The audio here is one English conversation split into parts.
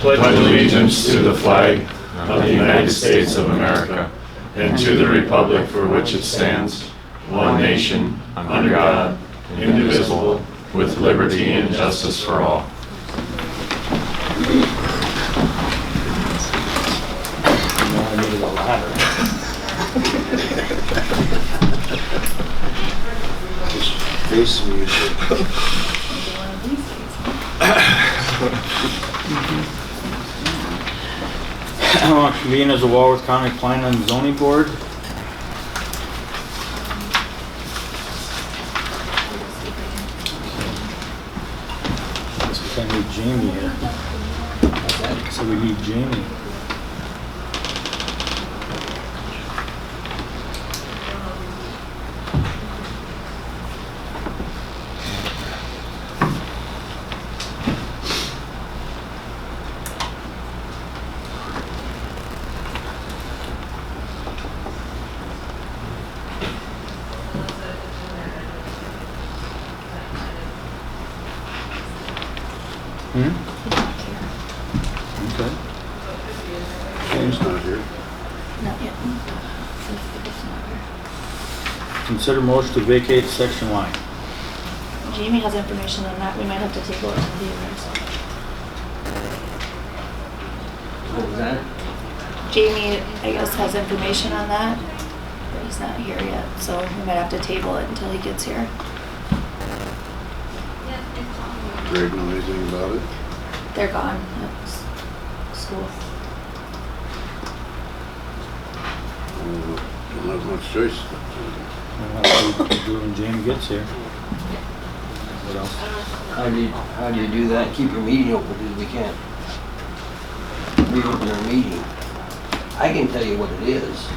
pledge allegiance to the flag of the United States of America and to the republic for which it stands, one nation, under God, indivisible, with liberty and justice for all. Face music. I want to convene as a Walworth County Planning and Zoning Board. Guess we kind of need Jamie here. So we need Jamie. Okay. James not here. Not yet. Consider motion to vacate section line. Jamie has information on that. We might have to table it to the others. What was that? Jamie, I guess, has information on that, but he's not here yet, so we might have to table it until he gets here. Greg know anything about it? They're gone at school. Don't have much choice. We'll have to do when Jamie gets here. What else? How do you do that? Keep your meeting open because we can't reopen our meeting. I can tell you what it is,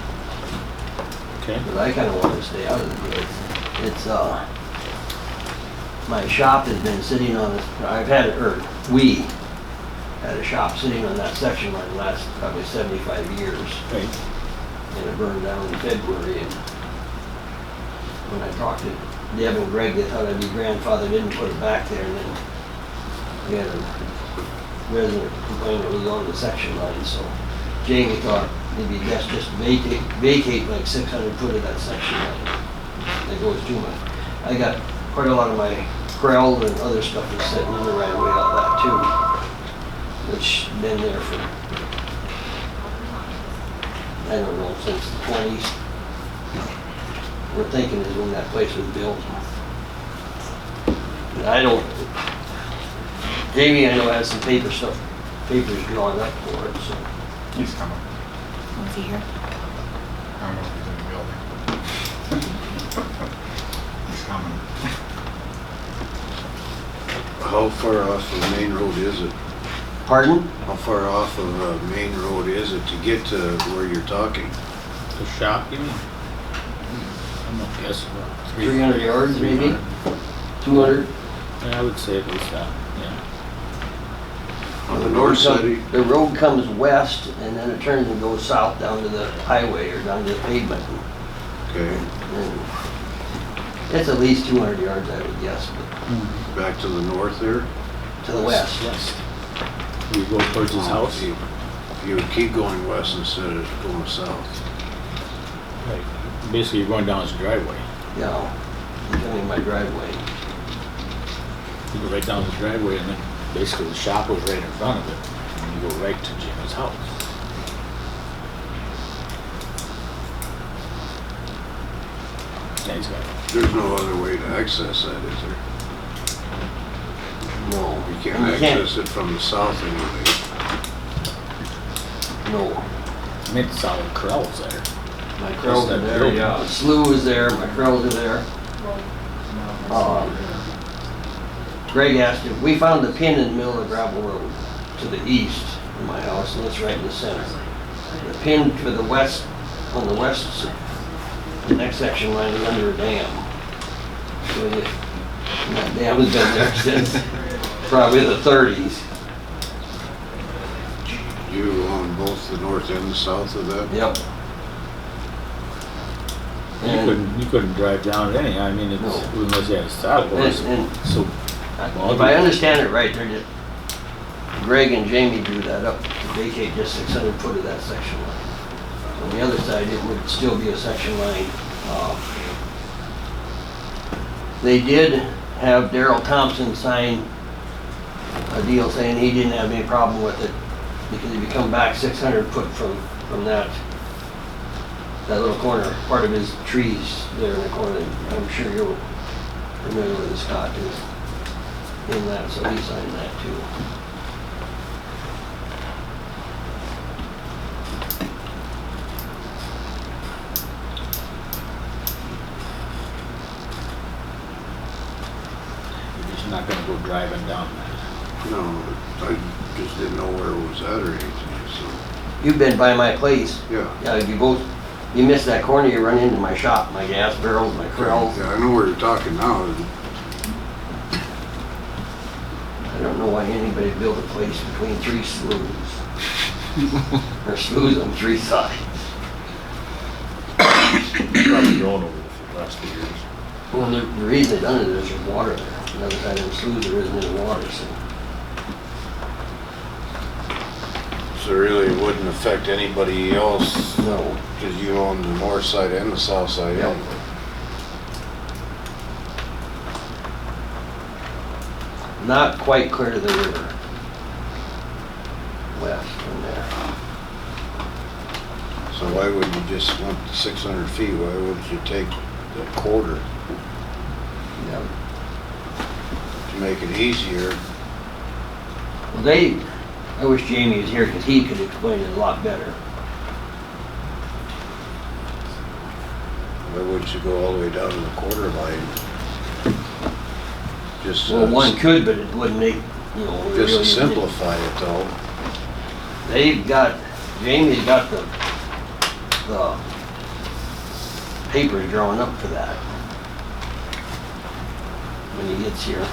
Okay. but I kind of want to stay out of it. It's my shop has been sitting on this. We had a shop sitting on that section line the last probably 75 years, Right. and it burned down in February. And when I talked to Deb and Greg, they thought I'd be grandfathered in and put it back there, and then we had a resident complain it was on the section line, so Jamie thought it'd be best just vacate like 600 foot of that section line. That goes too much. I got quite a lot of my Krell and other stuff is sitting in the right way out of that too, which been there for, I don't know, since the 20s. We're thinking is when that place was built. And I don't, Jamie I know has some papers drawn up for it, so. He's coming. Is he here? I don't know if he's in the building. He's coming. How far off the main road is it? Pardon? How far off of main road is it to get to where you're talking? The shop, you mean? I'm not guessing. 300 yards maybe? 200? Yeah, I would say at least that, yeah. On the north side? The road comes west and then it turns and goes south down to the highway or down to the pavement. Okay. And it's at least 200 yards, I would guess, but Back to the north there? to the west. West. You go towards his house? You would keep going west instead of going south. Right. Basically, you're going down his driveway. Yeah, becoming my driveway. You go right down his driveway and then basically the shop was right in front of it. And you go right to Jamie's house. Yeah, he's got it. There's no other way to access that, is there? No. You can't access it from the south anyway. No. I mean, it's all the corrals there. My Krells That are there, building. yeah. The slough is there, my Krells are there. Greg asked if we found the pin in the middle of the gravel road to the east of my house, and it's right in the center. The pin to the west, on the west, the next section line is under a dam. So and that dam has been there since probably the 30s. You on both the north and the south of that? Yep. You couldn't drive down it anyhow. I mean, it's, No. unless you had a saddle horse. And So, if I understand it right, they're just Greg and Jamie drew that up to vacate just 600 foot of that section line. On the other side, it would still be a section line. They did have Darrell Thompson sign a deal saying he didn't have any problem with it because if you come back 600 foot from that little corner, part of his trees there in the corner, I'm sure you're familiar with the Scott is in that, so he signed that too. You're just not gonna go driving down that. No, I just didn't know where it was at or anything, so, You've been by my place. yeah. Yeah, you miss that corner, you run into my shop, my gas barrels, my Krells. Yeah, I know where you're talking now. I don't know why anybody built a place between three sloughs. Or sloughs on three sides. Probably grown over the last few years. Well, the reason they done it is there's water there. The other side of the sloughs there isn't any water, so. So really it wouldn't affect anybody else, No. because you own the north side and the south side Yep. anyway. Not quite clear to the river. West from there. So why would you just want 600 feet? Why would you take the quarter Yep. to make it easier? Well, I wish Jamie was here because he could explain it a lot better. Why would you go all the way down to the quarter line? Just, Well, one could, but it wouldn't make, just really. to simplify it though. Jamie's got the papers drawn up for that. When he gets here.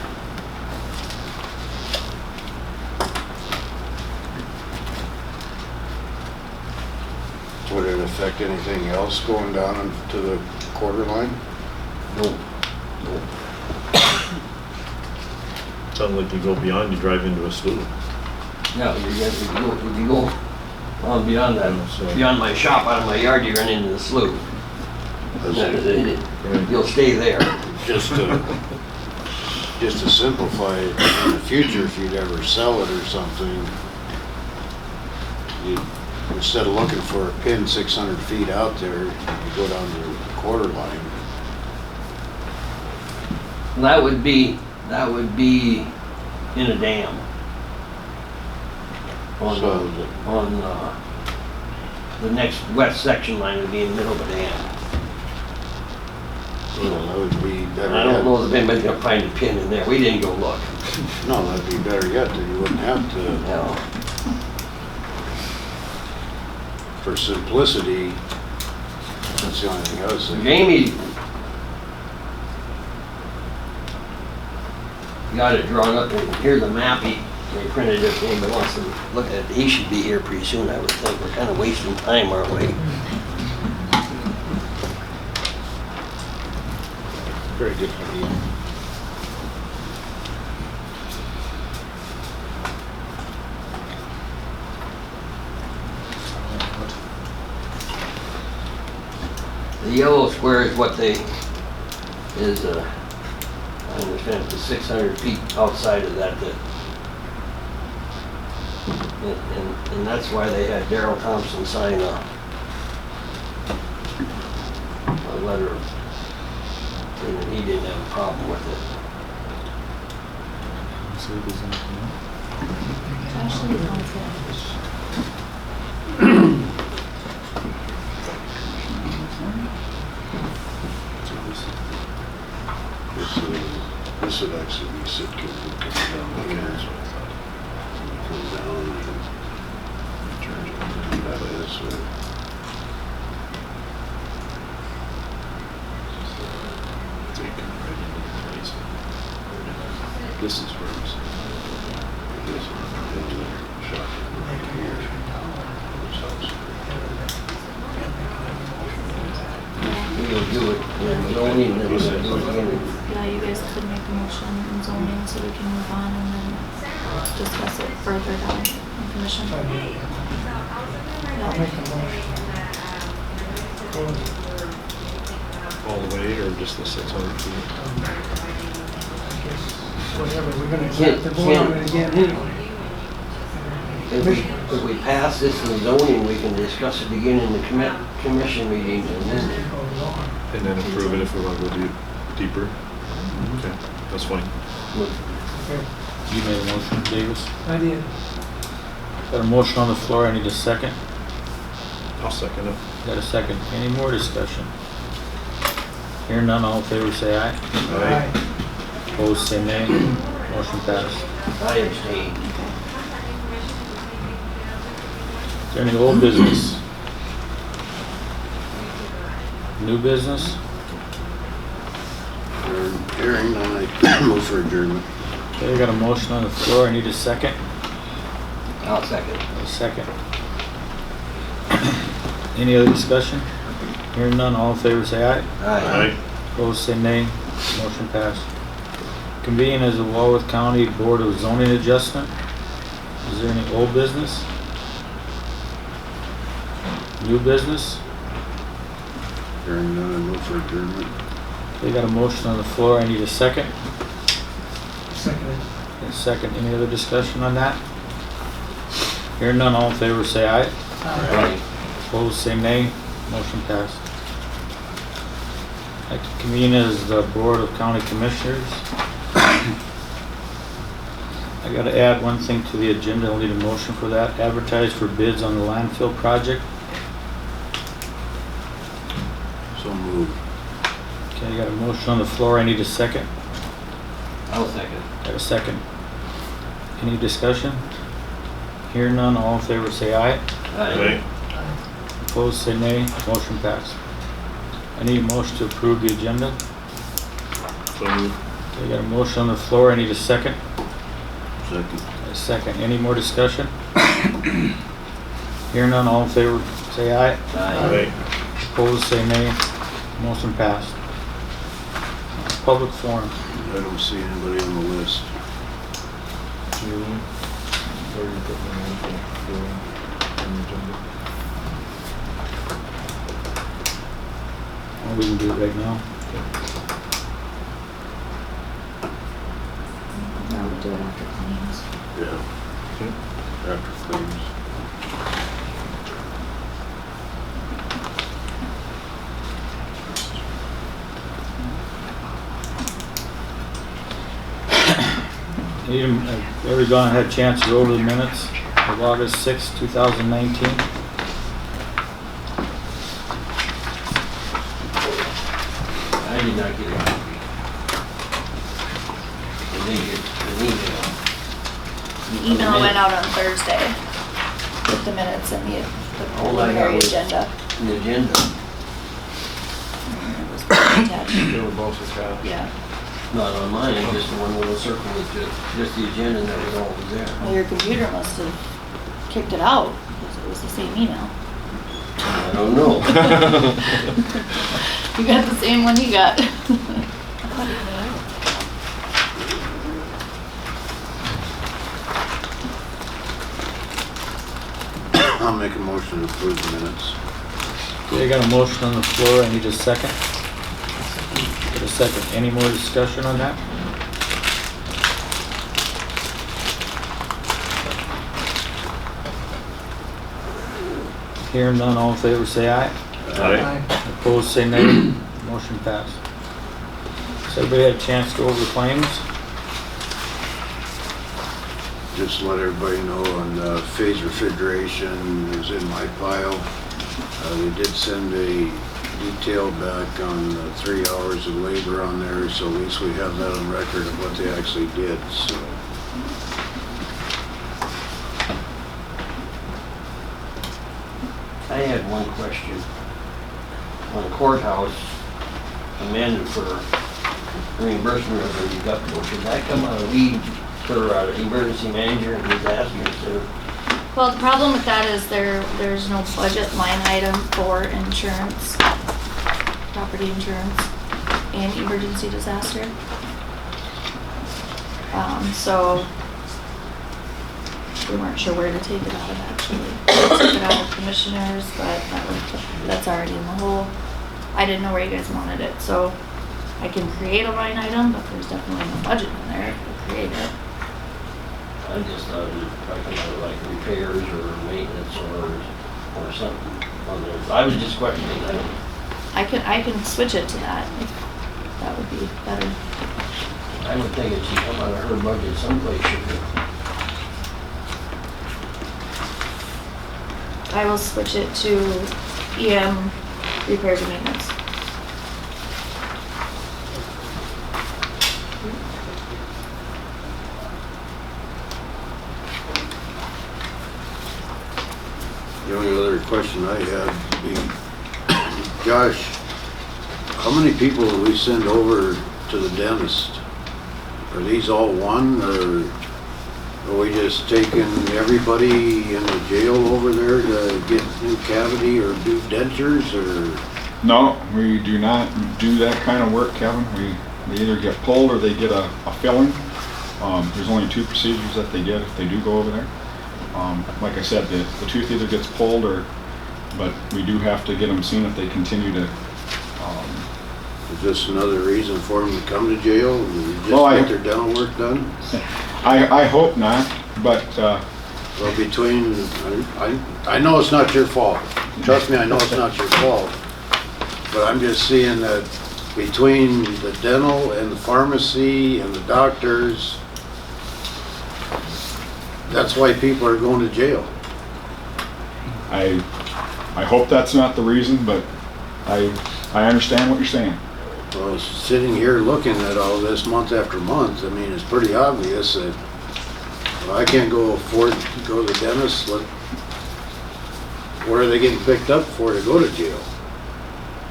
Would it affect anything else going down to the quarter line? Nope. Sounds like you go beyond, you drive into a slough. No, if you go on beyond that, Yeah, so- beyond my shop, out of my yard, you run into the slough. Right. You'll stay there. Just to simplify it in the future, if you'd ever sell it or something, you, instead of looking for a pin 600 feet out there, you go down to the quarter line. That would be in a dam. On So the next west section line would be in the middle of a dam. that would be better I don't know yet. if anybody's gonna find a pin in there. We didn't go look. No, that'd be better yet, then you wouldn't have to, No. for simplicity, that's the only thing I was thinking. Jamie got it drawn up, and here's a map they printed it, if anybody wants to look at it, he should be here pretty soon, I would think. We're kind of wasting time, aren't we? Very good idea. The yellow square is what I understand it's 600 feet outside of that. And that's why they had Darrell Thompson sign a letter saying that he didn't have a problem with it. See if there's anything else. Actually, that's This would actually be Sitka coming down here. Come down and turn that way this way. Taken right into the place. This is where it's. This one, into the shop right here. This house. We'll do it in zoning, and then we'll do it again. Yeah, you guys could make a motion in zoning so we can move on and then discuss it further down in commission. I'll make a motion. All the way or just the 600 feet? I guess, whatever, we're gonna have to vote on it again anyway. If we pass this in zoning, we can discuss it again in the commission meeting and then, It goes on. And then approve it if we want to go deeper? Okay, that's fine. Okay, You made a motion, Davis. I did. Got a motion on the floor, I need a second. I'll second it. Got a second. Any more discussion? Hearing none, all in favor say aye. Aye. Opposed say nay. Motion passed. I abstain. Is there any old business? New business? Hearing none, I move for adjournment. Okay, I got a motion on the floor, I need a second. I'll second. A second. Any other discussion? Hearing none, all in favor say aye. Aye. Opposed say nay. Motion passed. Convene as the Walworth County Board of Zoning Adjustment. Is there any old business? New business? Hearing none, I move for adjournment. They got a motion on the floor, I need a second. Seconded. A second, any other discussion on that? Hearing none, all in favor say aye. Aye. Opposed say nay. Motion passed. I can convene as the Board of County Commissioners. I gotta add one thing to the agenda, I'll need a motion for that. Advertise for bids on the landfill project. So moved. Okay, I got a motion on the floor, I need a second. I'll second. Got a second. Any discussion? Hear none, all in favor say aye. Aye. Opposed say nay. Motion passed. I need a motion to approve the agenda. So moved. Okay, I got a motion on the floor, I need a second. Second. A second. Any more discussion? Hear none, all in favor say aye. Aye. Opposed say nay. Motion passed. Public forum. I don't see anybody on the list. Julie, or you put my name for doing on the agenda? Well, we can do it right now. No, we'll do it after claims. Yeah. After claims. Everyone had a chance to go over the minutes of August 6, 2019. I did not get a copy. I didn't get an email. The email went out on Thursday with the minutes and the All I got preliminary was- agenda. An agenda, And it was attached. They were both attached. Yeah, not on mine, just the one little circle with just the agenda and that was all that was there. well, your computer must have kicked it out because it was the same email. I don't know. You got the same one he got. I'll make a motion to approve the minutes. Okay, I got a motion on the floor, I need a second. Get a second. Any more discussion on that? Hearing none, all in favor say aye. Aye. Opposed say nay. Motion passed. So everybody had a chance to go over the claims? Just to let everybody know on phase refrigeration is in my pile. They did send a detail back on the 3 hours of labor on there, so at least we have that on record of what they actually did, so. I had one question. On the courthouse, amended for reimbursement of the deductible, should that come out of lead for emergency manager and disasters or? Well, the problem with that is there's no budget line item for insurance, property insurance, and emergency disaster. So we weren't sure where to take it out of actually. We took it out of commissioners, but that's already in the hole. I didn't know where you guys wanted it, so I can create a line item, but there's definitely no budget in there to create it. I just thought we were talking about like repairs or maintenance or something on those. I was just questioning that. I can switch it to that if that would be better. I would think it should come out of her budget someplace, shouldn't it? I will switch it to EM repairs and maintenance. The only other question I had would be, Josh, how many people do we send over to the dentist? Are these all one, or are we just taking everybody in the jail over there to get new cavity or do dentures, or? No, we do not do that kind of work, Kevin. They either get pulled or they get a filling. There's only 2 procedures that they get if they do go over there. Like I said, the tooth either gets pulled but we do have to get them seen if they continue to. Is this another reason for them to come to jail? Just Well, get their dental work done? I hope not, but Well, between, I know it's not your fault. Trust me, I know it's not your fault. But I'm just seeing that between the dental and the pharmacy and the doctors, that's why people are going to jail. I hope that's not the reason, but I understand what you're saying. Well, sitting here looking at all this month after month, I mean, it's pretty obvious that well, I can't go afford to go to the dentist. Where are they getting picked up for to go to jail?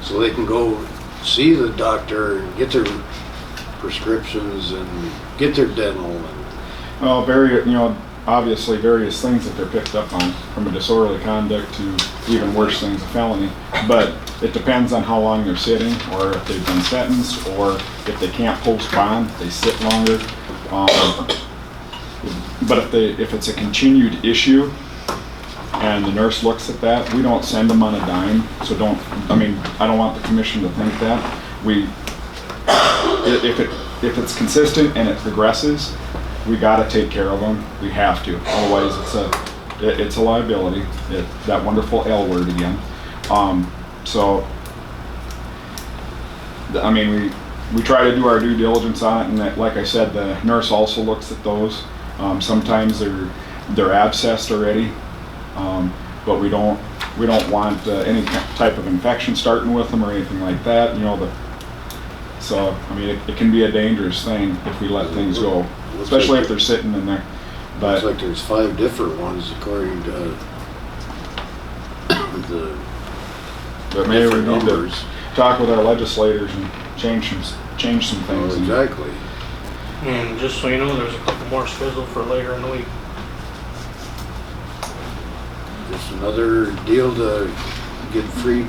So they can go see the doctor and get their prescriptions and get their dental. Well, obviously various things that they're picked up on, from a disorderly conduct to even worse things, a felony. But it depends on how long they're sitting, or if they've been sentenced, or if they can't post bond, they sit longer. But if it's a continued issue and the nurse looks at that, we don't send them on a dime. So I don't want the commission to think that. If it's consistent and it progresses, we gotta take care of them. We have to. Otherwise, it's a liability. That wonderful L word again. We try to do our due diligence on it, and that, like I said, the nurse also looks at those. Sometimes they're abscessed already, but we don't want any type of infection starting with them or anything like that. It can be a dangerous thing if we let things go, especially if they're sitting in there. But Looks like there's 5 different ones according to the maybe we different need to numbers. talk with our legislators and change some Oh, things. exactly. And just so you know, there's a couple more scheduled for later in the week. Just another deal to get free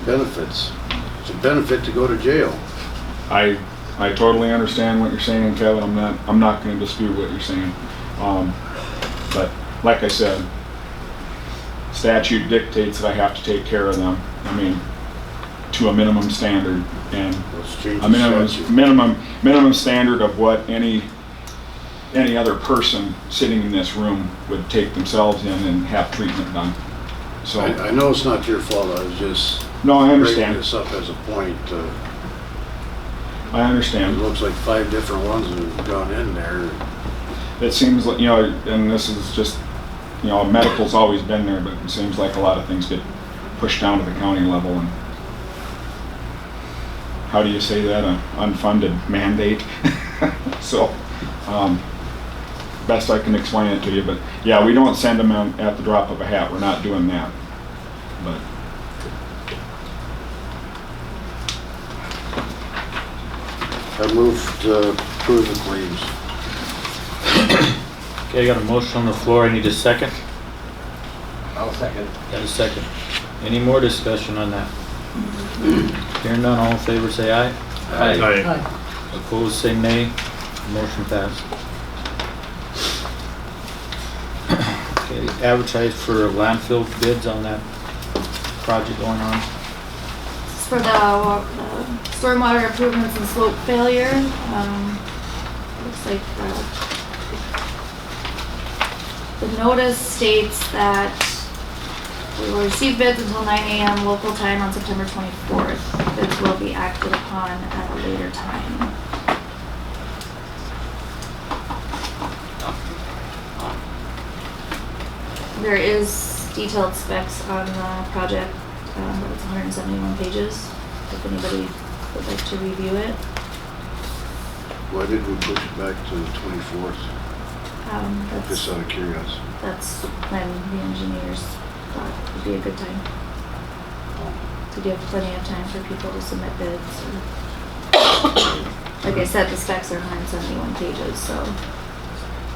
benefits. It's a benefit to go to jail. I totally understand what you're saying, Kevin. I'm not going to dispute what you're saying. But like I said, statute dictates that I have to take care of them. To a minimum standard, and Let's change a the statute. minimum standard of what any other person sitting in this room would take themselves in and have treatment done. So I know it's not your fault. I was just no, I bringing understand. this up as a point. I It understand. looks like 5 different ones have gone in there. It seems like, and this is just, medical's always been there, but it seems like a lot of things get pushed down to the county level. And how do you say that? An unfunded mandate. So, best I can explain it to you. But yeah, we don't send them out at the drop of a hat. We're not doing that. But I move to approve the claims. Okay, I got a motion on the floor. I need a second. I'll second. Got a second. Any more discussion on that? Hearing none, all in favor say aye. Aye. Opposed say nay. Motion passed. advertise for landfill bids on that project going on. This is for the stormwater improvements and slope failure. Looks like the notice states that we will receive bids until 9 a.m. local time on September 24th. Bids will be acted upon at a later time. There is detailed specs on the project, it's 171 pages, if anybody would like to review it. Why did we push it back to the 24th? Just out of curiosity. That's when the engineers thought would be a good time. To give plenty of time for people to submit bids. Like I said, the specs are 171 pages, so.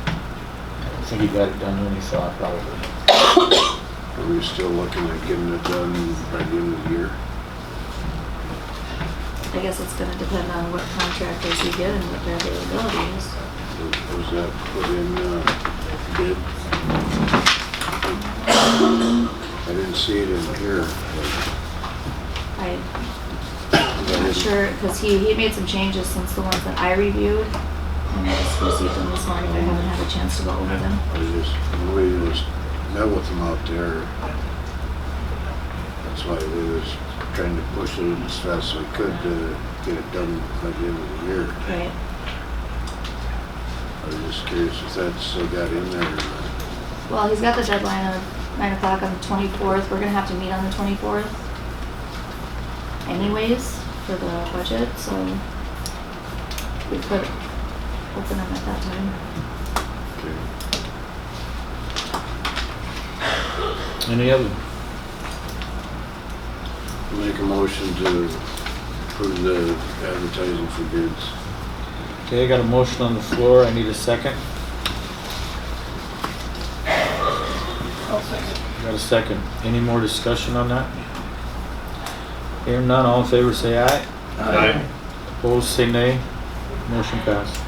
I think he got it done when he thought, probably. Are we still looking at getting it done by the end of the year? I guess it's gonna depend on what contractors you get and what their availability is. Was that put in bid? I didn't see it in here. I'm not sure, because he made some changes since the ones that I reviewed. And I just received them this morning, I haven't had a chance to go over them. When we just met with them out there, that's why we was trying to push it as fast as we could to get it done by the end of the year. Right. I was just curious if that still got in there or not. Well, he's got the deadline of 9 o'clock on the 24th. We're gonna have to meet on the 24th anyways for the budget, so we could open them at that time. Okay. Any other? Make a motion to approve the advertising for bids. Okay, I got a motion on the floor, I need a second. I'll second. Got a second. Any more discussion on that? Hearing none, all in favor say aye. Aye. Opposed say nay. Motion passed.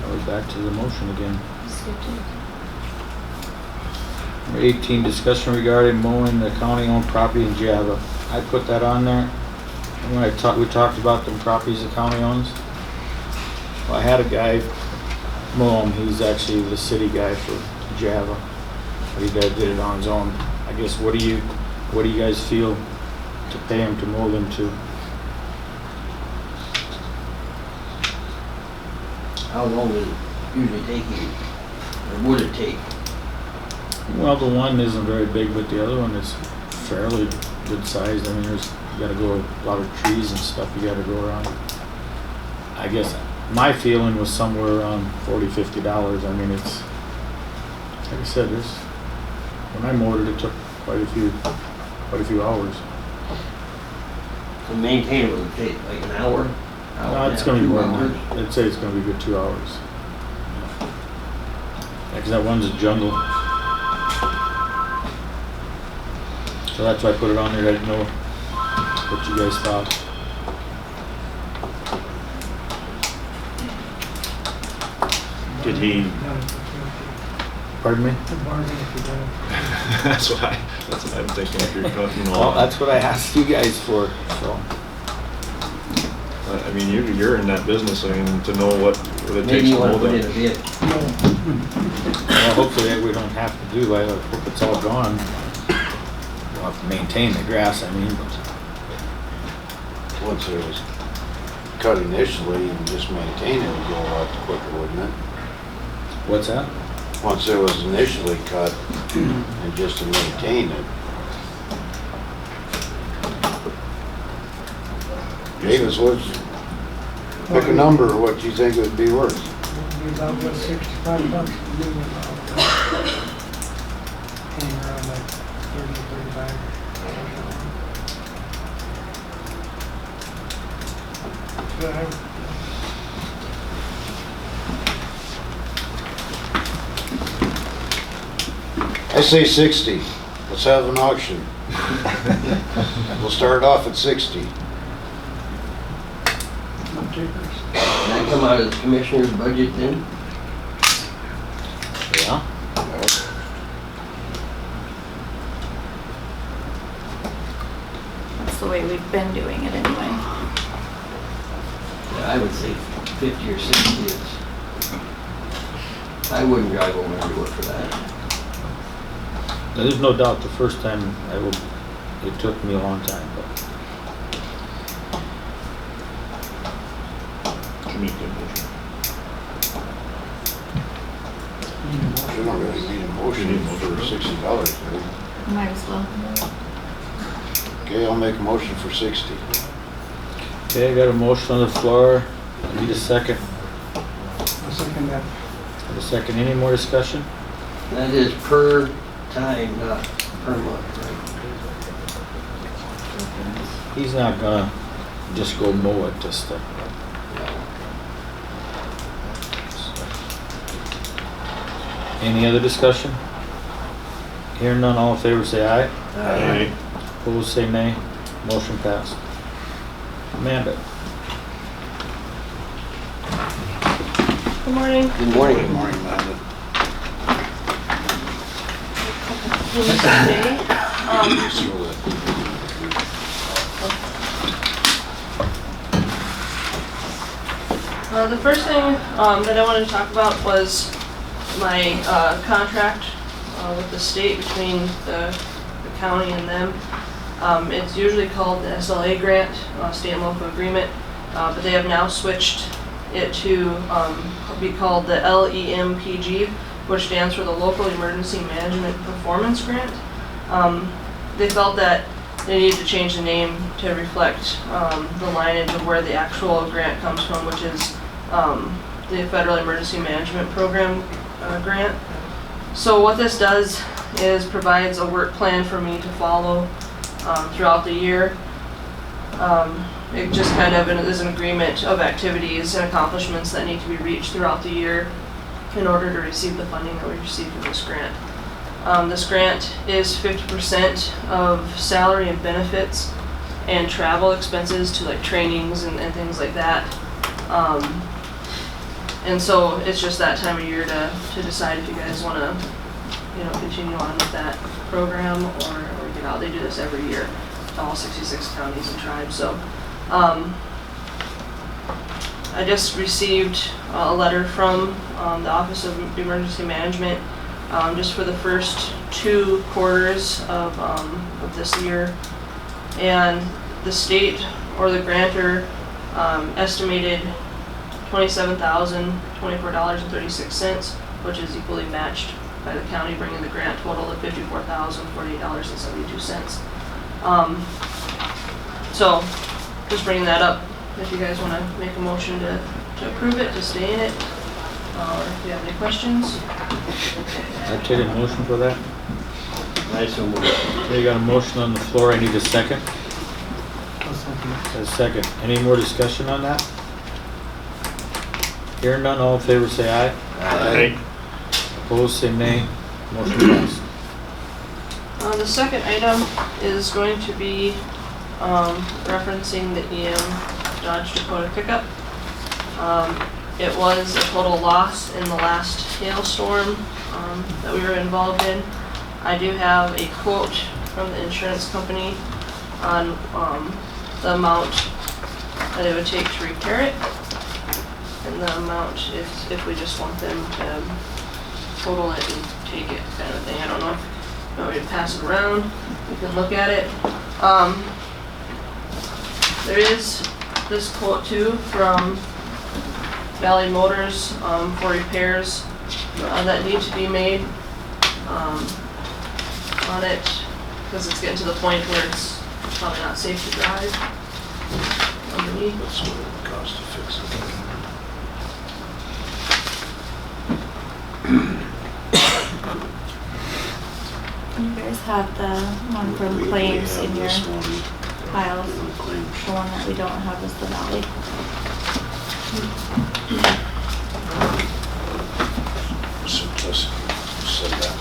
Now we're back to the motion again. Skipped it. Number 18, discussion regarding mowing the county-owned property in Java. I put that on there. And when we talked about them properties the county owns. Well, I had a guy mow them. He's actually the city guy for Java. But he did it on his own. I guess, what do you guys feel to pay him to mow them to? How long does it usually take you, or would it take? Well, the one isn't very big, but the other one is fairly good sized. I mean, you gotta go a lot of trees and stuff you gotta go around. I guess my feeling was somewhere around $40–50. I mean, it's, like I said, when I mowed it took quite a few hours. To maintain it would take like an hour? No, it's gonna be more than that. I'd say it's gonna be a good 2 hours. Yeah, 'cause that one's a jungle. So that's why I put it on there. I didn't know what you guys thought. Did he? Pardon me? The bargain if you don't. That's what I'm thinking. If you're talking, Well, that's what I asked you guys for, so. I mean, you're in that business, I mean, to know what it Maybe takes to you want mow to put in them. a bid. Well, hopefully that we don't have to do, I hope it's all gone. We'll have to maintain the grass, I mean, but Once it was cut initially and just maintain it would go a lot quicker, wouldn't it? what's that? Once it was initially cut and just to maintain it. Davis, pick a number, what you think it would be worth. It'd be about what, $65 to do it all. Hang around like 30, 35. But I say 60. Let's have an auction. We'll start off at 60. takers. Can that come out of the commissioner's budget then? Yeah. That's the way we've been doing it anyway. Yeah, I would say 50 or 60 is. I wouldn't drive over everywhere for that. There's no doubt the first time it took me a long time, but To make that motion. Need a motion. We don't really need a motion for $60, do we? Might as well. Okay, I'll make a motion for 60. okay, I got a motion on the floor. I need a second. I'll second that. A second, any more discussion? That is per time, not per month, right? He's not gonna just go mow it just to. Any other discussion? Hearing none, all in favor say aye. Aye. Opposed say nay. Motion passed. Amanda, Good morning. Good morning. Good morning, Amanda. Today, Just throw that. the first thing that I wanted to talk about was my contract with the state between the county and them. It's usually called the SLA grant, state and local agreement, but they have now switched it to be called the LEMPG, which stands for the Local Emergency Management Performance Grant. They felt that they needed to change the name to reflect the lineage of where the actual grant comes from, which is the Federal Emergency Management Program grant. So what this does is provides a work plan for me to follow throughout the year. It just kind of is an agreement of activities and accomplishments that need to be reached throughout the year in order to receive the funding that we receive from this grant. This grant is 50% of salary and benefits and travel expenses to like trainings and things like that. And so it's just that time of year to decide if you guys want to, continue on with that program or get out. They do this every year to all 66 counties and tribes. So I just received a letter from the Office of Emergency Management just for the first 2 quarters of this year. And the state or the grantor estimated $27,024.36, which is equally matched by the county, bringing the grant total to $54,048.72. So just bringing that up if you guys want to make a motion to approve it, to stay in it, or if you have any questions. I take a motion for that. I so moved. Okay, got a motion on the floor, I need a second. I'll second it. A second, any more discussion on that? Hearing none, all in favor say aye. Aye. Opposed say nay. Motion passed. The second item is going to be referencing the EM Dodge Dakota pickup. It was a total loss in the last hailstorm that we were involved in. I do have a quote from the insurance company on the amount that it would take to repair it, and the amount if we just want them to total it and take it, kind of thing. I don't know if you want me to pass it around. You can look at it. There is this quote too from Valley Motors for repairs that need to be made on it, because it's getting to the point where it's probably not safe to drive underneath. That's what it would cost to fix it. You guys have the one from We claims have in your this one piles. on claims. The one that we don't have is the Valley. Simplicity, said that.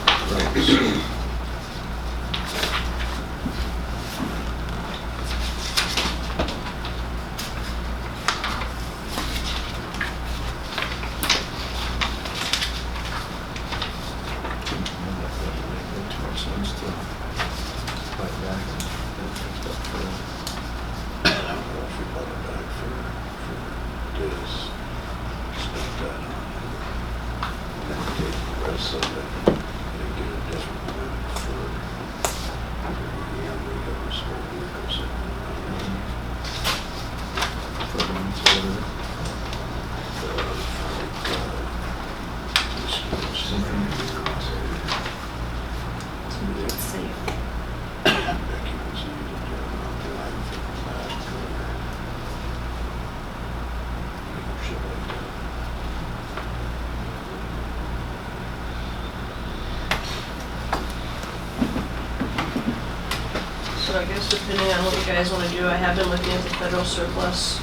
I guess depending on what you guys wanna do, I have been looking at the federal surplus,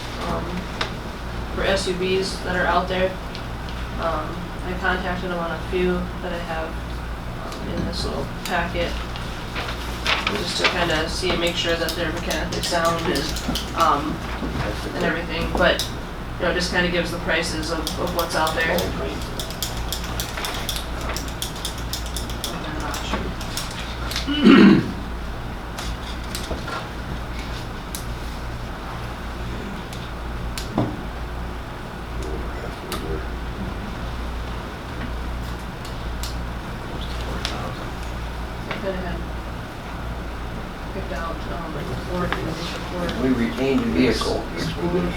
for SUVs that are out there. I contacted them on a few that I have, in this little packet. Just to kinda see and make sure that they're mechanically sound and everything, but, you know, it just kinda gives the prices of what's out there. I had picked out, like the Ford, We retained a vehicle.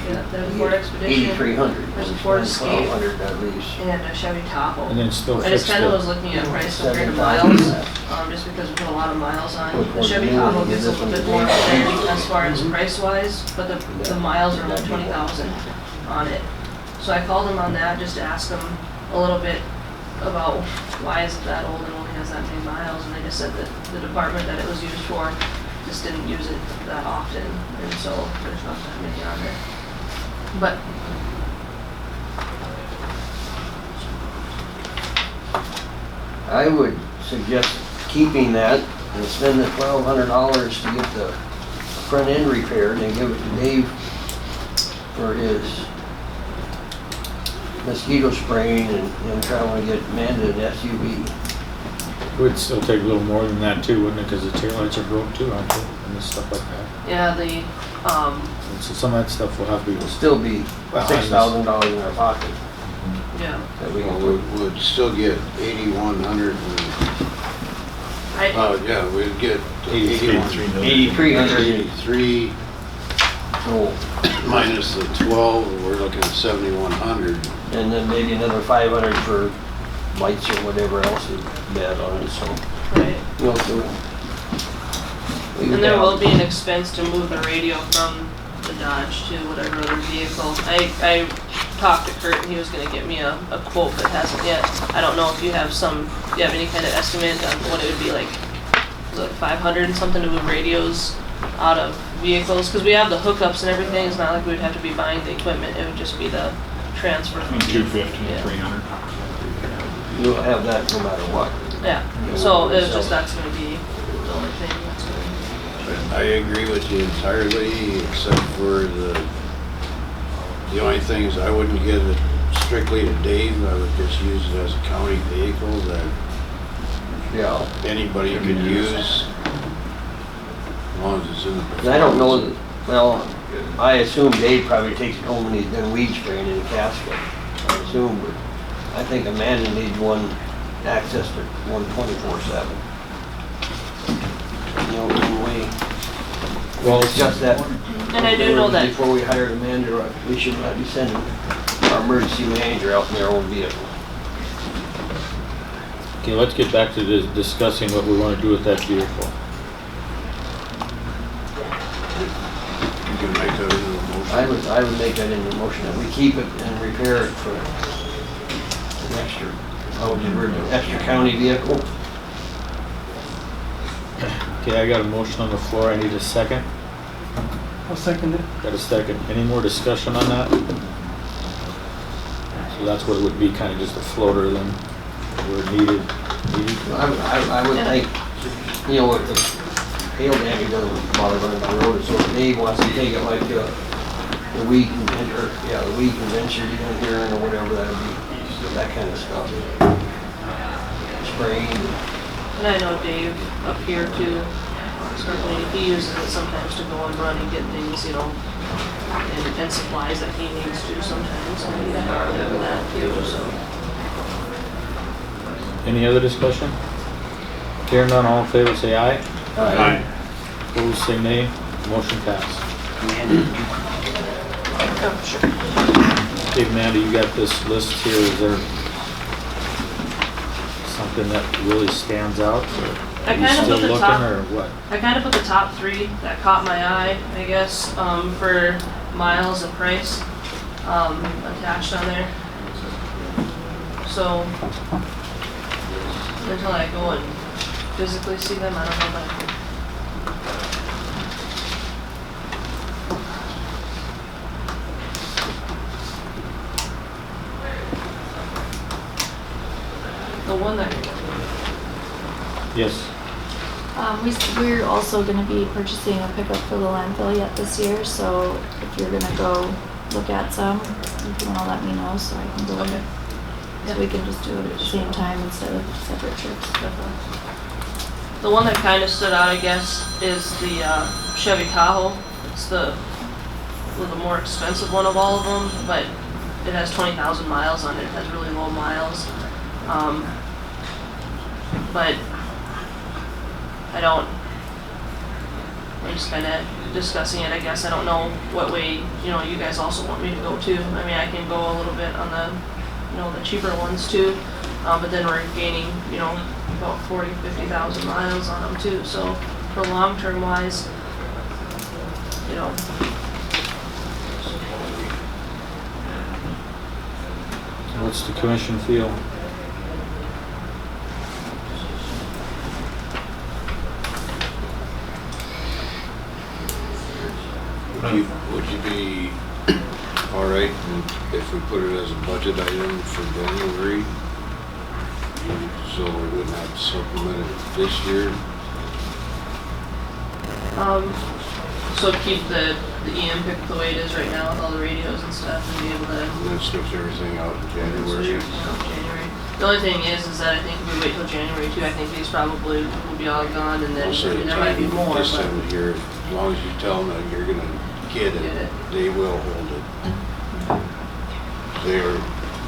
yeah, the Ford Expedition, 8,300. There's a Ford Escape. 1,200 at least. and a Chevy Tahoe. And then still I just fixed kinda it. was looking at price compared to miles, just because we put a lot of miles on. The Chevy Tahoe gets a little bit more as far as price wise, but the miles are like 20,000 on it. So I called them on that just to ask them a little bit about why is it that old and only has that many miles, and they just said that the department that it was used for just didn't use it that often, and so there's not that many on there. But I would suggest keeping that and spend the $1,200 to get the front end repaired and give it to Dave for his mosquito spraying and trying to get Amanda an SUV. It would still take a little more than that too, wouldn't it? Because the taillights are broke too, aren't they? And stuff like that. yeah, And so some of that stuff will have to be. It'll still be Well, $6,000 in our pocket yeah, that we Well, can put. we'd still get 8,100 yeah, we'd get 8,300. 83 So, minus the 12, we're looking at 7,100. and then maybe another 500 for lights or whatever else is bad on it, so, right. you know, so. And there will be an expense to move the radio from the Dodge to whatever other vehicle. I talked to Kurt and he was gonna get me a quote that hasn't yet. I don't know if you have any kind of estimate on what it would be like, was it 500 and something to move radios out of vehicles? Cause we have the hookups and everything, it's not like we would have to be buying the equipment, it would just be the transfer. Between 250 Yeah. and 300. You'll have that no matter what. Yeah, so it's just, that's gonna be the only thing that's gonna. I agree with you entirely, except for the only thing is I wouldn't give it strictly to Dave, I would just use it as a county vehicle that Yeah. anybody could use, as long as it's in the. 'Cause I don't know, well, I assume Dave probably takes it home when he's done weed spraying in a casket. I assume, but I think Amanda needs one access to one 24/7. You know, when Well, we discussed that. And I do know that, Before we hired Amanda, we should not be sending our emergency manager out in their own vehicle. okay, let's get back to discussing what we want to do with that vehicle. You can make that into a motion. I would make that into a motion that we keep it and repair it for an extra, extra county vehicle. Okay, I got a motion on the floor. I need a second. I'll second it. Got a second. Any more discussion on that? So that's what it would be, kind of just a floater then, where needed. I would think, you know, if the hail damage doesn't bother running down the road, so if Dave wants to take it like the weed convention down here or whatever, that would be, that kind of stuff. Spraying. and I know Dave up here too, certainly, he uses it sometimes to go and run and get things, you know, and supplies that he needs to sometimes, and he has that too, so. Any other discussion? Hearing none, all in favor, say aye. Aye. Opposed, say nay. Motion passed. Oh, sure. Okay, Amanda, you got this list here. Is there something that really stands out? Or I are you kinda still put the looking, top- or what? I kind of put the top three that caught my eye, I guess, for miles and price, attached on there. So, until I go and physically see them, I don't know if one there. Yes. We're also gonna be purchasing a pickup for the landfill yet this year, so if you're gonna go look at some, if you wanna let me know so I can go. Okay. So we can just do it at the same time instead of separate trips. The one that kind of stood out, I guess, is the Chevy Tahoe. It's the more expensive one of all of them, but it has 20,000 miles on it. It has really low miles. But we're just kind of discussing it, I guess. I don't know what way, you guys also want me to go too. I mean, I can go a little bit on the cheaper ones too, but then we're gaining, about 40, 50,000 miles on them too. So for long-term wise, What's the commission feel? Would you be all right if we put it as a budget item for January? So we wouldn't have to supplement it this year? So keep the EM pick the way it is right now with all the radios and stuff and be able to And then switch everything out in switch January? everything out in January. The only thing is that I think if we wait till January too, I think these probably will be all gone and then Most of the there might be time, more, this but time of year, as long as you tell them that you're gonna get Get it. it, they will hold it.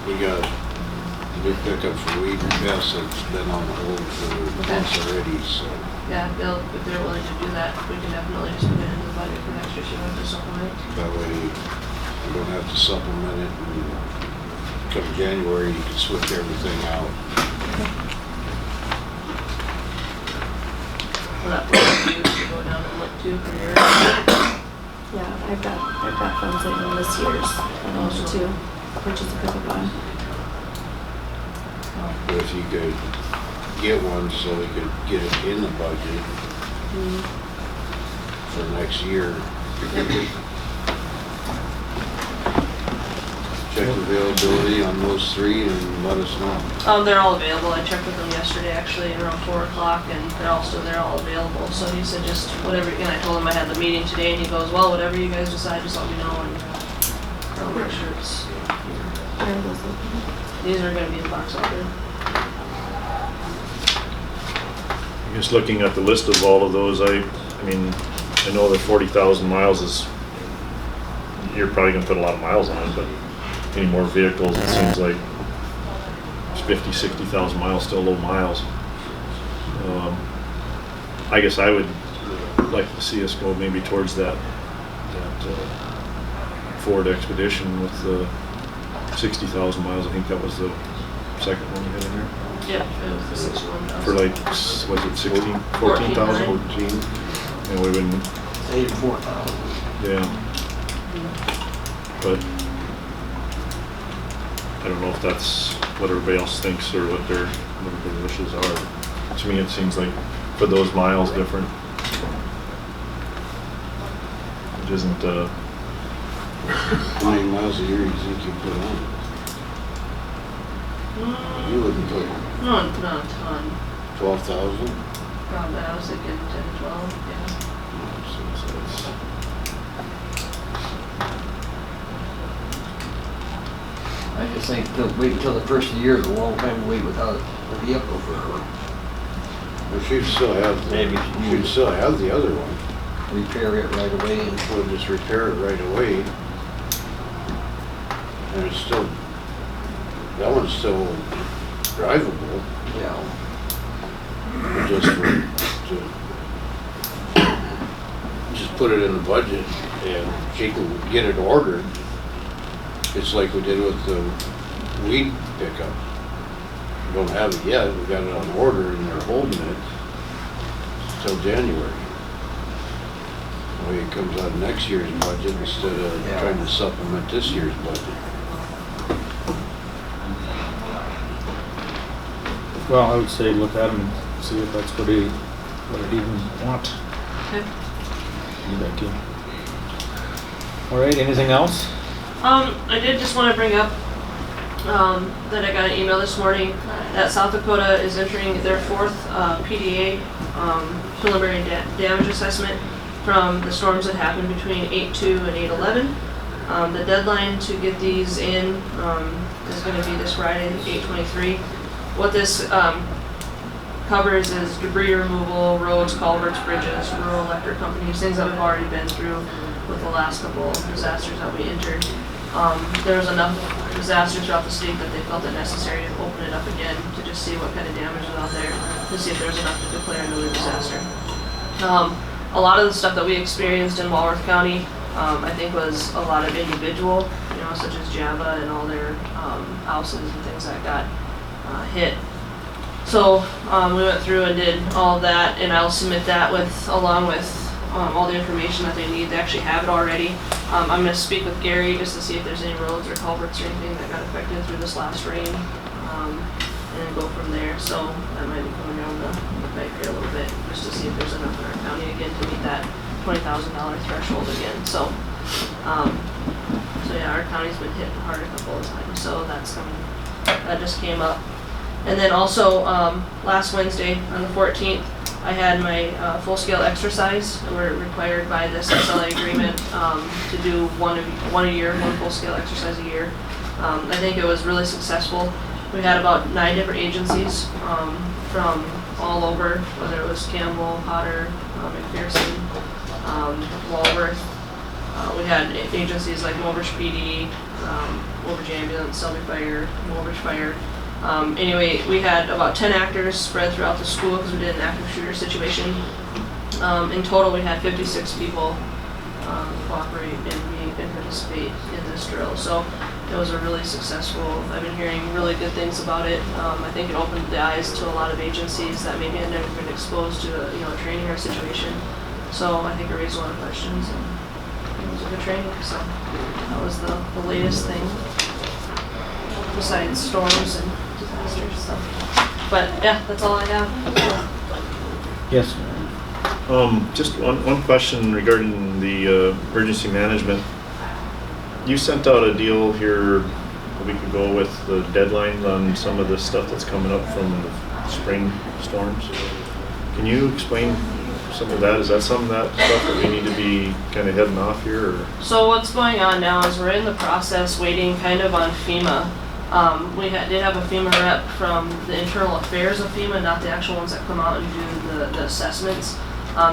We got a new pickup for weed and pest that's been on hold for months already, so. yeah, if they're willing to do that, we can definitely just put it into the budget for next year, so you don't have to supplement. That way you don't have to supplement it, and come January, you can switch everything out. Will that work for you to go down and look too for your? Yeah, I've got funds in this year's, and also to purchase a pickup on. But if you could get one so we could get it in the budget for next year. Check availability on those three and let us know. They're all available. I checked with them yesterday actually around 4 o'clock and they're all available. So he said just whatever, and I told him I had the meeting today and he goes, well, whatever you guys decide, just let me know and I'll make sure it's, Where are those located? these are gonna be in box order. Just looking at the list of all of those, I mean, I know that 40,000 miles is, you're probably gonna put a lot of miles on it, but any more vehicles, it seems like it's 50, 60,000 miles, still low miles. I guess I would like to see us go maybe towards that Ford Expedition with the 60,000 miles. I think that was the second one we had in there. Yep, it was the 61,000. For like, was it 16, 14,000? 14. And we've been, 84,000. yeah. But I don't know if that's what everybody else thinks or what their wishes are. To me, it seems like for those miles different. It isn't, How many miles a year you think you put on? You wouldn't put Not a ton. 12,000? Probably, I was thinking 10 to 12, yeah. I just think to wait until the first of the year is a long time to wait without a vehicle for her. Well, she'd still have, she'd still have the other one. Repair it right away and We'll just repair it right away. And it's still, that one's still drivable, just just put it in the budget and she can get it ordered. It's like we did with the weed pickup. We don't have it yet, we got it on order and they're holding it till January. That way it comes out of next year's budget instead of trying to supplement this year's budget. Well, I would say look at them and see if that's what it even want. Okay. Becky. All right, anything else? I did just want to bring up, that I got an email this morning that South Dakota is entering their fourth PDA, preliminary damage assessment from the storms that happened between 8/2 and 8/11. The deadline to get these in is going to be this Friday, 8/23. What this covers is debris removal, roads, culverts, bridges, rural electric companies, things that we've already been through with the last couple of disasters that we entered. There was enough disasters throughout the state that they felt it necessary to open it up again to just see what kind of damage is out there, to see if there's enough to declare another disaster. A lot of the stuff that we experienced in Walworth County, I think was a lot of individual, such as Java and all their houses and things that got hit. So we went through and did all of that, and I'll submit that along with all the information that they need. They actually have it already. I'm going to speak with Gary just to see if there's any roads or culverts or anything that got affected through this last rain, and then go from there. So that might be coming around the pipe here a little bit, just to see if there's enough in our county again to meet that $20,000 threshold again. So yeah, our county's been hit hard a couple of times, so that just came up. And then also, last Wednesday, on the 14th, I had my full-scale exercise. We're required by this SLA agreement to do one a year, one full-scale exercise a year. I think it was really successful. We had about 9 different agencies from all over, whether it was Campbell, Potter, McPherson, Walworth. We had agencies like Walworth PD, Walworth Ambulance, Selby Fire, Walworth Fire. Anyway, we had about 10 actors spread throughout the school because we did an active shooter situation. In total, we had 56 people cooperate and participate in this drill. So it was a really successful, I've been hearing really good things about it. I think it opened the eyes to a lot of agencies that maybe had never been exposed to a training or situation. So I think it raised a lot of questions, and it was a good training. So that was the latest thing, besides storms and disasters. So, but yeah, that's all I have. Yes. Just one question regarding the emergency management. You sent out a deal here a week ago with the deadline on some of the stuff that's coming up from the spring storms. Can you explain some of that? Is that some of that stuff that we need to be kind of heading off here? Or? So what's going on now is we're in the process waiting kind of on FEMA. We did have a FEMA rep from the internal affairs of FEMA, not the actual ones that come out and do the assessments,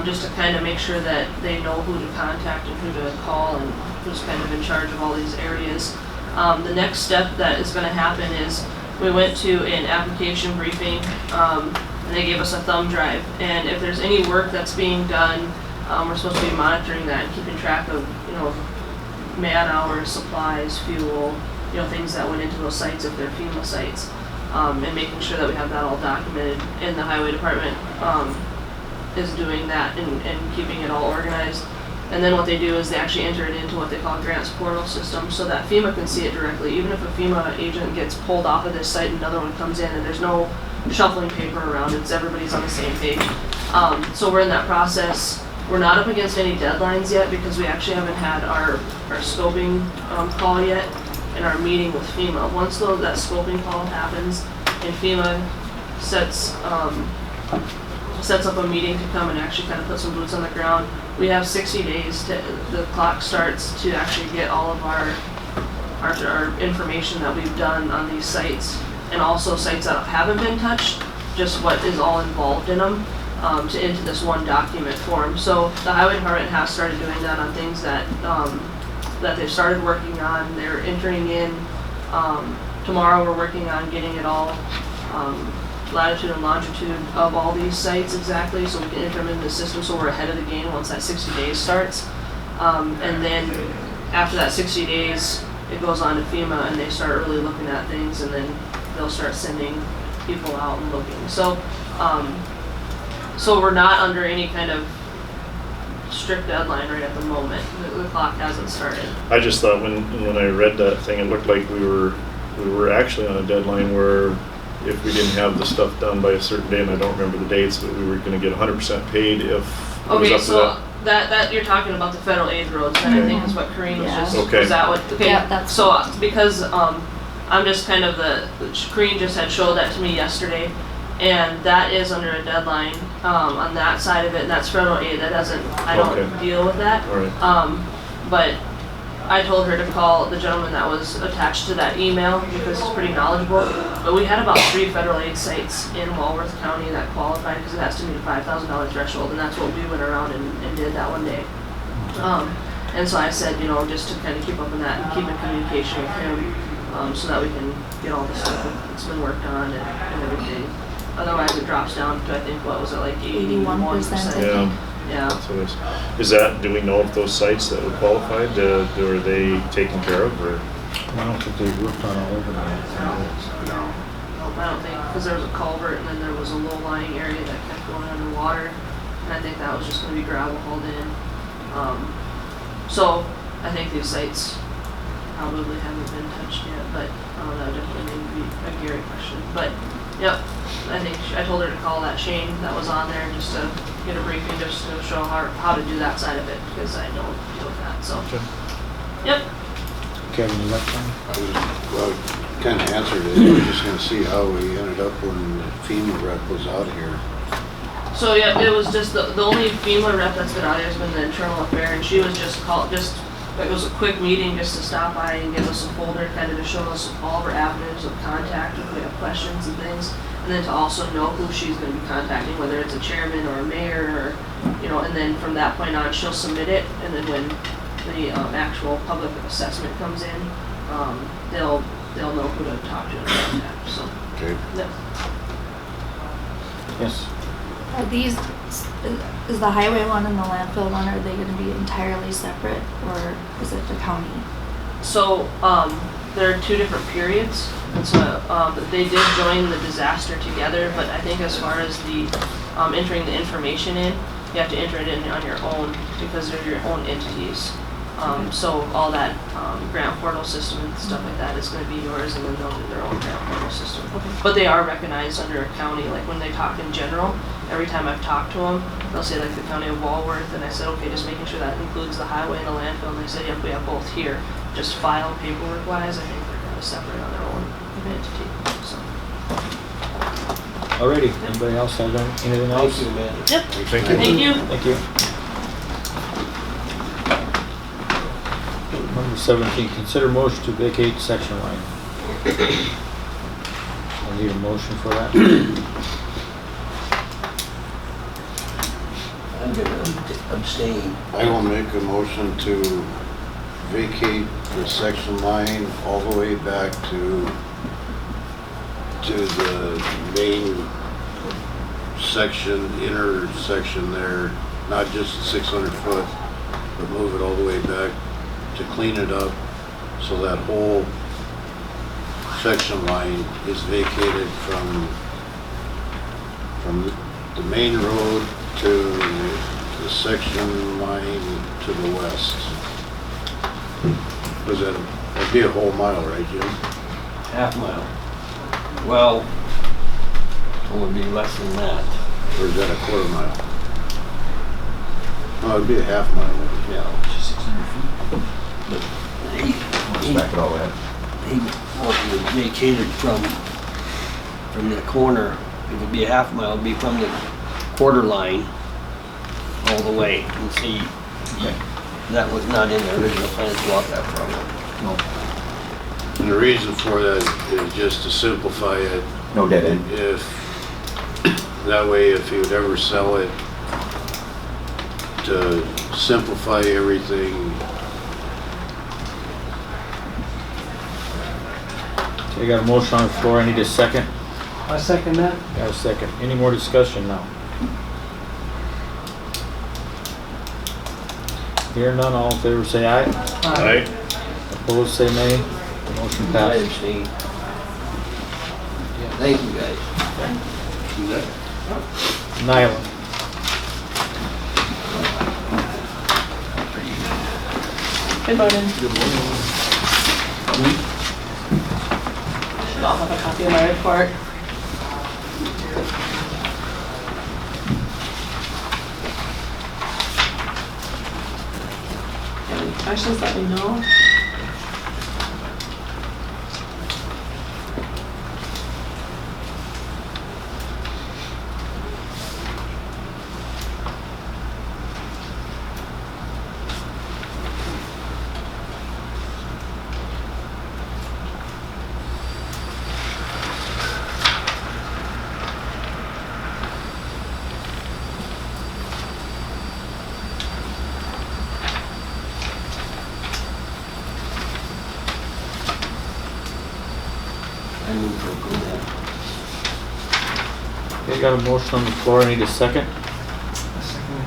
just to kind of make sure that they know who to contact and who to call and who's kind of in charge of all these areas. The next step that is going to happen is we went to an application briefing, and they gave us a thumb drive. And if there's any work that's being done, we're supposed to be monitoring that and keeping track of, man hours, supplies, fuel, things that went into those sites if they're FEMA sites, and making sure that we have that all documented. And the highway department is doing that and keeping it all organized. And then what they do is they actually enter it into what they call grants portal system, so that FEMA can see it directly. Even if a FEMA agent gets pulled off of this site and another one comes in, and there's no shuffling paper around, everybody's on the same page. So we're in that process. We're not up against any deadlines yet because we actually haven't had our scoping call yet and our meeting with FEMA. Once that scoping call happens and FEMA sets up a meeting to come and actually kind of put some boots on the ground, we have 60 days the clock starts to actually get all of our information that we've done on these sites, and also sites that haven't been touched, just what is all involved in them, into this one document form. So the highway department has started doing that on things that they've started working on. They're entering in. Tomorrow we're working on getting it all, latitude and longitude of all these sites exactly, so we can enter them in the system so we're ahead of the game once that 60 days starts. And then after that 60 days, it goes on to FEMA and they start really looking at things, and then they'll start sending people out and looking. So, so we're not under any kind of strict deadline right at the moment. The clock hasn't started. I just thought when I read that thing, it looked like we were actually on a deadline where if we didn't have the stuff done by a certain day, and I don't remember the dates, but we were going to get 100% paid if it was up to that. That you're talking about the federal aid roads, and I think is what Corinne was just. Okay. Was that what? Okay. Yeah, that's. So because I'm just kind of Green just had showed that to me yesterday, and that is under a deadline, on that side of it, and that's federal aid, that doesn't, I don't Okay. deal with that. All right. But I told her to call the gentleman that was attached to that email because he's pretty knowledgeable. But we had about 3 federal aid sites in Walworth County that qualified because it has to meet a $5,000 threshold, and that's what we went around and did that one day. And so I said, you know, just to kind of keep up on that and keep in communication with him, so that we can get all the stuff that's been worked on and everything. Otherwise, it drops down to, I think, what was it, like 81%, I 81%? think. Yeah. That's what it is. Is that, do we know if those sites that were qualified, are they taken care of, or? I don't think they worked on all of them. No, I don't think, because there was a culvert and then there was a low-lying area that kept going underwater, and I think that was just gonna be gravel hauled in. So, I think these sites probably haven't been touched yet, but, that would definitely need to be a Gary question. But, yep, I think, I told her to call that Shane that was on there, just to get a briefing, just to show how to do that side of it, because I don't deal with that, so. Okay. Yep, Kevin, you left one? Well, kind of answered it. We're just gonna see how we ended up when the FEMA rep was out here. so yeah, it was just the only FEMA rep that's been out there has been the internal affair, and she was just it was a quick meeting just to stop by and give us a folder, kind of to show us all of our avenues of contact if we have questions and things, and then to also know who she's going to be contacting, whether it's a chairman or a mayor, or, you know, and then from that point on, she'll submit it, and then when the actual public assessment comes in, they'll know who to talk to and contact, so. Okay. Yep. Yes. Are these, is the highway one and the landfill one, are they gonna be entirely separate, or is it the county? So, there are 2 different periods, and so, they did join the disaster together, but I think as far as the, entering the information in, you have to enter it in on your own, because they're your own entities. So all that, grant portal system and stuff like that is gonna be yours, and then they'll do their own grant portal system. But they are recognized under a county, like when they talk in general, every time I've talked to them, they'll say like the county of Walworth, and I said, okay, just making sure that includes the highway and the landfill, and they said, yep, we have both here. Just file paperwork wise, I think they're kind of separate on their own entity, so. Alrighty, anybody else have anything else? Thank you, man. Yep, Thank you. thank you. Thank you. Number 17, consider motion to vacate section line. I need a motion for that. I'm gonna abstain. I will make a motion to vacate the section line all the way back to the main section, intersection there, not just 600 foot, but move it all the way back to clean it up so that whole section line is vacated from the main road to the section line to the west. Was that, that'd be a whole mile, right, Jim? Half mile. Well, it would be less than that. Or is that a quarter mile? No, it'd be a half mile. Yeah. But he Back it all in. wanted it vacated from the corner. It would be a half mile, it'd be from the quarter line all the way. And see, that was not in the original plan to walk that far. And the reason for that is just to simplify it. No dead end. If, that way if he would ever sell it, to simplify everything. Okay, I got a motion on the floor, I need a second. I second that. Got a second. Any more discussion now? Hear none, all in favor say aye. Aye. Opposed say nay. Motion I passes. abstain. Thank you, guys. Nyland. Good morning. Should all have a copy of my report. Any questions, let me know. move to approve that. Okay, got a motion on the floor, I need a second. A second.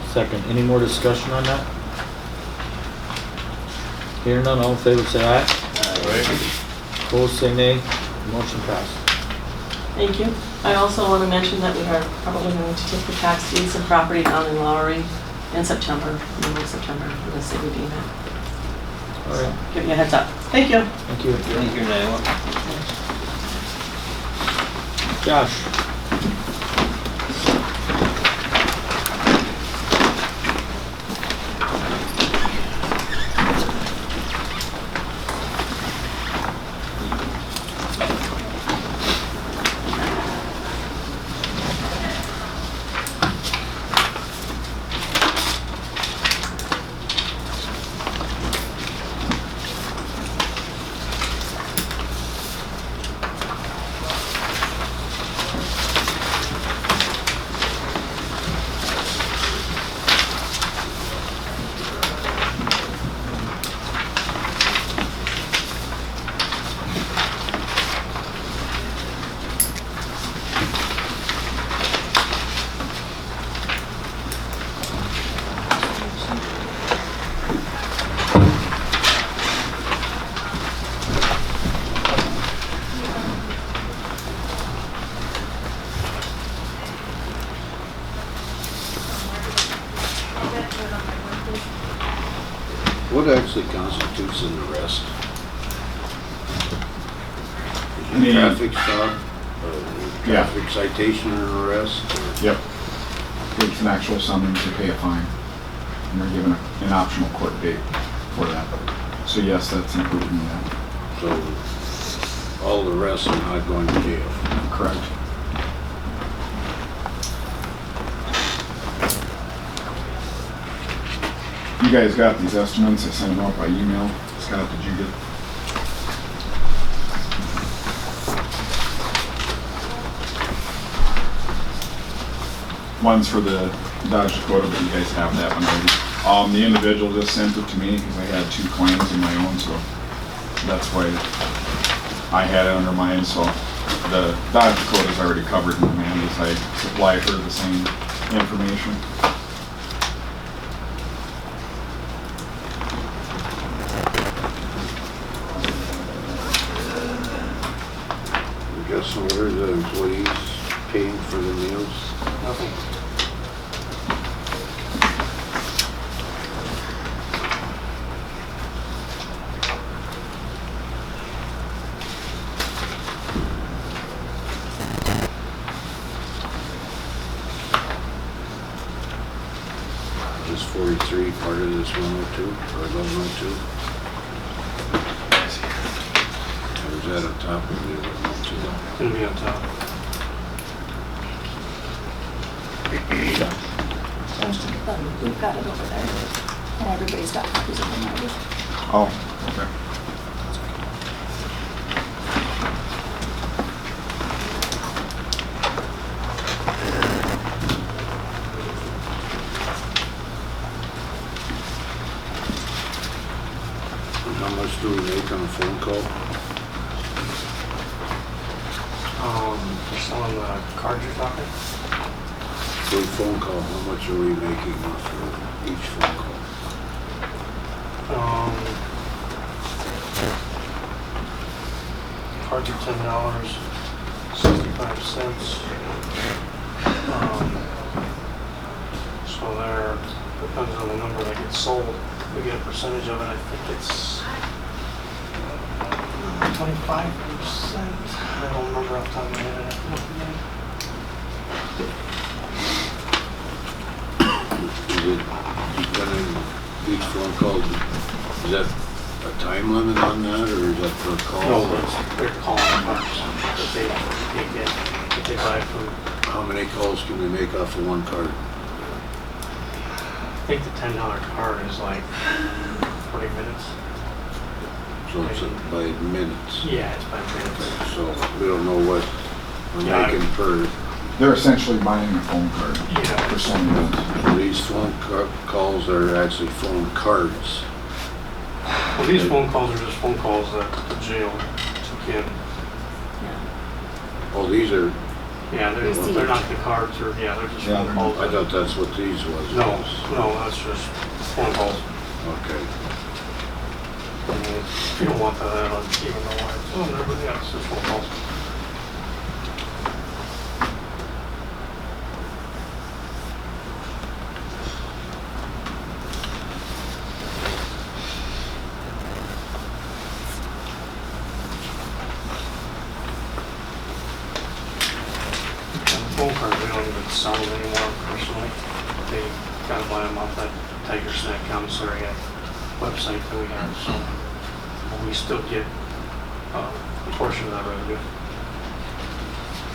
Second, any more discussion on that? Hearing none, all in favor say aye. Opposed say nay. Motion passed. Thank you. I also want to mention that we are probably going to take the tax deeds and property down in Lowry in September, middle of September, for the city deed. All right, Giving you a heads up. Thank you. thank you. Thank you, Naomi. Josh? What actually constitutes an arrest? Is Any- it a traffic stop, Yeah. traffic citation or arrest? or- Yep. It's an actual summons to pay a fine, and they're given an optional court date for that. So yes, that's included in that. So all the rest are not going to jail? Correct. You guys got these estimates, I sent them out by email. Scott, did you get? One's for the Dodge Dakota, but you guys have that one already. The individual just sent it to me because I had 2 claims of my own, so that's why I had it under mine. So the Dodge Dakota's already covered in demand as I supplied her the same information. I guess what are the employees paying for the meals? Nothing. Is 43 part of this 102 or 1102? Or is that on top of the 1102? Gonna be on top. We've got it over there. And everybody's got copies of them already. Oh, okay. And how much do we make on a phone call? Just on the cards you're talking? For a phone call, how much are we making off of each phone call? Cards are $10, 65 cents. So there, depends on the number that gets sold. We get a percentage of it, I think it's 25%. I don't remember off the top of my head. I have to look again. Is it depending each phone call, is that a time limit on that or is that per call? No, they're calling cards that they get, that they buy from, How many calls can we make off of one card? I think the $10 card is like 20 minutes. So it's by minutes. Yeah, it's by minutes. So we don't know what we're Yeah, making per, They're essentially buying a phone card Yeah. for some minutes. so these phone calls are actually phone cards. Well, these phone calls are just phone calls that the jail took in. Oh, these are, Yeah, they're not the cards or, yeah, they're just Yeah, phone calls. I thought that's what these was. No, that's just phone calls. Okay. I mean, if you don't want that, I don't even know why it's on there, but yeah, it's just phone calls. And the phone cards, we don't even sell them anymore personally. They gotta buy them off that Tiger Snack Commissary website that we have, so we still get a portion of that revenue.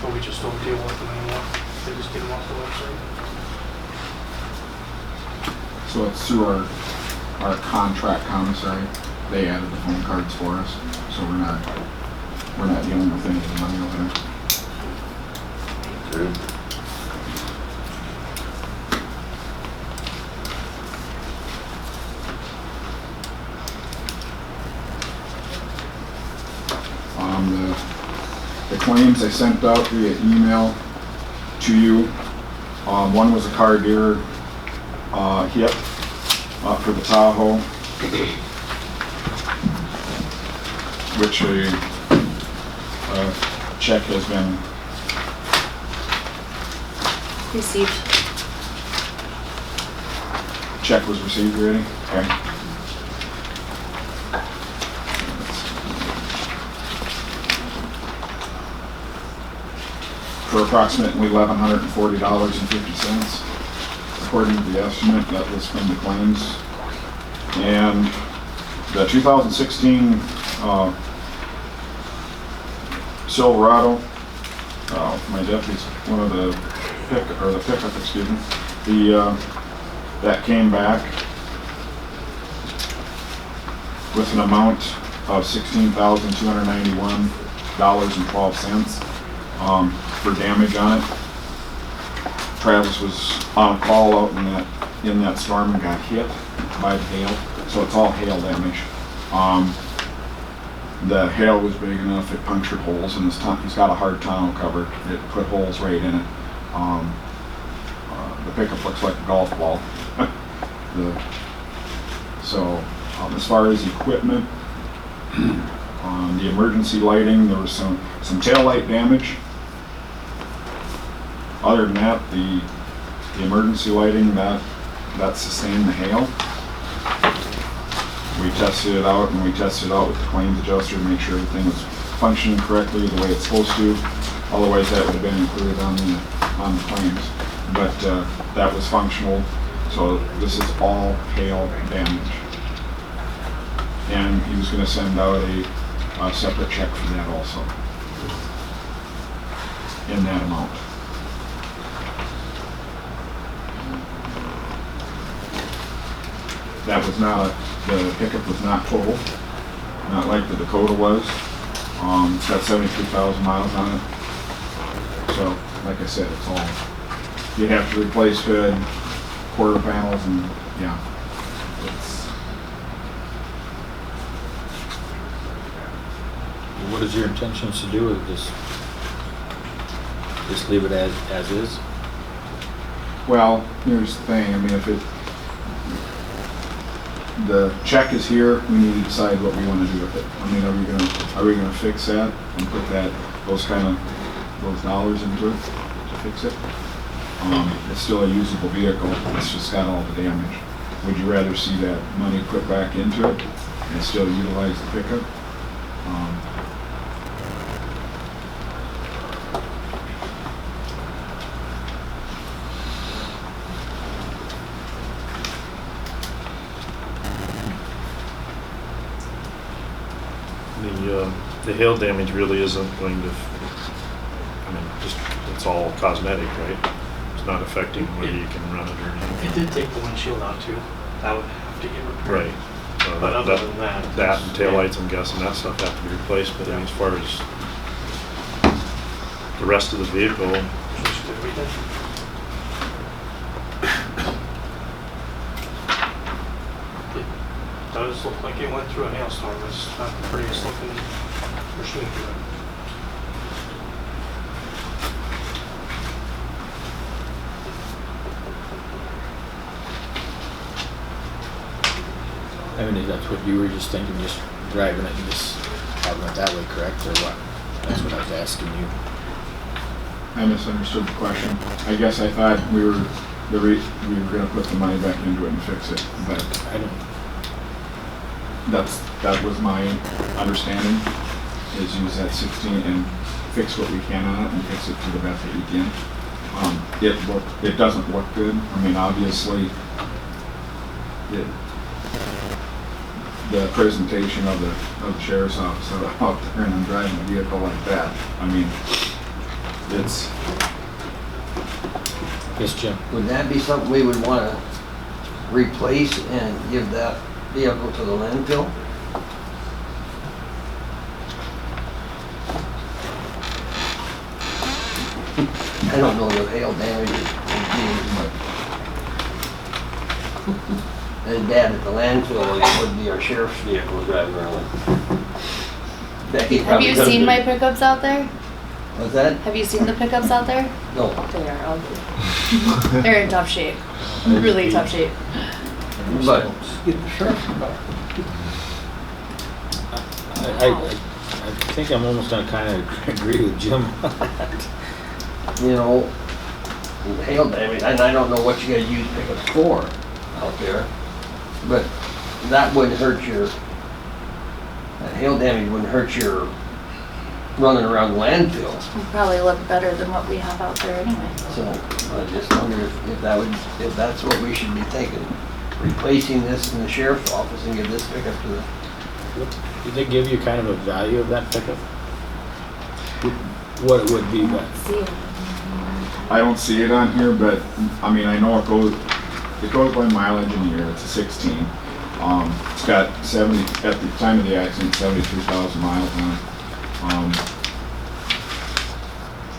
But we just don't deal with them anymore. They just get them off the website. So it's through our contract commissary. They added the phone cards for us, so we're not dealing with any of the money over there. Okay. The claims I sent out via email to you. One was a car dealer hit for the Tahoe, which a check has been Received. check was received already. Okay. For approximately $1,140.50, according to the estimate that was from the claims. And the 2016 Silverado, my deputy's one of the pickup, excuse me, that came back with an amount of $16,291.12 for damage on it. Travis was on call out in that storm and got hit by the hail, so it's all hail damage. The hail was big enough, it punctured holes in his he's got a hard tonneau cover, it put holes right in it. The pickup looks like a golf ball. As far as equipment, the emergency lighting, there was some tail light damage. Other than that, the emergency lighting, that sustained the hail. We tested it out, and we tested it out with the claims adjuster to make sure everything was functioning correctly the way it's supposed to. Otherwise, that would have been included on the claims. But that was functional, so this is all hail damage. And he was going to send out a separate check for that also, in that amount. That was not, the pickup was not totaled, not like the Dakota was. It's got 73,000 miles on it. So, like I said, it's all, you have to replace hood, quarter panels, and yeah, it's. What is your intentions to do with this? Just leave it as is? Well, here's the thing, I mean, the check is here, we need to decide what we want to do with it. I mean, are we gonna fix that and put those dollars into it to fix it? It's still a usable vehicle, it's just got all the damage. Would you rather see that money put back into it and still utilize the pickup? The hail damage really isn't going to, it's all cosmetic, right? It's not affecting whether you can run it or not. It did take the windshield out too. That would have to get repaired. Right. So But other than that. That and taillights, I'm guessing that stuff have to be replaced, but I mean, as far as the rest of the vehicle, Just everything. It does look like it went through a hailstorm. It's not the prettiest looking machine to it. I mean, that's what you were just thinking, just driving it and just having it that way, correct, or what? That's what I was asking you. I misunderstood the question. I guess I thought we were gonna put the money back into it and fix it, but I don't, that was my understanding, is use that 16 and fix what we can on it and fix it to the best that we can. It doesn't look good. I mean, obviously, the presentation of the sheriff's office out there and I'm driving a vehicle like that, I mean, it's, yes, Jim? Would that be something we would want to replace and give that vehicle to the landfill? I don't know the hail damage would be as bad at the landfill as it would be our sheriff's vehicle driving around. Becky Have probably you could've seen been- my pickups out there? What's that? Have you seen the pickups out there? No. They are ugly. They're in tough shape, really tough shape. But I think I'm almost gonna kind of agree with Jim. you know, hail damage, and I don't know what you guys use pickups for out there, but that wouldn't hurt that hail damage wouldn't hurt your running around the landfill. It'll probably look better than what we have out there anyway. So I just wonder if that's what we should be thinking, replacing this in the sheriff's office and give this pickup to the, Did they give you kind of a value of that pickup? What it would be, but See, I don't see it on here, but, I mean, I know it goes by mileage in a year. It's a 16. It's got 70, at the time of the accident, 73,000 miles on it.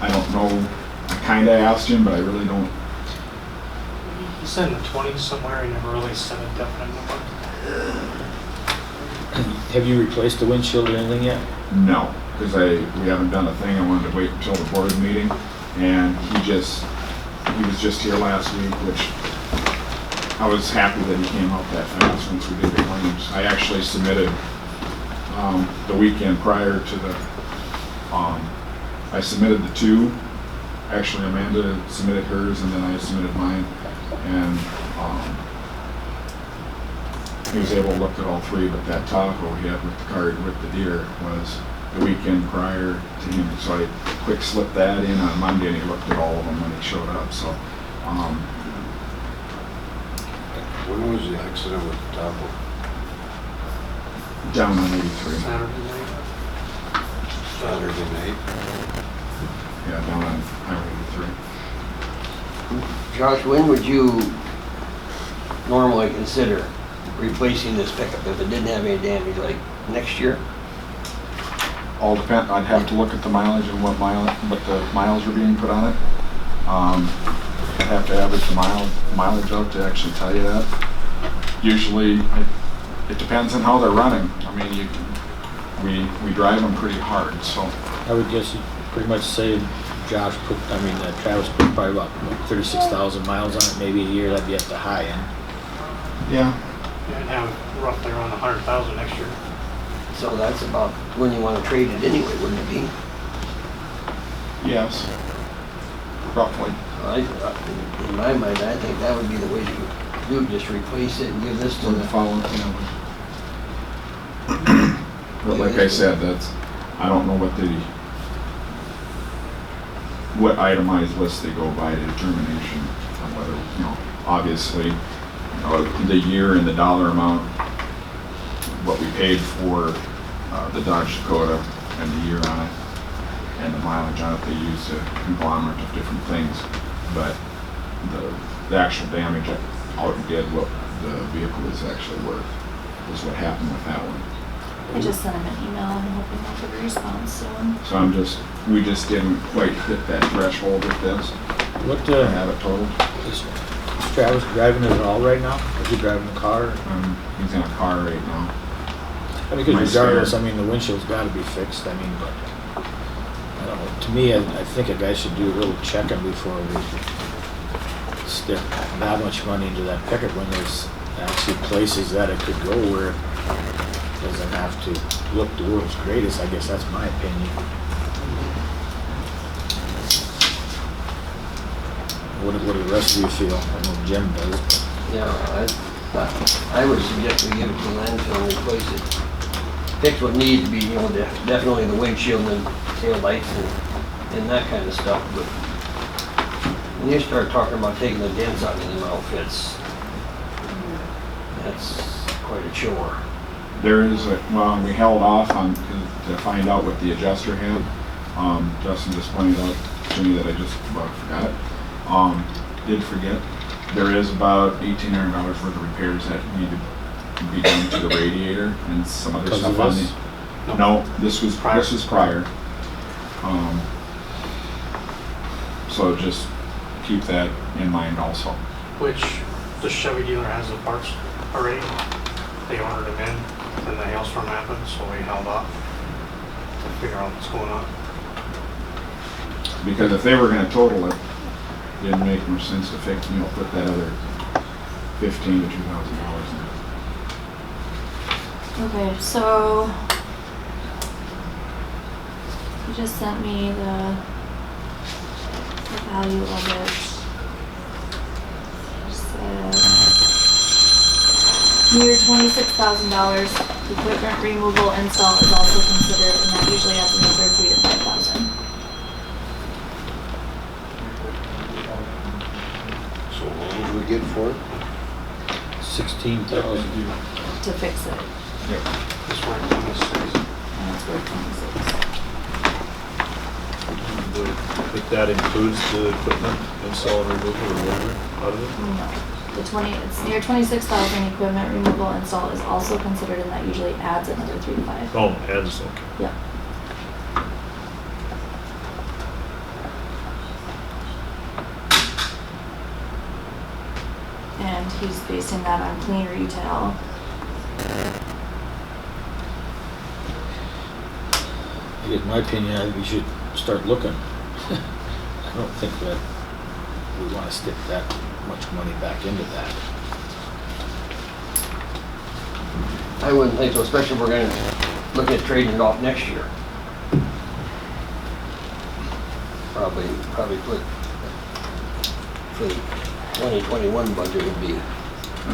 I don't know, I kinda asked him, but I really don't. He said in the 20s somewhere, he never really said a definite number. have you replaced the windshield or anything yet? No, because we haven't done a thing. I wanted to wait until the board meeting, and he was just here last week, which I was happy that he came out that fast once we did the claims. I actually submitted the weekend prior to I submitted the two. Actually, Amanda submitted hers, and then I submitted mine, and he was able to look at all three, but that Tahoe he had with the card with the deer was the weekend prior to him. So I quick slipped that in on Monday, and he looked at all of them when he showed up. So When was the accident with the Tahoe? down on 83. Saturday night. Saturday night? Yeah, down on Highway 83. Josh, when would you normally consider replacing this pickup if it didn't have any damage, like next year? All depend. I'd have to look at the mileage and what the miles are being put on it. I'd have to average the mileage out to actually tell you that. Usually, it depends on how they're running. I mean, we drive them pretty hard, so. I would guess you'd pretty much say Travis put probably about 36,000 miles on it, maybe a year. That'd be at the high end. Yeah. Yeah, and have roughly around 100,000 next year. So that's about when you want to trade it anyway, wouldn't it be? Yes. Roughly. In my mind, I think that would be the way to do, just replace it and give this to So the the, following, but like I said, I don't know what itemized list they go by to determination on whether, obviously, the year and the dollar amount, what we paid for the Dodge Dakota and the year on it, and the mileage on it, they used a conglomerate of different things, but the actual damage outdid what the vehicle is actually worth, is what happened with that one. I just sent him an email and I'm hoping I'll get a response soon. So we just didn't quite hit that threshold with this. What To have it totaled. is Travis driving it at all right now? Is he driving the car? He's in a car right now. I mean, because My regardless, spare. I mean, the windshield's got to be fixed. I mean, but I don't know. To me, I think a guy should do a little checking before we stick that much money into that pickup when there's actually places that it could go where it doesn't have to look the world's greatest. I guess that's my opinion. What do the rest of you feel? I know Jim does. Yeah, I would suggest we give it to the landfill and replace it. Fix what needs to be, you know, definitely the windshield and tail lights and that kind of stuff, but when you start talking about taking the dents out of them outfits, that's quite a chore. There is, well, we held off on, to find out what the adjuster had. Justin just pointed out to me that I just about forgot it. Did forget. There is about $1,800 worth of repairs that need to be done to the radiator and some other Because stuff of on this? the. No, this was prior. So just keep that in mind also. Which the Chevy dealer has the parts already. They ordered them in, then the hailstorm happened, so we held off to figure out what's going on. Because if they were gonna total it, it didn't make more sense to fix, put that other $1,500 to $2,000 in. Okay, so you just sent me the value of it. It said near $26,000. Equipment removal install is also considered, and that usually adds another $3,000 to $5,000. So what did we get for it? 16,000. To fix it, This worked on this thing. and it's worth 26. But that includes the equipment install and removal or whatever out of it? No, it's near 26,000. Equipment removal install is also considered, and that usually adds another 3 to 5. Oh, adds, okay. Yep. And he's basing that on clean retail. I guess my opinion, I think we should start looking. I don't think that we want to stick that much money back into that. I wouldn't think so, especially if we're gonna look at trading it off next year. Probably put for the 2021 budget would be, I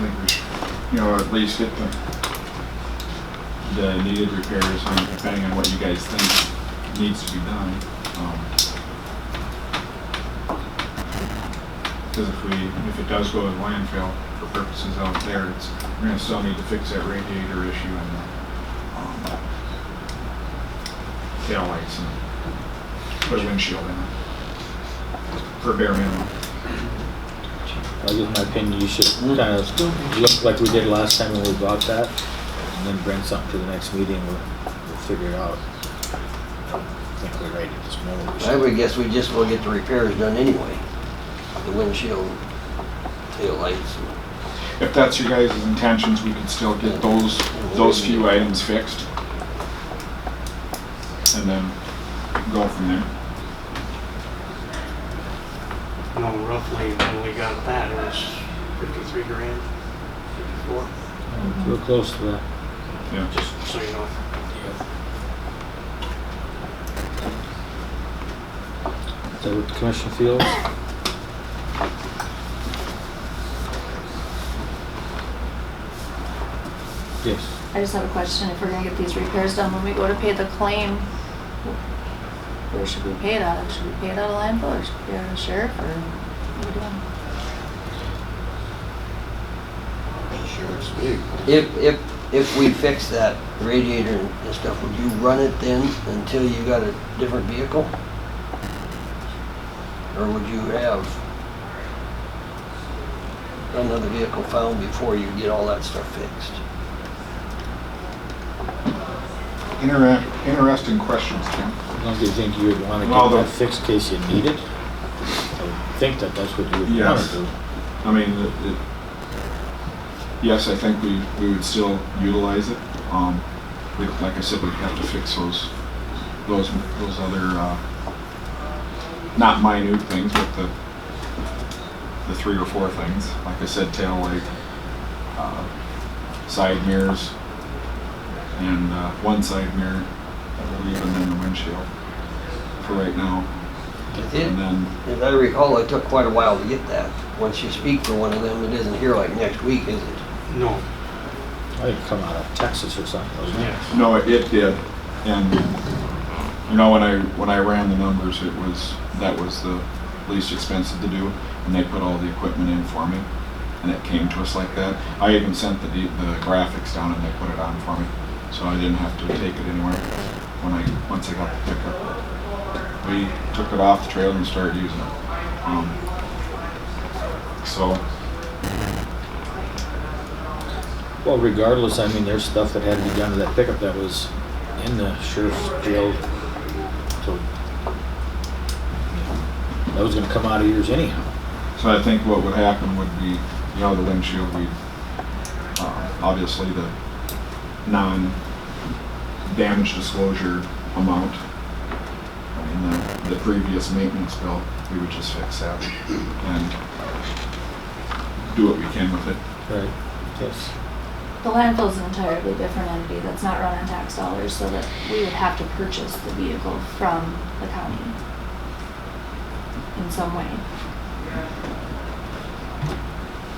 think we should, at least get the needed repairs on, depending on what you guys think needs to be done. Because if it does go to landfill for purposes out there, we're gonna still need to fix that radiator issue and the tail lights and put a windshield in it for bare minimum. I guess my opinion, you should kind of look like we did last time when we bought that, and then bring something to the next meeting, we'll figure it out. I think we're ready at this moment. I would guess we just will get the repairs done anyway. The windshield, tail lights. If that's your guys' intentions, we could still get those few items fixed. And then go from there. Roughly when we got that, it was 53 grand, 54, Real close to that. Yeah. just so you know. Is that what the commission feels? Yes. I just have a question. If we're gonna get these repairs done, when we go to pay the claim, where should we pay it out of? Should we pay it out of landfill, or should we pay it out of sheriff, or what are we doing? Sure, it's big. If we fix that radiator and stuff, would you run it then until you got a different vehicle? Or would you have another vehicle found before you get all that stuff fixed? Interesting questions, Tim. Don't you think you would want to Well, get that the- fixed in case you need it? I would think that that's what you would want Yes. to do. I mean, yes, I think we would still utilize it. Like I said, we'd have to fix those other, not minute things, but the 3 or 4 things. Like I said, tail light, side mirrors, and one side mirror, I believe, and then the windshield for right now. And then, As I recall, it took quite a while to get that. Once you speak for one of them, it isn't here like next week, is it? No. I had to come out of Texas or something, wasn't it? Yes. no, it did, and you know, when I ran the numbers, that was the least expensive to do, and they put all the equipment in for me, and it came to us like that. I even sent the graphics down, and they put it on for me, so I didn't have to take it anywhere once I got the pickup. We took it off the trailer and started using it. So, Well, regardless, I mean, there's stuff that had to be done to that pickup that was in the sheriff's jail. So, that was gonna come out of yours anyhow. so I think what would happen would be, you know, the windshield, obviously the non-damage disclosure amount. I mean, the previous maintenance bill, we would just fix that and do what we can with it. Right. Yes. The landfill is an entirely different entity that's not run on tax dollars, so that we would have to purchase the vehicle from the county in some way.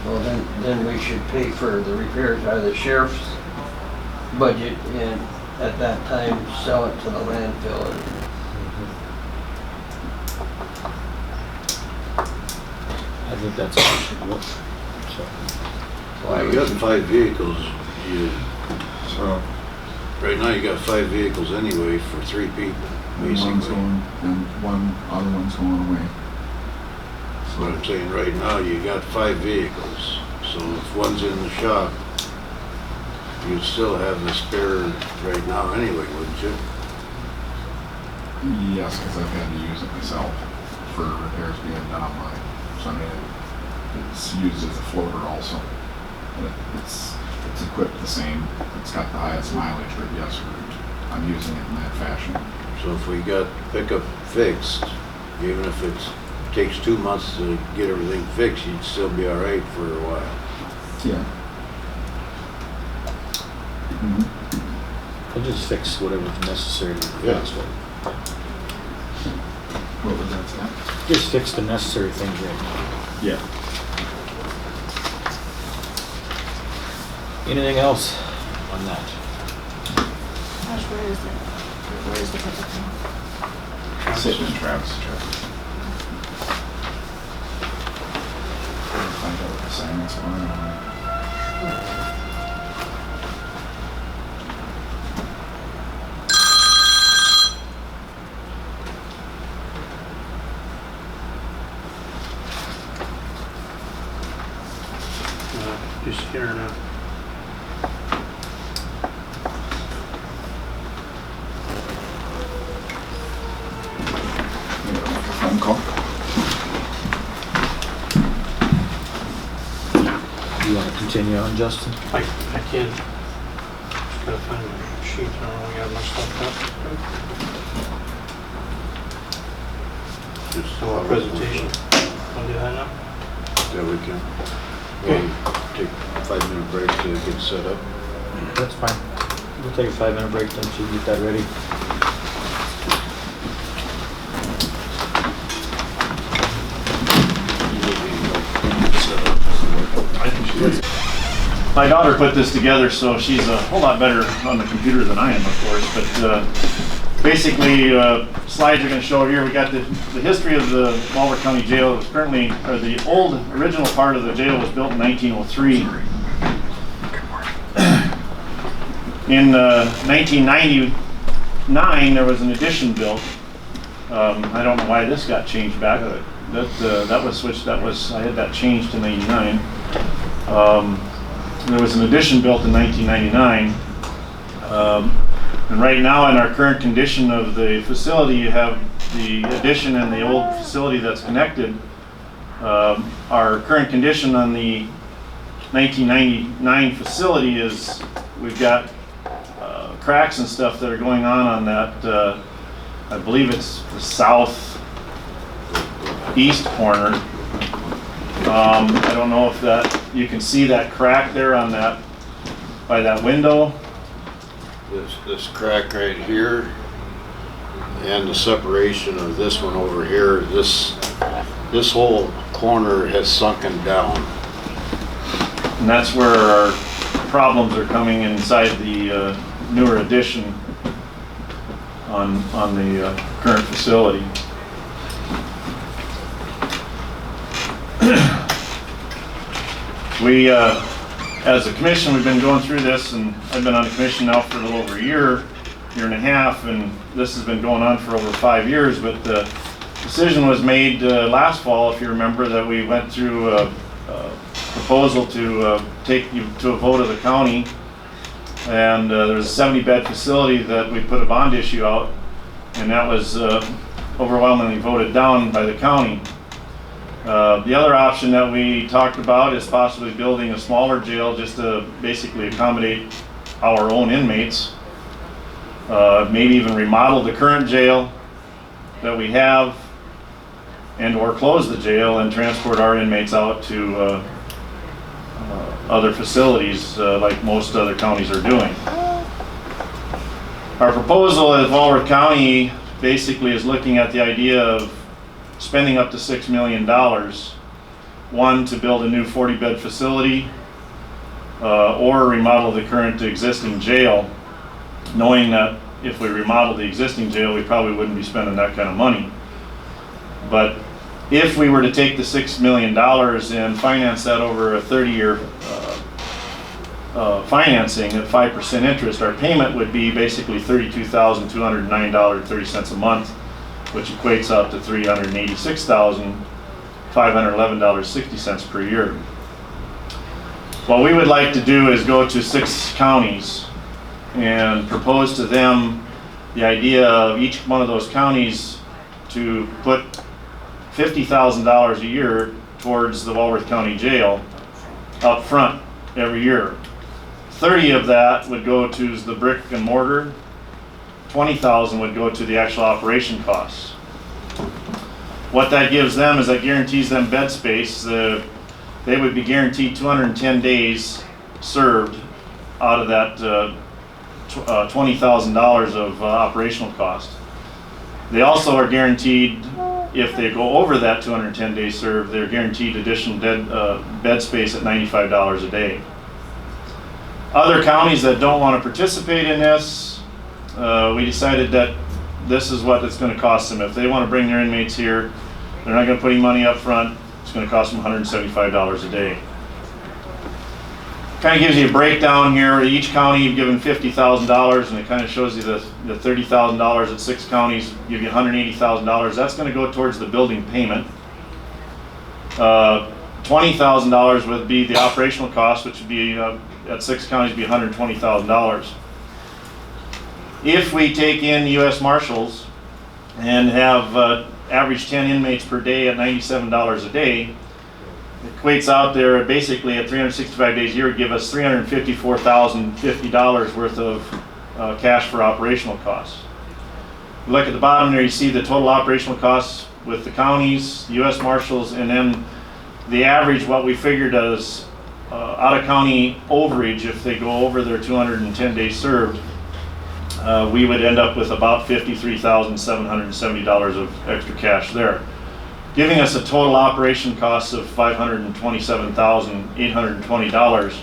Well, then we should pay for the repairs out of the sheriff's budget and at that time sell it to the landfill. I think that's how it should look. So, Well, you got 5 vehicles, So, right now you got 5 vehicles anyway for 3 people, one's basically. going, and other one's going away. So what I'm saying, right now you got 5 vehicles, so if one's in the shop, you'd still have the spare right now anyway, wouldn't you? Yes, because I've had to use it myself for repairs being done on mine. So I mean, it's used as a floater also. But it's equipped the same. It's got the highest mileage, but yes, I'm using it in that fashion. So if we got pickup fixed, even if it takes 2 months to get everything fixed, you'd still be all right for a while. Yeah. Mhm. we'll just fix whatever's necessary to Yeah. fix it. What was that, Scott? Just fix the necessary things right now. Yeah. Anything else on that? Gosh, where is it? Where is the pickup now? Sitting in Travis' truck. Find out what the assignments are. Just here now. Phone call. You want to continue on, Justin? I can. Just gotta find my sheet. I don't know, we got my stuff up. Just So, presentation. Wanna do that now? Yeah, we can. Okay. We'll take a 5-minute break to get set up. That's fine. We'll take a 5-minute break then, so you get that ready. My daughter put this together, so she's a whole lot better on the computer than I am, of course. But basically, slides are going to show here. We got the history of the Walworth County Jail. It was currently, or the original part of the jail was built in 1903. In 1999, there was an addition built. I don't know why this got changed back. That was switched. I had that changed to 99. There was an addition built in 1999. And right now, in our current condition of the facility, you have the addition and the old facility that's connected. Our current condition on the 1999 facility is we've got cracks and stuff that are going on that. I believe it's the southeast corner. I don't know if that you can see that crack there on that, by that window. This crack right here and the separation of this one over here, this whole corner has sunken down. And that's where our problems are coming inside the newer addition on the current facility. We, as a commission, we've been going through this, and I've been on the commission now for a little over a year and a half, and this has been going on for over 5 years, but the decision was made last fall, if you remember, that we went through a proposal to take you to a vote of the county, and there was a 70-bed facility that we put a bond issue out, and that was overwhelmingly voted down by the county. The other option that we talked about is possibly building a smaller jail just to basically accommodate our own inmates. Maybe even remodel the current jail that we have, and or close the jail and transport our inmates out to other facilities like most other counties are doing. Our proposal at Walworth County basically is looking at the idea of spending up to $6 million. One, to build a new 40-bed facility or remodel the current existing jail, knowing that if we remodel the existing jail, we probably wouldn't be spending that kind of money. But if we were to take the $6 million and finance that over a 30-year financing at 5% interest, our payment would be basically $32,209.30 a month, which equates out to $386,511.60 per year. What we would like to do is go to 6 counties and propose to them the idea of each one of those counties to put $50,000 a year towards the Walworth County Jail up front every year. 30 of that would go to the brick and mortar, 20,000 would go to the actual operation costs. What that gives them is that guarantees them bed space. They would be guaranteed 210 days served out of that $20,000 of operational cost. They also are guaranteed, if they go over that 210 days served, they're guaranteed additional bed space at $95 a day. Other counties that don't want to participate in this, we decided that this is what it's going to cost them. If they want to bring their inmates here, they're not going to put any money up front. It's going to cost them $175 a day. Kind of gives you a breakdown here. Each county you've given $50,000, and it kind of shows you the $30,000 at 6 counties give you $180,000. That's going to go towards the building payment. $20,000 would be the operational cost, which would be at 6 counties be $120,000. If we take in U.S. Marshals and have average 10 inmates per day at $97 a day, it equates out there basically at 365 days a year would give us $354,050 worth of cash for operational costs. You look at the bottom there, you see the total operational costs with the counties, the U.S. Marshals, and then the average, what we figured as out-of-county overage if they go over their 210 days served. We would end up with about $53,770 of extra cash there, giving us a total operation cost of $527,820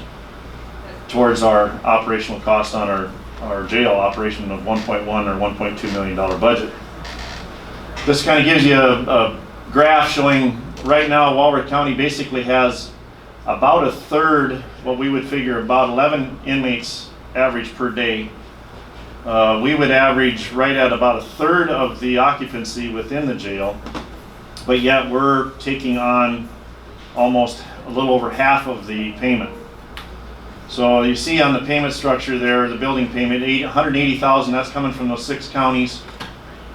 towards our operational cost on our jail operation of $1.1 or $1.2 million budget. This kind of gives you a graph showing right now Walworth County basically has about a third, what we would figure about 11 inmates average per day. We would average right at about a third of the occupancy within the jail, but yet we're taking on almost a little over half of the payment. So you see on the payment structure there, the building payment, $180,000, that's coming from those 6 counties.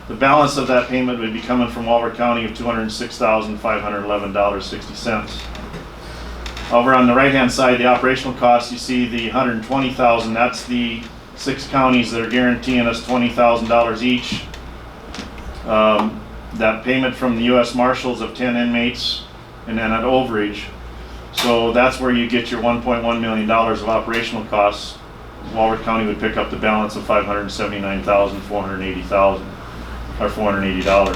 The balance of that payment would be coming from Walworth County of $206,511.60. Over on the right-hand side, the operational costs, you see the $120,000, that's the 6 counties that are guaranteeing us $20,000 each. That payment from the U.S. Marshals of 10 inmates, and then an overage. So that's where you get your $1.1 million of operational costs. Walworth County would pick up the balance of $579,480 or $480.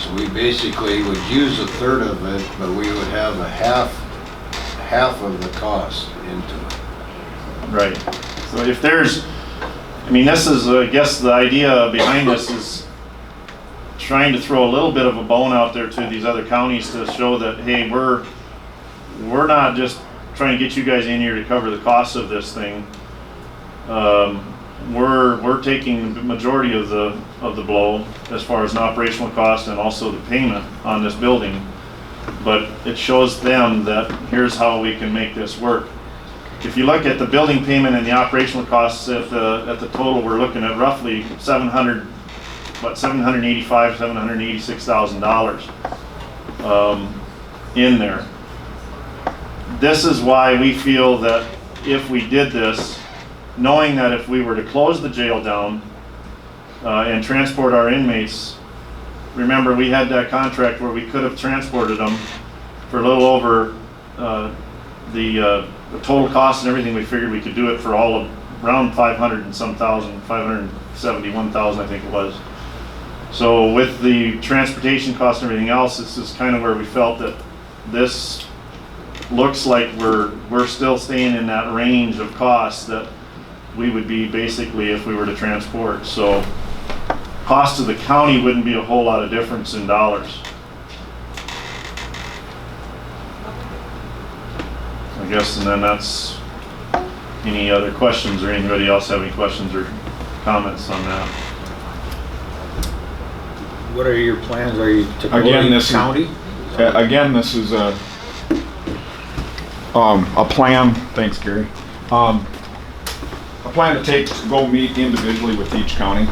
So we basically would use a third of it, but we would have a half of the cost into it. Right. So if there's, I mean, this is, I guess the idea behind this is trying to throw a little bit of a bone out there to these other counties to show that, hey, we're not just trying to get you guys in here to cover the cost of this thing. We're taking the majority of the blow as far as an operational cost and also the payment on this building. But it shows them that here's how we can make this work. If you look at the building payment and the operational costs at the total, we're looking at roughly $786,000 in there. This is why we feel that if we did this, knowing that if we were to close the jail down and transport our inmates, remember we had that contract where we could have transported them for a little over the total cost and everything. We figured we could do it for all of around 500 and some thousand, 571,000 I think it was. So with the transportation cost and everything else, this is kind of where we felt that this looks like we're still staying in that range of costs that we would be basically if we were to transport. So cost to the county wouldn't be a whole lot of difference in dollars. I guess, and then that's, any other questions or anybody else have any questions or comments on that? What are your plans? Are you to go Again, to this county? Again, this is a plan, thanks Gary, a plan to go meet individually with each county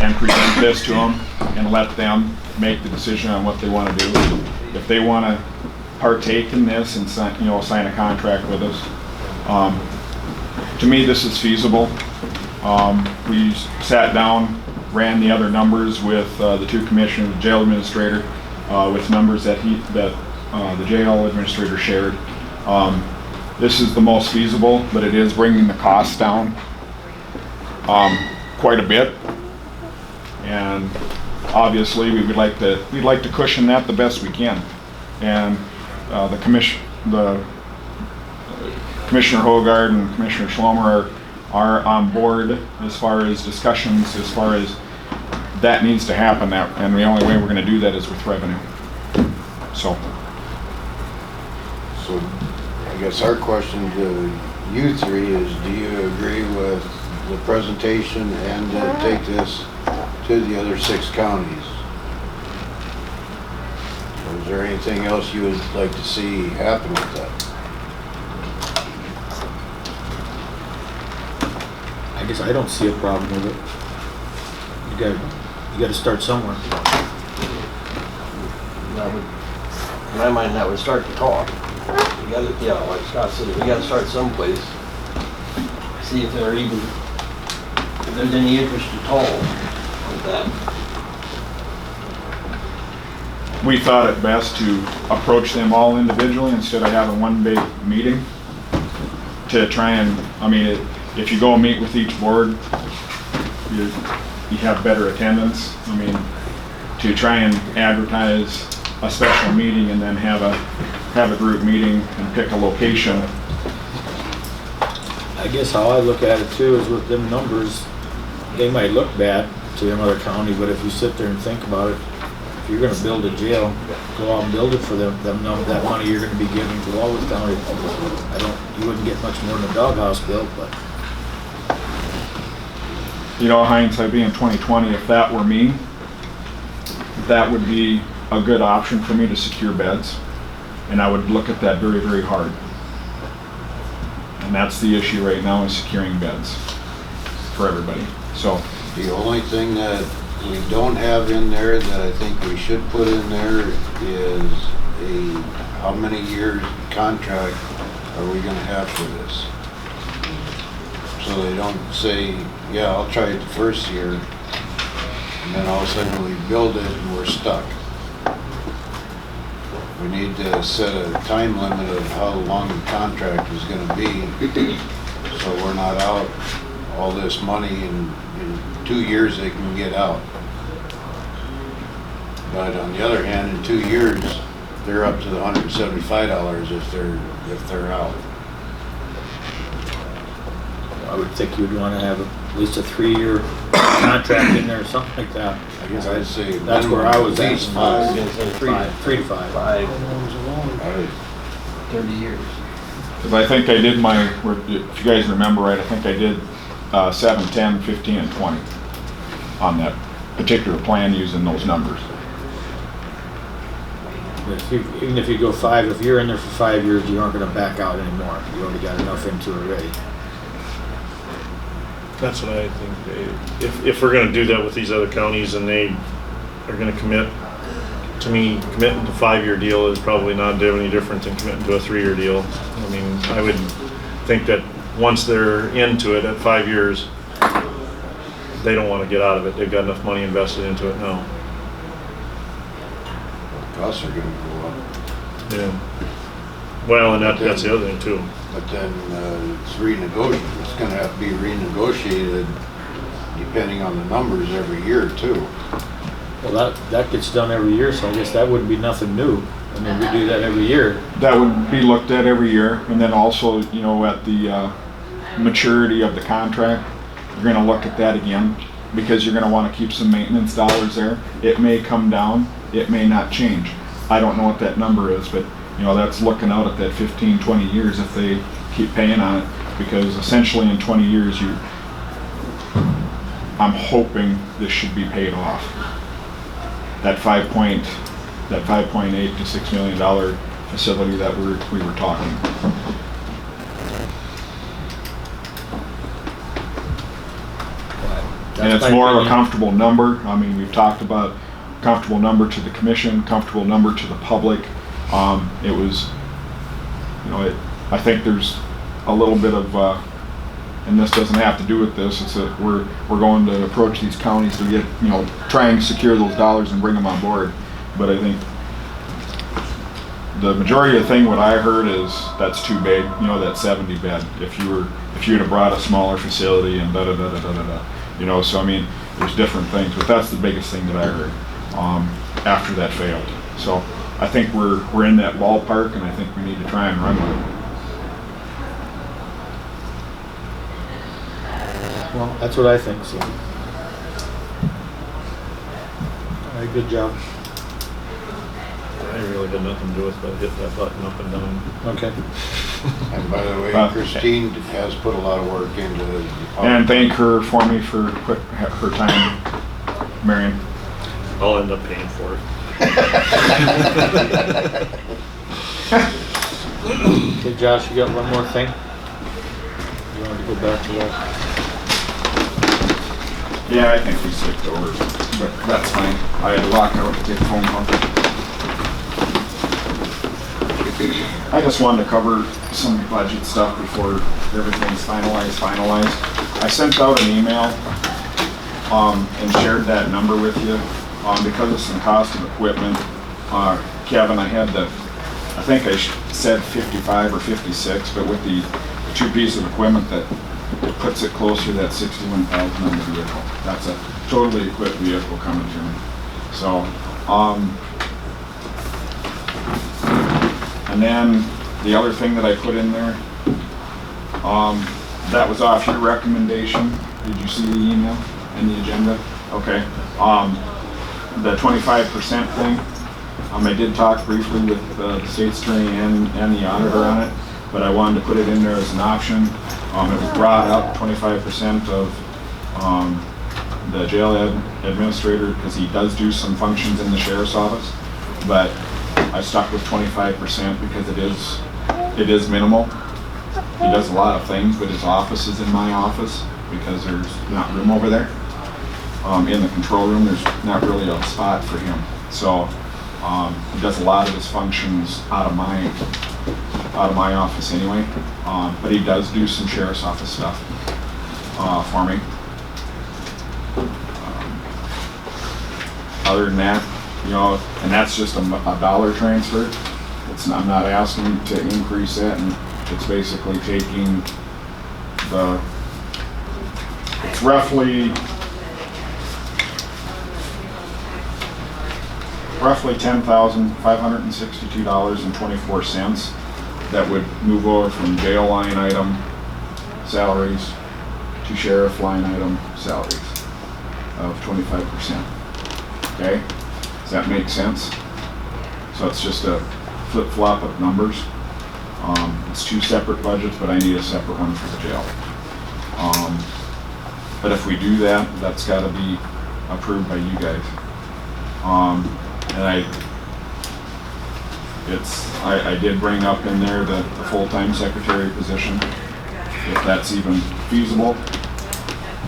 and present this to them and let them make the decision on what they want to do. If they want to partake in this and sign a contract with us, to me this is feasible. We sat down, ran the other numbers with the two commissioners, the jail administrator, with numbers that the jail administrator shared. This is the most feasible, but it is bringing the costs down quite a bit. And obviously, we'd like to cushion that the best we can. And the Commissioner Hogard and Commissioner Schlomer are on board as far as discussions, as far as that needs to happen. And the only way we're going to do that is with revenue. So I guess our question to you three is, do you agree with the presentation and to take this to the other 6 counties? Or is there anything else you would like to see happen with that? I guess I don't see a problem with it. You got to start somewhere. That would, in my mind, that would start the talk. We gotta, like Scott said, we gotta start someplace. See if there's any interest at all with that. we thought it best to approach them all individually instead of having one big meeting to try and, I mean, if you go and meet with each board, you have better attendance. I mean, to try and advertise a special meeting and then have a group meeting and pick a location. I guess how I look at it too is with them numbers, they might look bad to them other county, but if you sit there and think about it, if you're gonna build a jail, go out and build it for them that money you're gonna be giving to Walworth County. You wouldn't get much more than a doghouse built, but. You know, hindsight being 2020, if that were me, that would be a good option for me to secure beds. And I would look at that very, very hard. And that's the issue right now, is securing beds for everybody. So the only thing that we don't have in there that I think we should put in there is how many years contract are we gonna have for this? So they don't say, yeah, I'll try it the first year, and then all of a sudden we build it and we're stuck. We need to set a time limit of how long the contract is gonna be, so we're not out all this money in 2 years they can get out. But on the other hand, in 2 years, they're up to the $175 if they're out. I would think you'd wanna have at least a 3-year contract in there or something like that. I guess I'd say That's where I was at at. least I was 5. gonna say 3 to 5. 30 years. Because I think I did if you guys remember right, I think I did 7, 10, 15, and 20 on that particular plan using those numbers. But even if you go 5, if you're in there for 5 years, you aren't gonna back out anymore. You already got enough into it already. That's what I think, Dave. If we're gonna do that with these other counties and they are gonna commit, to me, committing to a 5-year deal is probably not any different than committing to a 3-year deal. I mean, I would think that once they're into it at 5 years, they don't wanna get out of it. They've got enough money invested into it now. Costs are gonna go up. Yeah. Well, and that's the other thing too. But then it's it's gonna have to be renegotiated depending on the numbers every year too. Well, that gets done every year, so I guess that wouldn't be nothing new. I mean, we do that every year. That would be looked at every year, and then also, at the maturity of the contract, you're gonna look at that again, because you're gonna wanna keep some maintenance dollars there. It may come down, it may not change. I don't know what that number is, but, that's looking out at that 15, 20 years if they keep paying on it, because essentially in 20 years, I'm hoping this should be paid off. That 5.8 to $6 million facility that we were talking. And it's more of a comfortable number. I mean, we've talked about comfortable number to the commission, comfortable number to the public. It was, I think there's a little bit of, and this doesn't have to do with this, it's that we're going to approach these counties to get, try and secure those dollars and bring them on board. But I think the majority of the thing, what I heard is that's too big, that 70 bed. If you'd have brought a smaller facility and so I mean, there's different things, but that's the biggest thing that I heard after that failed. So I think we're in that ballpark, and I think we need to try and run with it. Well, that's what I think, so. All right, good job. I really had nothing to do with but hit that button up and down. Okay. And by the way, Christine has put a lot of work into the And thank her for me for her time, Marion. I'll end up paying for it. Okay, Josh, you got one more thing? You want to go back to that? Yeah, I think we skipped over, but that's fine. I had to walk out to take a phone call. I just wanted to cover some budget stuff before everything's finalized. I sent out an email and shared that number with you because of some cost of equipment. Kevin, I think I said 55 or 56, but with the 2 pieces of equipment, that it puts it closer to that 61,000 on the vehicle. That's a totally equipped vehicle coming to me. So, and then the other thing that I put in there, that was off your recommendation. Did you see the email and the agenda? Okay. The 25% thing, I did talk briefly with the state's attorney and the auditor on it, but I wanted to put it in there as an option. It was brought up 25% of the jail administrator, because he does do some functions in the sheriff's office, but I stuck with 25% because it is minimal. He does a lot of things, but his office is in my office because there's not room over there. In the control room, there's not really a spot for him. So he does a lot of his functions out of my office anyway. But he does do some sheriff's office stuff for me. Other than that, and that's just a dollar transfer. I'm not asking to increase that, and it's basically taking it's roughly $10,562.24 that would move over from jail line item salaries to sheriff line item salaries of 25%. Okay? Does that make sense? So it's just a flip-flop of numbers. It's two separate budgets, but I need a separate one for the jail. But if we do that, that's got to be approved by you guys. And I did bring up in there the full-time secretary position, if that's even feasible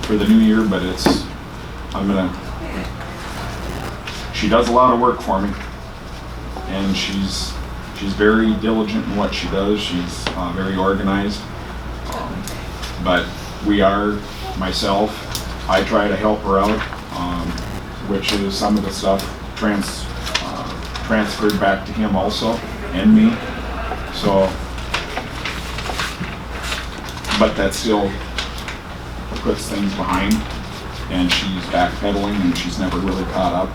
for the new year, but she does a lot of work for me, and she's very diligent in what she does. She's very organized, but I try to help her out, which is some of the stuff transferred back to him also, and me. So, but that still puts things behind, and she's backpedaling, and she's never really caught up.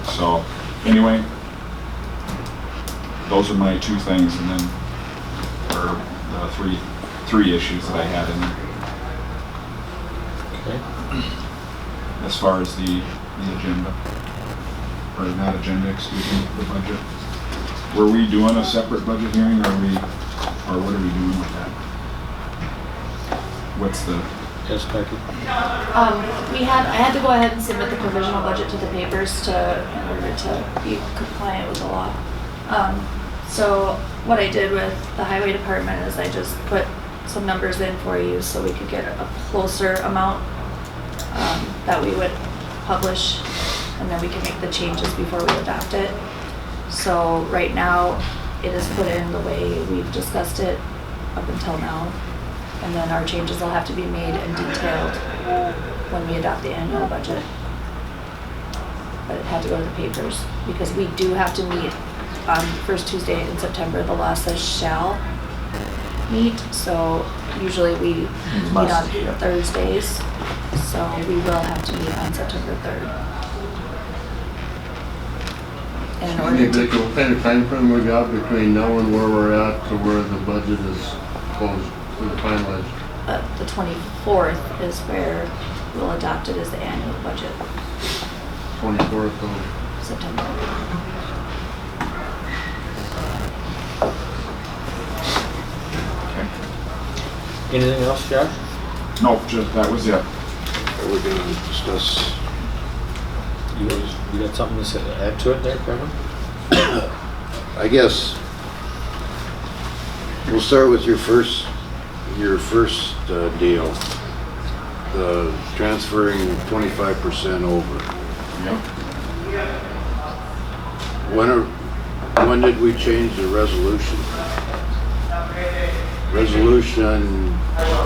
So, anyway, those are my two things, and then, or the three issues that I had in there. Okay. As far as the agenda, or not agenda, excuse me, the budget. Were we doing a separate budget hearing, or what are we doing with that? What's the? Yes, Becky? I had to go ahead and submit the provisional budget to the papers in order to be compliant with the law. So what I did with the highway department is I just put some numbers in for you so we could get a closer amount that we would publish, and then we can make the changes before we adopt it. So right now, it is put in the way we've discussed it up until now, and then our changes will have to be made and detailed when we adopt the annual budget. But it had to go to the papers because we do have to meet on first Tuesday in September. The law says shall meet, so usually we meet on Thursdays, so we will have to meet on September 3rd. And in order to, What kind of time frame we got between now and where we're at to where the budget is closed, finalized? the 24th is where we'll adopt it as the annual budget, 24th of September. Anything else, Josh? No, just, that was it. Are we gonna discuss? You got something to add to it there, Kevin? I guess we'll start with your first deal, the transferring 25% over. Yep. When did we change the resolution? Resolution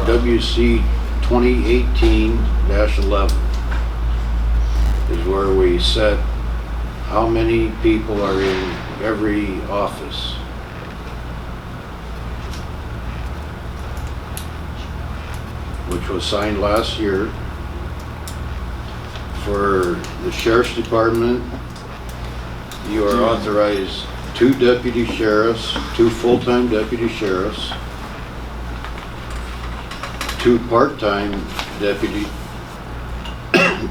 WC 2018-11 is where we set how many people are in every office. Which was signed last year. For the sheriff's department, you are authorized 2 deputy sheriffs, 2 full-time deputy sheriffs, 2 part-time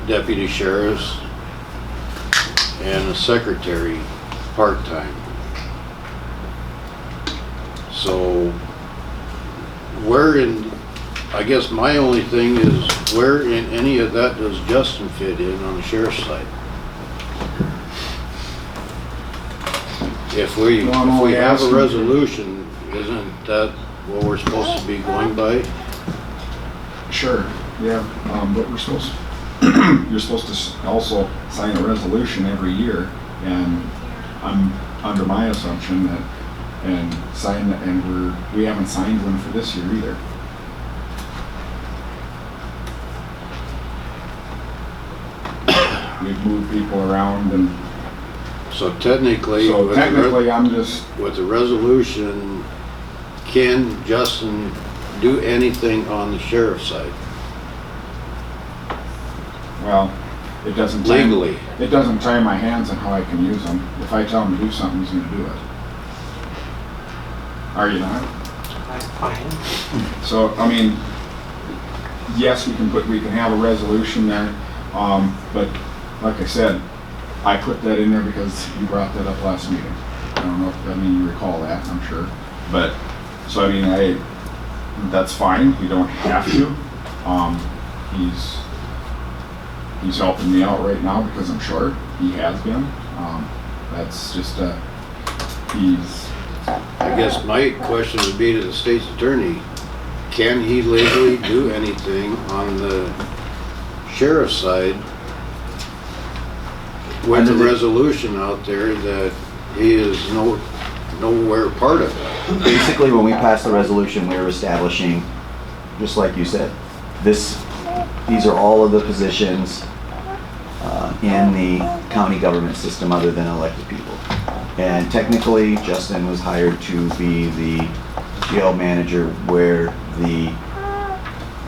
deputy sheriffs, and a secretary part-time. So I guess my only thing is, where in any of that does Justin fit in on the sheriff's side? If we have a resolution, isn't that what we're supposed to be going by? Sure, yeah, but you're supposed to also sign a resolution every year, and I'm under my assumption that, we haven't signed one for this year either. We've moved people around, and So technically, So technically, I'm just, with the resolution, can Justin do anything on the sheriff's side well, it doesn't tie, legally? it doesn't tie my hands on how I can use them. If I tell him to do something, he's gonna do it. Are you not? I'm fine. So, I mean, yes, we can have a resolution there, but like I said, I put that in there because you brought that up last meeting. I don't know if, I mean, you recall that, I'm sure. But, so I mean, that's fine, you don't have to. He's helping me out right now because I'm short, he has been. That's just, I guess my question would be to the state's attorney, can he legally do anything on the sheriff's side with the resolution out there that he is nowhere part of it? Basically, when we passed the resolution, we were establishing, just like you said, these are all of the positions in the county government system other than elected people. And technically, Justin was hired to be the jail manager where the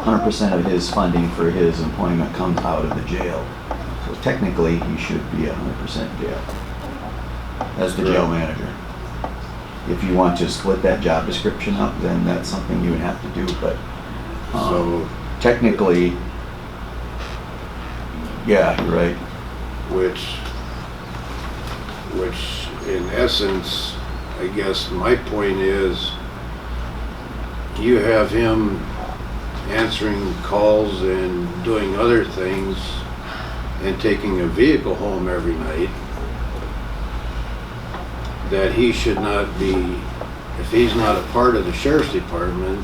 100% of his funding for his employment comes out of the jail. So technically, he should be 100% jail as the jail manager. If you want to split that job description up, then that's something you would have to do, but So, technically, yeah, you're right. which in essence, I guess my point is, you have him answering calls and doing other things and taking a vehicle home every night, that he should not be, if he's not a part of the sheriff's department,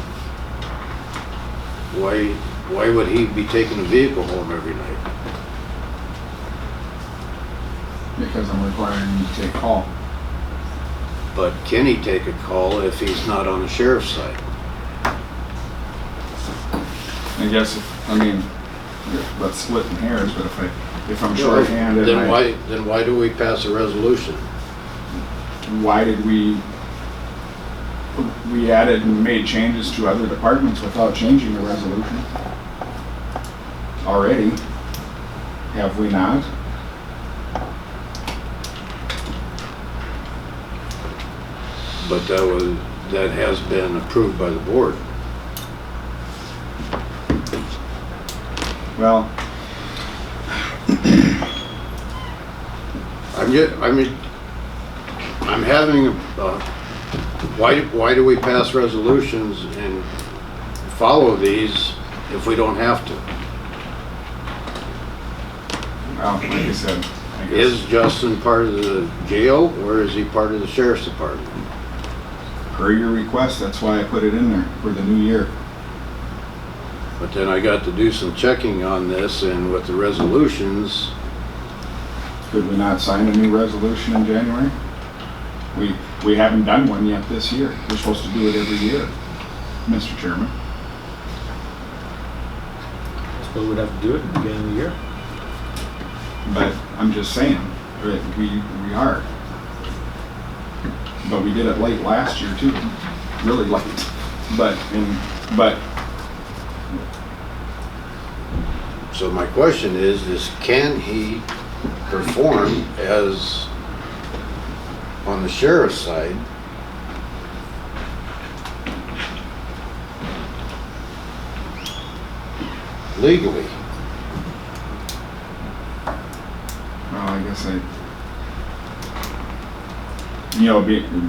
why would he be taking a vehicle home every night? because I'm requiring him to take call. But can he take a call if he's not on the sheriff's side? I guess, I mean, let's split in hairs, but if I'm short-handed, Then why do we pass a resolution? why did we added and made changes to other departments without changing the resolution? Already, have we not? But that has been approved by the board. Well, I'm having why do we pass resolutions and follow these if we don't have to? well, like I said, I guess. Is Justin part of the jail or is he part of the sheriff's department? Per your request, that's why I put it in there for the new year. But then I got to do some checking on this, and with the resolutions, Could we not sign a new resolution in January? We haven't done one yet this year. We're supposed to do it every year, Mr. Chairman. So we'd have to do it at the beginning of the year. But I'm just saying, that we are. But we did it late last year too, really late. But so my question is can he perform as on the sheriff's side legally? well, I guess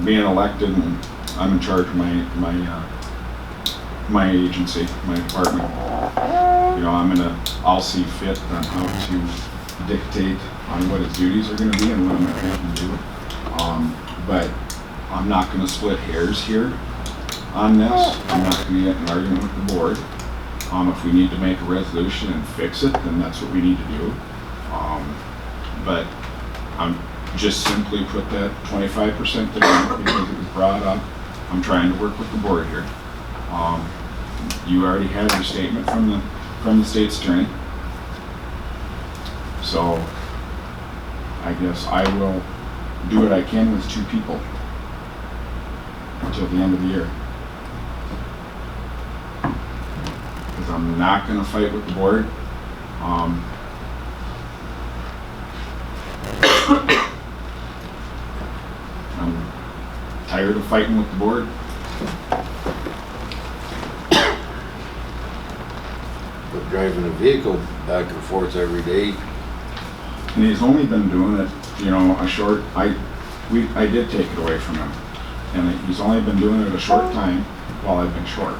being elected and I'm in charge of my agency, my department. I'll see fit on how to dictate on what his duties are gonna be and what I'm gonna have him do. But I'm not gonna split hairs here on this. I'm not gonna get in an argument with the board. If we need to make a resolution and fix it, then that's what we need to do. But I'm just simply put that 25% there because it was brought up. I'm trying to work with the board here. You already had your statement from the state's attorney. So I guess I will do what I can with 2 people until the end of the year. Because I'm not gonna fight with the board. I'm tired of fighting with the board. But driving a vehicle back and forth every day, And he's only been doing it, you know, I did take it away from him. And he's only been doing it a short time while I've been short.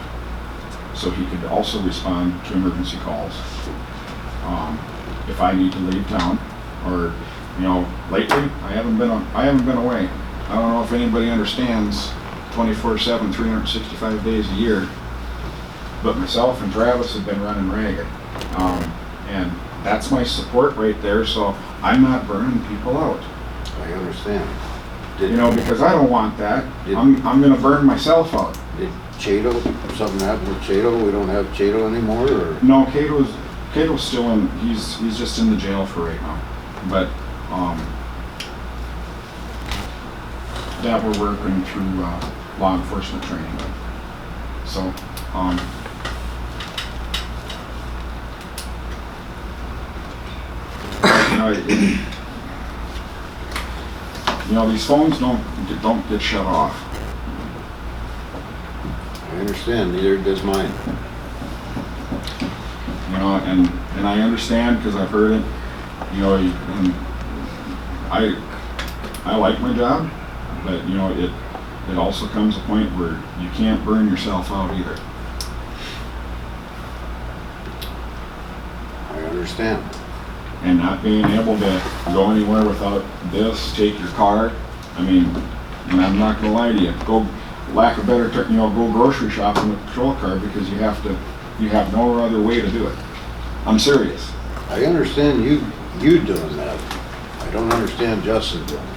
So he could also respond to emergency calls. If I need to leave town, or, you know, lately, I haven't been away. I don't know if anybody understands 24/7, 365 days a year, but myself and Travis have been running ragged. And that's my support right there, so I'm not burning people out. I understand. You know, because I don't want that. I'm gonna burn myself out. Did Chato, something happened with Chato? We don't have Chato anymore, or? No, Cato's still in, he's just in the jail for right now. But, that we're working through, law enforcement training with. So, you know, these phones don't get shut off. I understand, neither does mine. You know, and I understand because I've heard it. You know, and I like my job, but you know, it also comes a point where you can't burn yourself out either. I understand. And not being able to go anywhere without this, take your car. I mean, and I'm not gonna lie to you, go, lack of better term, you know, go grocery shopping with a patrol car because you have no other way to do it. I'm serious. I understand you doing that. I don't understand Justin doing it.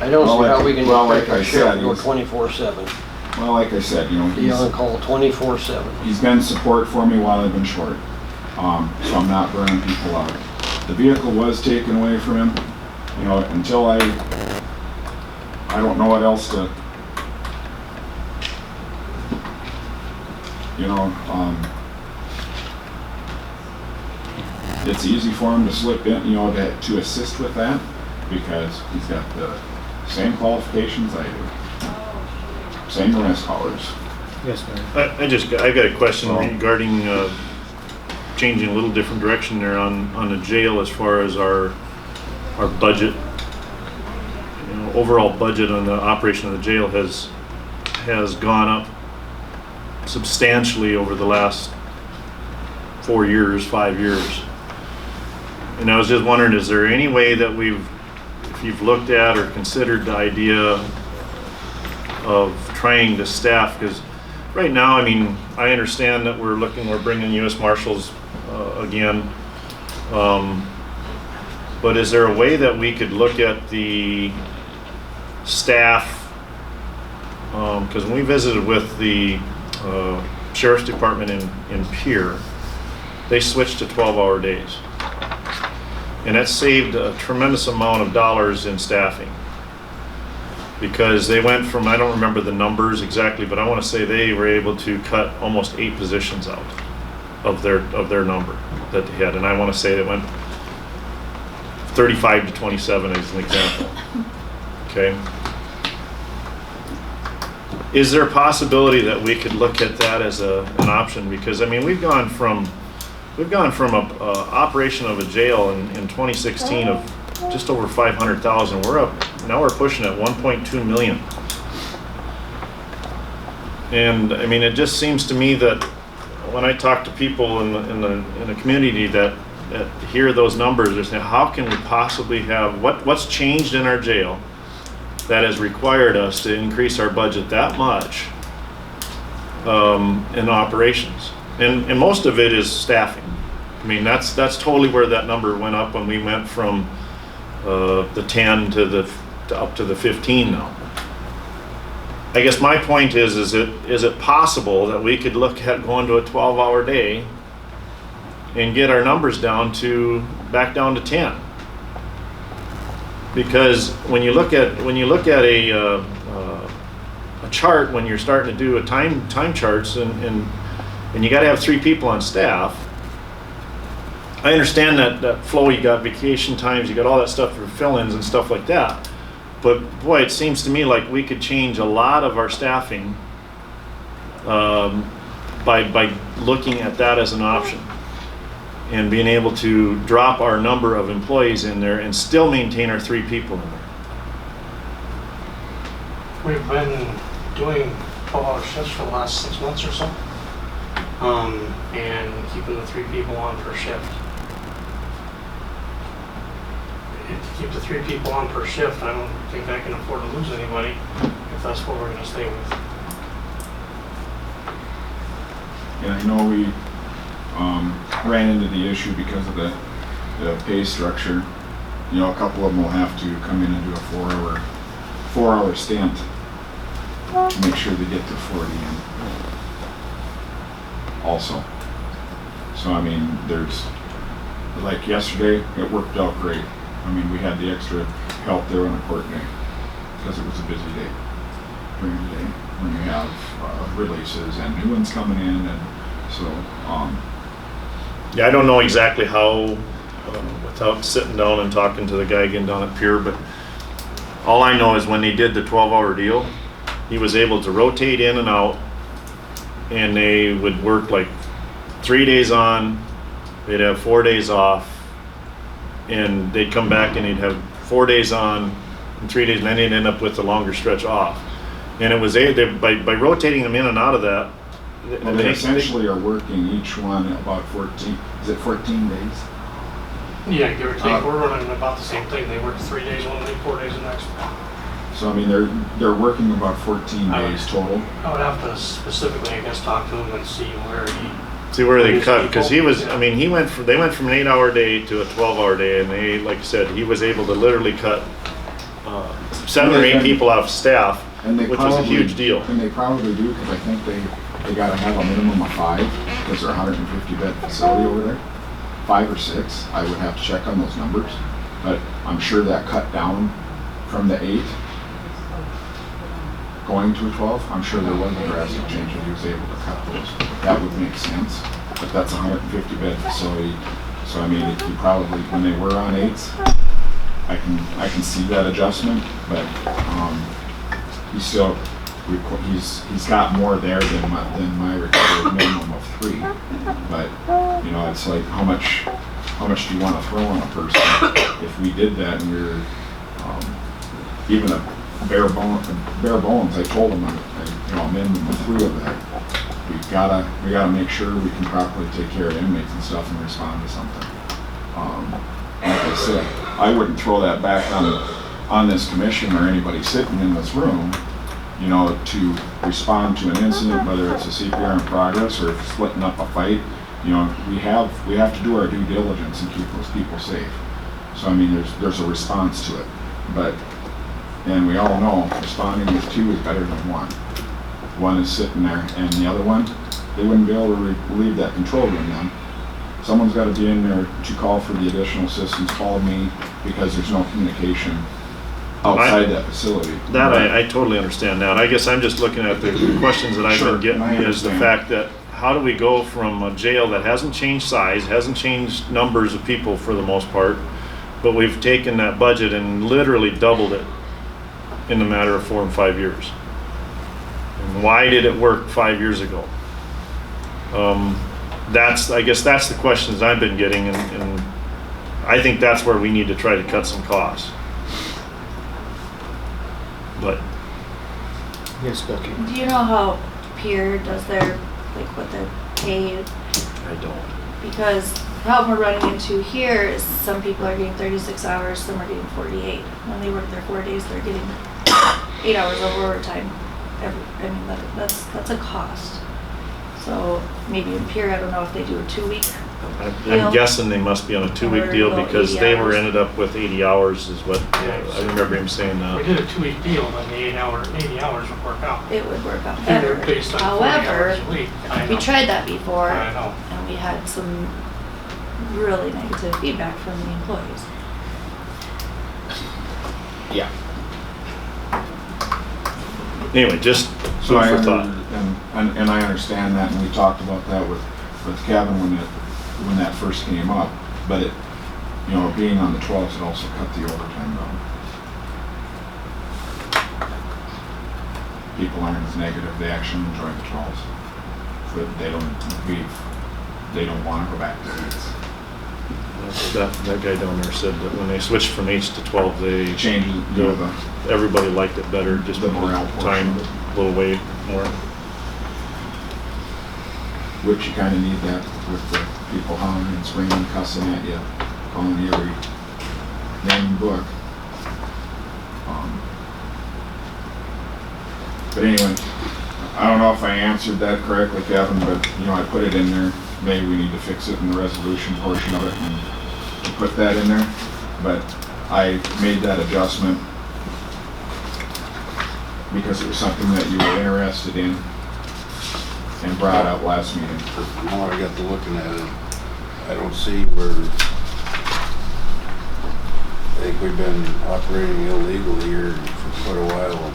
I don't see how we can like expect I our sheriff said, to go he's- 24/7. Well, like I said, you know, Be on call 24/7. he's been support for me while I've been short. So I'm not burning people out. The vehicle was taken away from him, you know, until I don't know what else to, you know, it's easy for him to slip in, you know, to assist with that because he's got the same qualifications I do. Same arrest hours. Yes, Mayor. I've got a question regarding, changing a little different direction there on the jail as far as our budget. You know, overall budget on the operation of the jail has gone up substantially over the last 4 years, 5 years. And I was just wondering, is there any way that if you've looked at or considered the idea of trying to staff, because right now, I mean, I understand that we're bringing U.S. Marshals again, but is there a way that we could look at the staff? Because when we visited with the Sheriff's Department in Pierre, they switched to 12-hour days. And that saved a tremendous amount of dollars in staffing. Because they went from, I don't remember the numbers exactly, but I want to say they were able to cut almost 8 positions out of their number that they had. And I want to say they went 35 to 27 as an example. Okay. Is there a possibility that we could look at that as an option? Because I mean, we've gone from a operation of a jail in 2016 of just over 500,000. Now we're pushing at 1.2 million. And I mean, it just seems to me that when I talk to people in the community that hear those numbers, they're saying, how can we possibly have, what's changed in our jail that has required us to increase our budget that much in operations? And most of it is staffing. I mean, that's totally where that number went up when we went from the 10 to up to the 15 now. I guess my point is it possible that we could look at going to a 12-hour day and get our numbers back down to 10? Because when you look at a chart, when you're starting to do a time charts and you got to have 3 people on staff. I understand that flow. You got vacation times, you got all that stuff for fill-ins and stuff like that. But boy, it seems to me like we could change a lot of our staffing by looking at that as an option and being able to drop our number of employees in there and still maintain our 3 people in there. We've been doing 12-hour shifts for the last 6 months or so, and keeping the 3 people on per shift. And to keep the 3 people on per shift, I don't think I can afford to lose anybody if that's what we're going to stay with. And I know we ran into the issue because of the pay structure. You know, a couple of them will have to come in and do a 4-hour stint to make sure they get to 40 in also. So I mean, there's, like yesterday, it worked out great. I mean, we had the extra help there on a court day because it was a busy day during the day when you have releases and new ones coming in, and so Yeah, I don't know exactly how, without sitting down and talking to the guy again down at Pier, but all I know is when they did the 12-hour deal, he was able to rotate in and out, and they would work like 3 days on, they'd have 4 days off, and they'd come back and they'd have 4 days on and 3 days, and then they'd end up with a longer stretch off. And it was by rotating them in and out of that. well, they essentially are working each one about 14. Is it 14 days? Yeah, give or take, we're running about the same thing. They work 3 days one week, 4 days the next. So I mean, they're working about 14 days total. I would have to specifically, I guess, talk to him and see where they cut, because he was, I mean, they went from an 8-hour day to a 12-hour day, and they, like I said, he was able to literally cut 7 or 8 people off staff, which was a huge deal. And they probably do, because I think they got to have a minimum of 5, because they're a 150-bed facility over there. 5 or 6, I would have to check on those numbers, but I'm sure that cut down from the 8 going to a 12. I'm sure there was a drastic change and he was able to cut those. That would make sense, but that's a 150-bed facility. So I mean, he probably, when they were on 8s, I can see that adjustment, but he's still, he's got more there than my required minimum of 3. But you know, it's like how much do you want to throw on a person? If we did that and we're even a bare bones, I told him, you know, a minimum of 3 of that. We gotta make sure we can properly take care of inmates and stuff and respond to something. Like I said, I wouldn't throw that back on this commission or anybody sitting in this room, you know, to respond to an incident, whether it's a CPR in progress or splitting up a fight. You know, we have to do our due diligence and keep those people safe. So I mean, there's a response to it, and we all know responding with 2 is better than 1. 1 is sitting there, and the other one, they wouldn't be able to leave that control room then. Someone's got to be in there to call for the additional assistance, call me, because there's no communication outside that facility. That I totally understand that. I guess I'm just looking at the questions that I've been getting is the fact that how do we go from a jail that hasn't changed size, hasn't changed numbers of people for the most part, but we've taken that budget and literally doubled it in a matter of 4 and 5 years. And why did it work 5 years ago? I guess that's the questions I've been getting, and I think that's where we need to try to cut some costs. But Yes, Becky. Do you know how Pier does their, like what their pay? I don't. Because the problem we're running into here is some people are getting 36 hours, some are getting 48. When they work their 4 days, they're getting 8 hours of overtime. I mean, that's a cost. So maybe in Pier, I don't know if they do a 2-week. I'm guessing they must be on a 2-week deal because they ended up with 80 hours is what, I remember him saying that. We did a 2-week deal, and the 80 hours would work out. It would work out They're better. based on 40 However, hours a week. I we know. tried that before, I know. and we had some really negative feedback from the employees. Yeah. Anyway, just So food I, for thought. and I understand that, and we talked about that with Kevin when that first came up, but it, you know, being on the 12th, it also cut the overtime down. People aren't as negative, they actually enjoy the 12th. But they don't want to go back to 8s. That guy down there said that when they switched from 8s to 12, they Changes, you know, everybody liked it better, just the the morale portion time, of it. a little way more. Which you kind of need that with the people hollering and screaming and cussing at you, calling you every name in the book. But anyway, I don't know if I answered that correctly, Kevin, but you know, I put it in there. Maybe we need to fix it in the resolution portion of it and put that in there. But I made that adjustment because it was something that you were interested in and brought up last meeting. Now I got to looking at it, I don't see where, I think we've been operating illegally here for quite a while.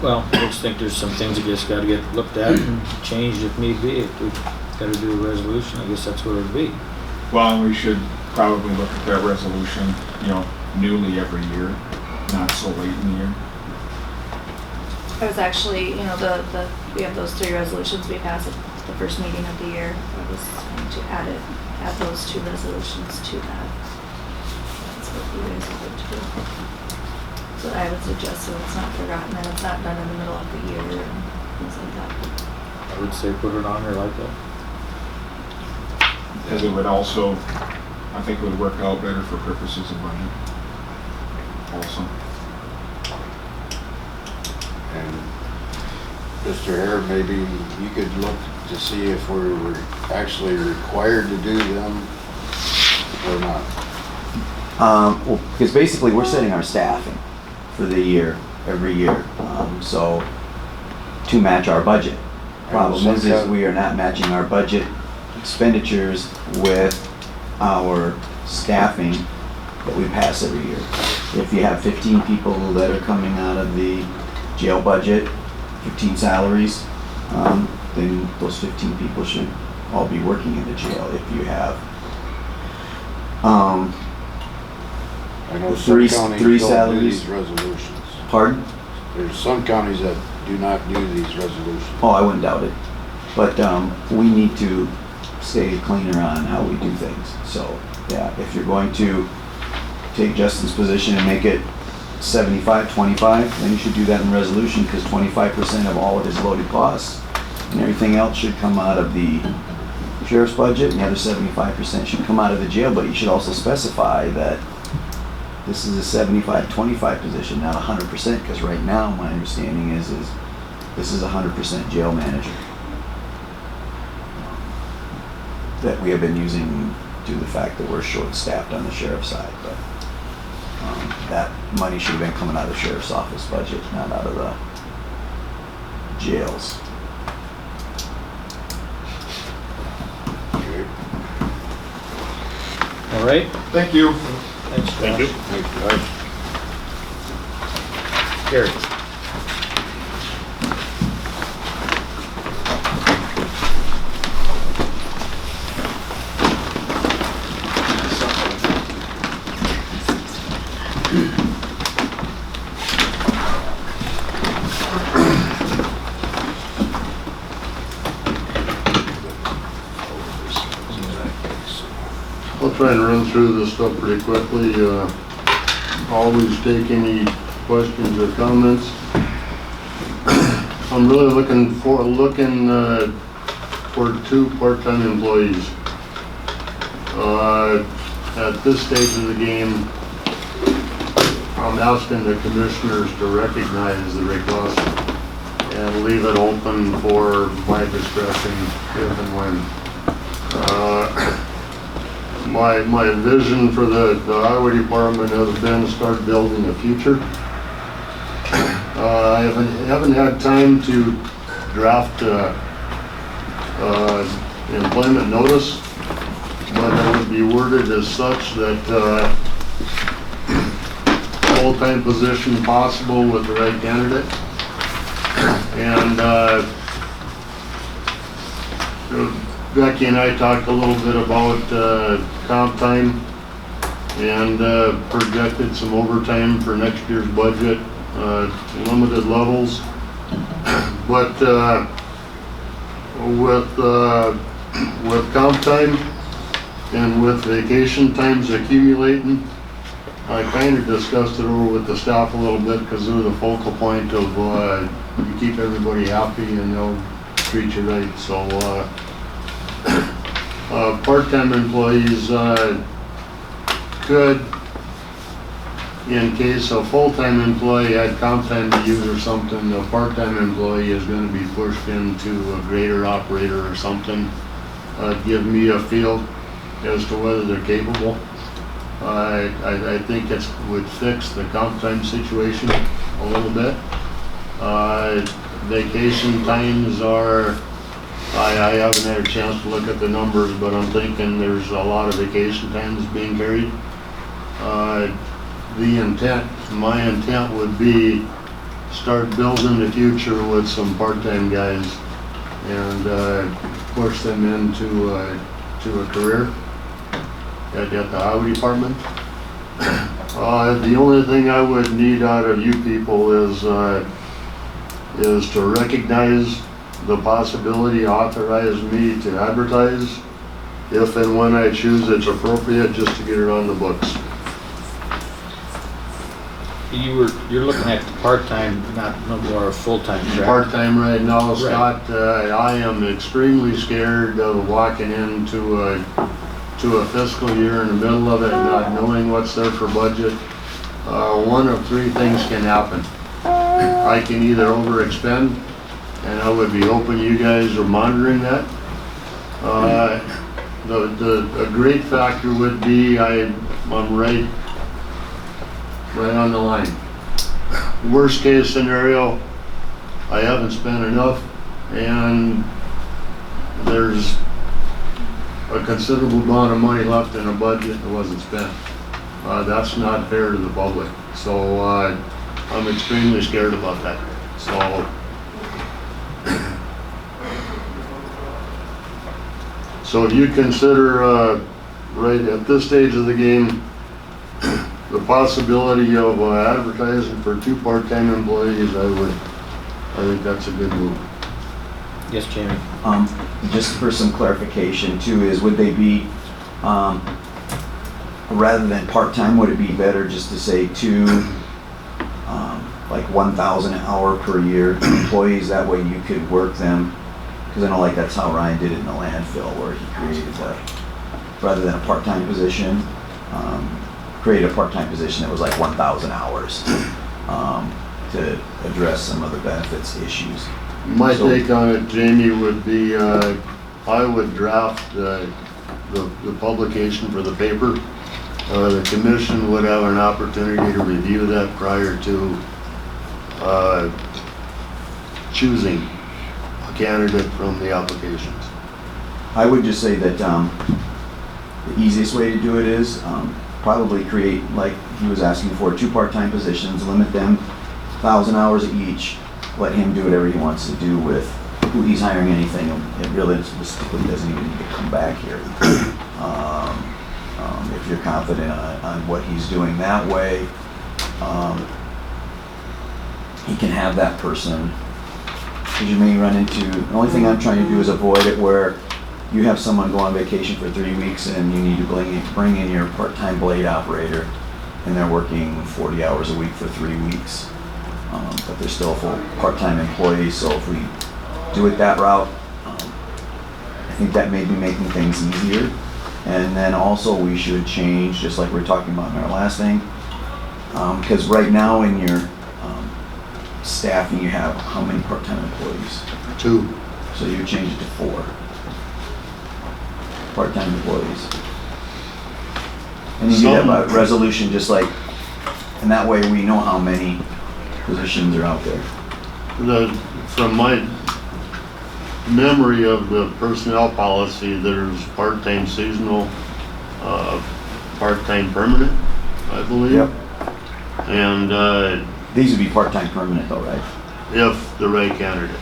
Well, I just think there's some things that just gotta get looked at and changed if need be. If we gotta do a resolution, I guess that's what it'd be. Well, we should probably look at that resolution, you know, newly every year, not so late in the year. I was actually, you know, we have those 3 resolutions we pass at the first meeting of the year. I was going to add those 2 resolutions to that. That's what you guys would do. So I would suggest so it's not forgotten and it's not done in the middle of the year and things like that. I would say put it on there like that. Because it would also, I think it would work out better for purposes of budget also. And Mr. Hare, maybe you could look to see if we were actually required to do them or not. Well, because basically we're setting our staffing for the year, every year, so to match our budget. Problem is we are not matching our budget expenditures with our staffing that we pass every year. If you have 15 people that are coming out of the jail budget, 15 salaries, then those 15 people should all be working in the jail. If you have I know Three some counties don't do salaries. these resolutions. pardon? There's some counties that do not do these resolutions. Oh, I wouldn't doubt it. But we need to stay cleaner on how we do things. So, yeah, if you're going to take Justin's position and make it 75-25, then you should do that in resolution, because 25% of all of his loaded costs and everything else should come out of the sheriff's budget, and the other 75% should come out of the jail. But you should also specify that this is a 75-25 position, not 100%, because right now my understanding is this is 100% jail manager that we have been using due to the fact that we're short-staffed on the sheriff's side. But that money should have been coming out of the sheriff's office budget, not out of the jails. Okay. All right? Thank you. Thanks, Josh. Thank you. Thanks, guys. Gary? I'll try and run through this stuff pretty quickly. Always take any questions or comments. I'm really looking for 2 part-time employees. At this stage of the game, I'm asking the commissioners to recognize the request and leave it open for my discretion if and when. My vision for the highway department has been to start building a future. I haven't had time to draft employment notice, but would be worded as such that, full-time position possible with the right candidate. And, Becky and I talked a little bit about, comp time and, projected some overtime for next year's budget, limited levels. But, with comp time and with vacation times accumulating, I kind of discussed it over with the staff a little bit because they're the focal point of, you keep everybody happy and they'll treat you right. So, part-time employees, could, in case a full-time employee had comp time to use or something, a part-time employee is gonna be pushed into a grader operator or something. Give me a feel as to whether they're capable. I think it would fix the comp time situation a little bit. Vacation times are, I haven't had a chance to look at the numbers, but I'm thinking there's a lot of vacation times being carried. My intent would be start building the future with some part-time guys and push them into to a career at the highway department. The only thing I would need out of you people is to recognize the possibility, authorize me to advertise if and when I choose it's appropriate, just to get it on the books. You're looking at the part-time, not no more full-time, correct? Part-time right now, Right. Scott, I am extremely scared of walking into a fiscal year in the middle of it, not knowing what's there for budget. One of three things can happen. I can either overexpend, and I would be hoping you guys are monitoring that. A great factor would be I'm right on the line. Worst case scenario, I haven't spent enough, and there's a considerable amount of money left in a budget that wasn't spent. That's not fair to the public. So I'm extremely scared about that. So if you consider right at this stage of the game, the possibility of advertising for 2 part-time employees, I think that's a good move. Yes, Jamie. Just for some clarification too, is would they be, rather than part-time, would it be better just to say 2, like 1,000 an hour per year employees? That way you could work them, because I know like that's how Ryan did it in the landfill, where he created that, rather than a part-time position, create a part-time position that was like 1,000 hours to address some of the benefits issues. My take on it, Jamie, would be I would draft the publication for the paper. The commission would have an opportunity to review that prior to choosing a candidate from the applications. I would just say that the easiest way to do it is probably create, like he was asking for, 2 part-time positions, limit them 1,000 hours each, let him do whatever he wants to do with who he's hiring anything. It realistically doesn't even need to come back here. If you're confident on what he's doing that way, he can have that person. Because you may run into, the only thing I'm trying to do is avoid it where you have someone go on vacation for 3 weeks and you need to bring in your part-time blade operator, and they're working 40 hours a week for 3 weeks. But they're still full part-time employees, so if we do it that route, I think that may be making things easier. And then also we should change, just like we were talking about in our last thing, because right now in your staffing you have how many part-time employees? 2. So you change it to 4 part-time employees. And you do that by resolution, just like, and that way we know how many positions are out there. From my memory of the personnel policy, there's part-time seasonal part-time permanent, I believe. Yep. And These would be part-time permanent though, right? if the right candidate.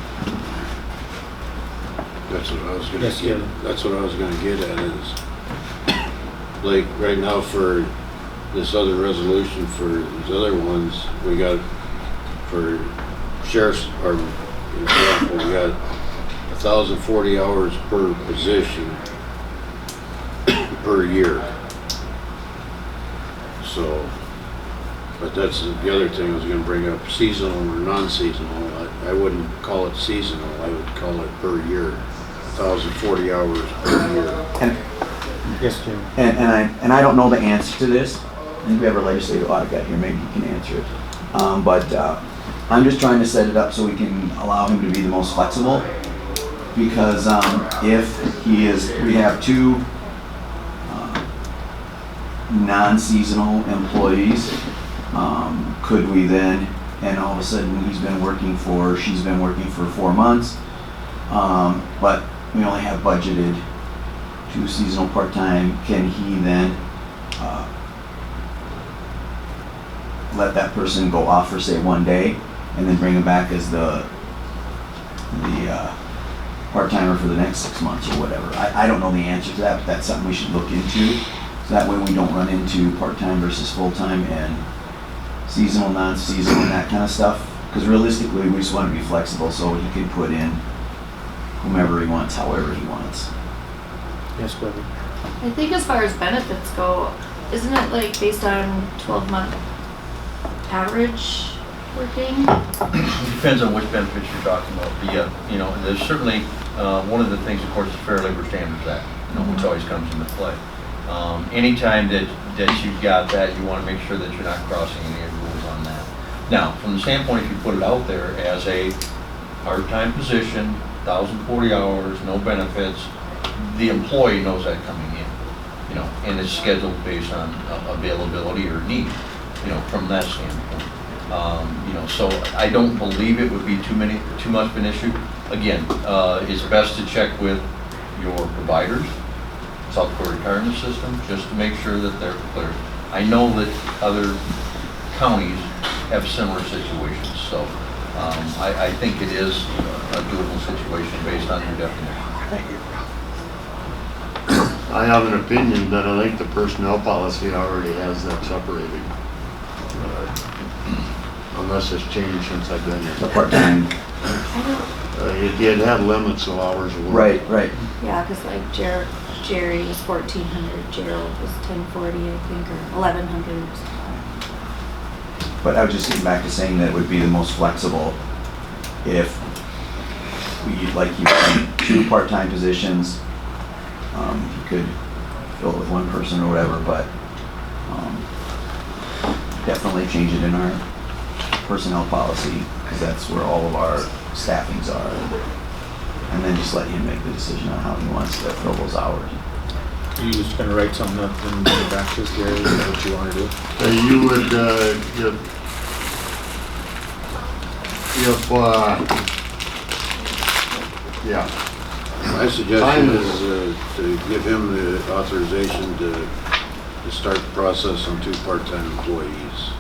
That's what I was gonna Yes, get, yeah. that's what I was gonna get at is, like, right now for this other resolution for these other ones, we got, for sheriff's, or example, we got 1,040 hours per position per year. So, but that's the other thing I was gonna bring up, seasonal or non-seasonal. I wouldn't call it seasonal, I would call it per year. 1,040 hours per year. And, Yes, Jim. and I don't know the answer to this. I think we have a legislative audit guy here, maybe he can answer it. But I'm just trying to set it up so we can allow him to be the most flexible. Because if he is, we have two non-seasonal employees, could we then, and all of a sudden she's been working for 4 months, but we only have budgeted 2 seasonal part-time, can he then let that person go off for say 1 day and then bring him back as the part-timer for the next 6 months or whatever? I don't know the answer to that, but that's something we should look into. So that way we don't run into part-time versus full-time and seasonal, non-seasonal and that kind of stuff. Because realistically, we just want to be flexible so he can put in whomever he wants, however he wants. Yes, Bobby. I think as far as benefits go, isn't it like based on 12-month average working? It depends on which benefits you're talking about. There's certainly, one of the things, of course, is Fair Labor Standards Act, which always comes into play. Anytime that you've got that, you want to make sure that you're not crossing any rules on that. Now, from the standpoint, if you put it out there as a part-time position, 1,040 hours, no benefits, the employee knows that coming in, and it's scheduled based on availability or need, from that standpoint. So I don't believe it would be too much of an issue. Again, it's best to check with your providers, South Dakota Retirement System, just to make sure that they're clear. I know that other counties have similar situations, so I think it is a doable situation based on your definition. Thank you. I have an opinion that I think the personnel policy already has that separated. Unless it's changed since I've been The here. part-time, It had limits of hours of work. right. Yeah, because like Jerry was 1,400, Gerald was 1,040, I think, or 1,100. But I was just getting back to saying that it would be the most flexible if we, like you said, 2 part-time positions. You could fill it with 1 person or whatever, but definitely change it in our personnel policy because that's where all of our staffings are. And then just let him make the decision on how he wants to fill those hours. Are you just gonna write something up and bring it back to us, Gary? Is that what you wanna do? You would, yeah. My suggestion is to give him the authorization to start the process on 2 part-time employees.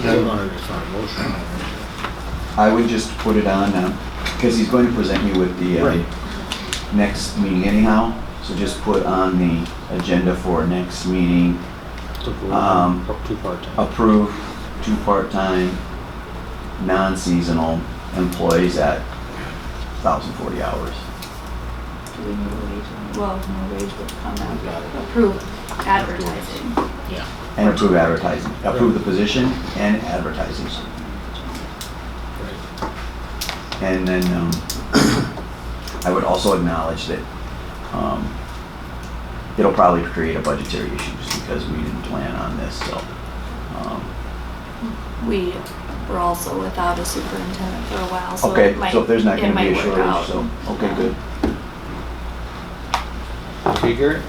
Hold on, it's not a motion. I would just put it on, because he's going to present me with the Right. next meeting anyhow. So just put on the agenda for next meeting, To vote 2 part-time. approve 2 part-time, non-seasonal employees at 1,040 hours. Do we need a wage? Well, no wage would come out, but approve advertising. And approve advertising. Approve the position and advertising. And then I would also acknowledge that it'll probably create a budgetary issue just because we didn't plan on this, so. We were also without a superintendent for a while, so Okay, it might, so if there's not it gonna be a might work shortage, out. so, okay, good. Okay, Gary?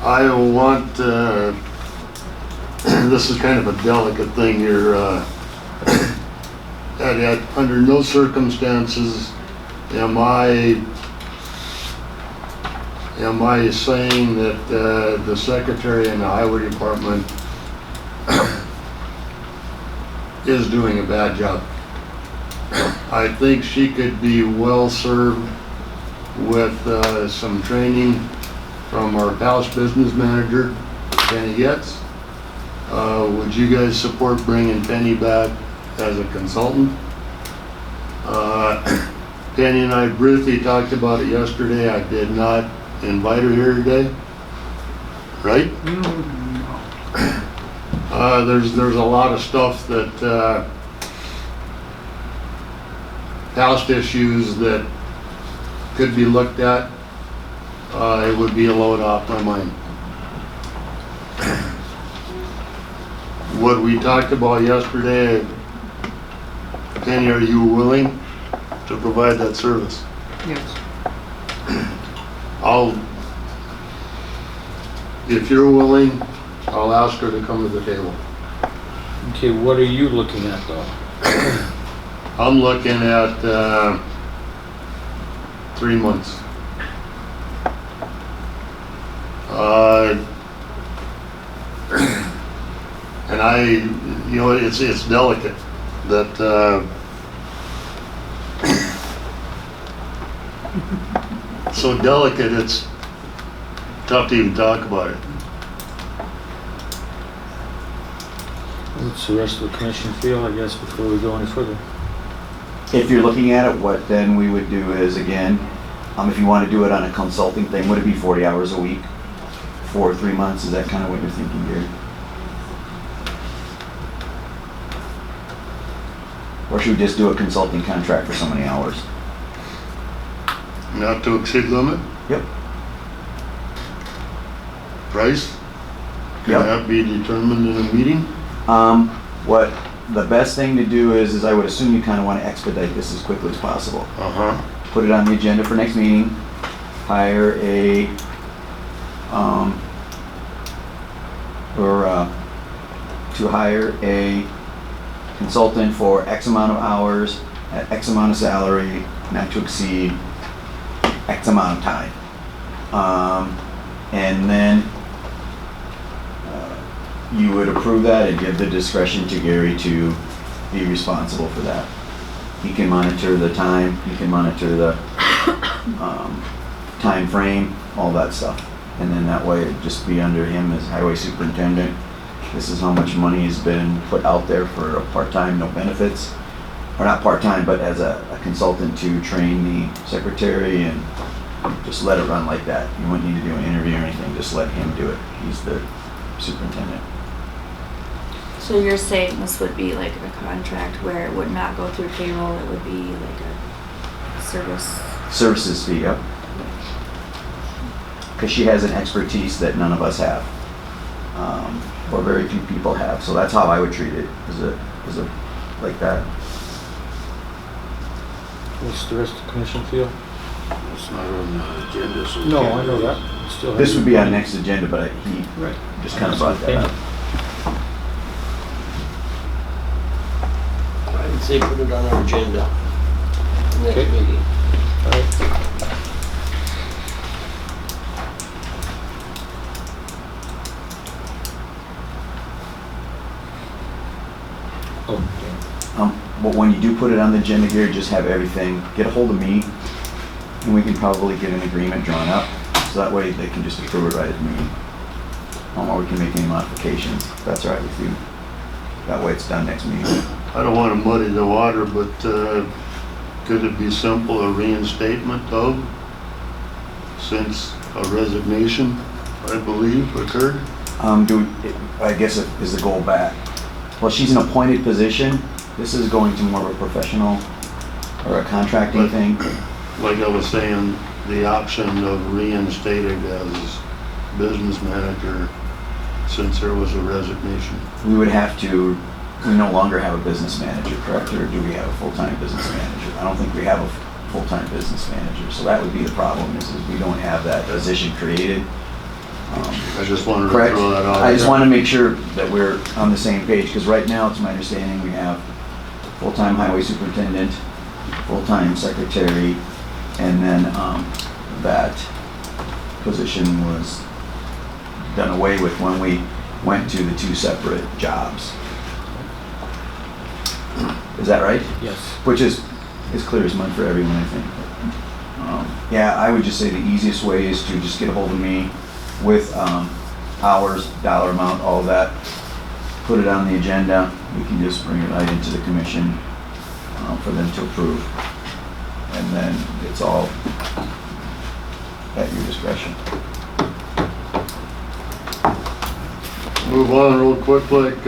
I want, this is kind of a delicate thing here, that under no circumstances am I saying that the secretary in the highway department is doing a bad job? I think she could be well served with some training from our past business manager, Penny Getz. Would you guys support bringing Penny back as a consultant? Penny and I briefly talked about it yesterday. I did not invite her here today, right? There's a lot of stuff that past issues that could be looked at. It would be a load off my mind. What we talked about yesterday, Penny, are you willing to provide that service? Yes. If you're willing, I'll ask her to come to the table. Okay, what are you looking at though? I'm looking at 3 months. And it's delicate that so delicate it's tough to even talk about it. What's the rest of the commission feel, I guess, before we go any further? If you're looking at it, what then we would do is, again, if you want to do it on a consulting thing, would it be 40 hours a week for 3 months? Is that kind of what you're thinking, Gary? Or should we just do a consulting contract for so many hours? Not to exceed limit? Yep. Price? Can Yep. that be determined in a meeting? What the best thing to do is I would assume you kind of want to expedite this as quickly as possible. Uh-huh. Put it on the agenda for next meeting, hire a, to hire a consultant for X amount of hours, at X amount of salary, not to exceed X amount of time. And then you would approve that and give the discretion to Gary to be responsible for that. He can monitor the time, he can monitor the time frame, all that stuff. And then that way it'd just be under him as highway superintendent. This is how much money has been put out there for a part-time, no benefits. Or not part-time, but as a consultant to train the secretary, and just let it run like that. You wouldn't need to do an interview or anything, just let him do it. He's the superintendent. So you're saying this would be like a contract where it would not go through payroll, it would be like a service? Services fee, yep. Because she has an expertise that none of us have, or very few people have. So that's how I would treat it, like that. What's the rest of the commission feel? It's not on the agenda, so. we No, can't I know really- that. It still has This to would be on next agenda, but he Right. just kind of brought that up. I would say put it on our agenda. Next Okay. meeting. All right. Oh, damn. But when you do put it on the agenda, Gary, just have everything, get a hold of me, and we can probably get an agreement drawn up. So that way they can just approve it right at the meeting. Or we can make any modifications, if that's all right with you. That way it's done next meeting. I don't want to muddy the water, but could it be simple, a reinstatement of, since a resignation, I believe, occurred? I guess is the goal back. Well, she's an appointed position. This is going to more of a professional or a contracting But- thing. Like I was saying, the option of reinstated as business manager since there was a resignation. We would have to, we no longer have a business manager, correct? Or do we have a full-time business manager? I don't think we have a full-time business manager. So that would be the problem, is we don't have that position created. I just wanted to Correct. throw that out. I just there. want to make sure that we're on the same page, because right now, it's my understanding, we have full-time highway superintendent, full-time secretary, And then that position was done away with when we went to the 2 separate jobs. Is that right? Yes. Which is clear as mud for everyone, I think. Yeah, I would just say the easiest way is to just get a hold of me with hours, dollar amount, all of that. Put it on the agenda. We can just bring it right into the commission for them to approve. And then it's all at your discretion. Move on real quick, like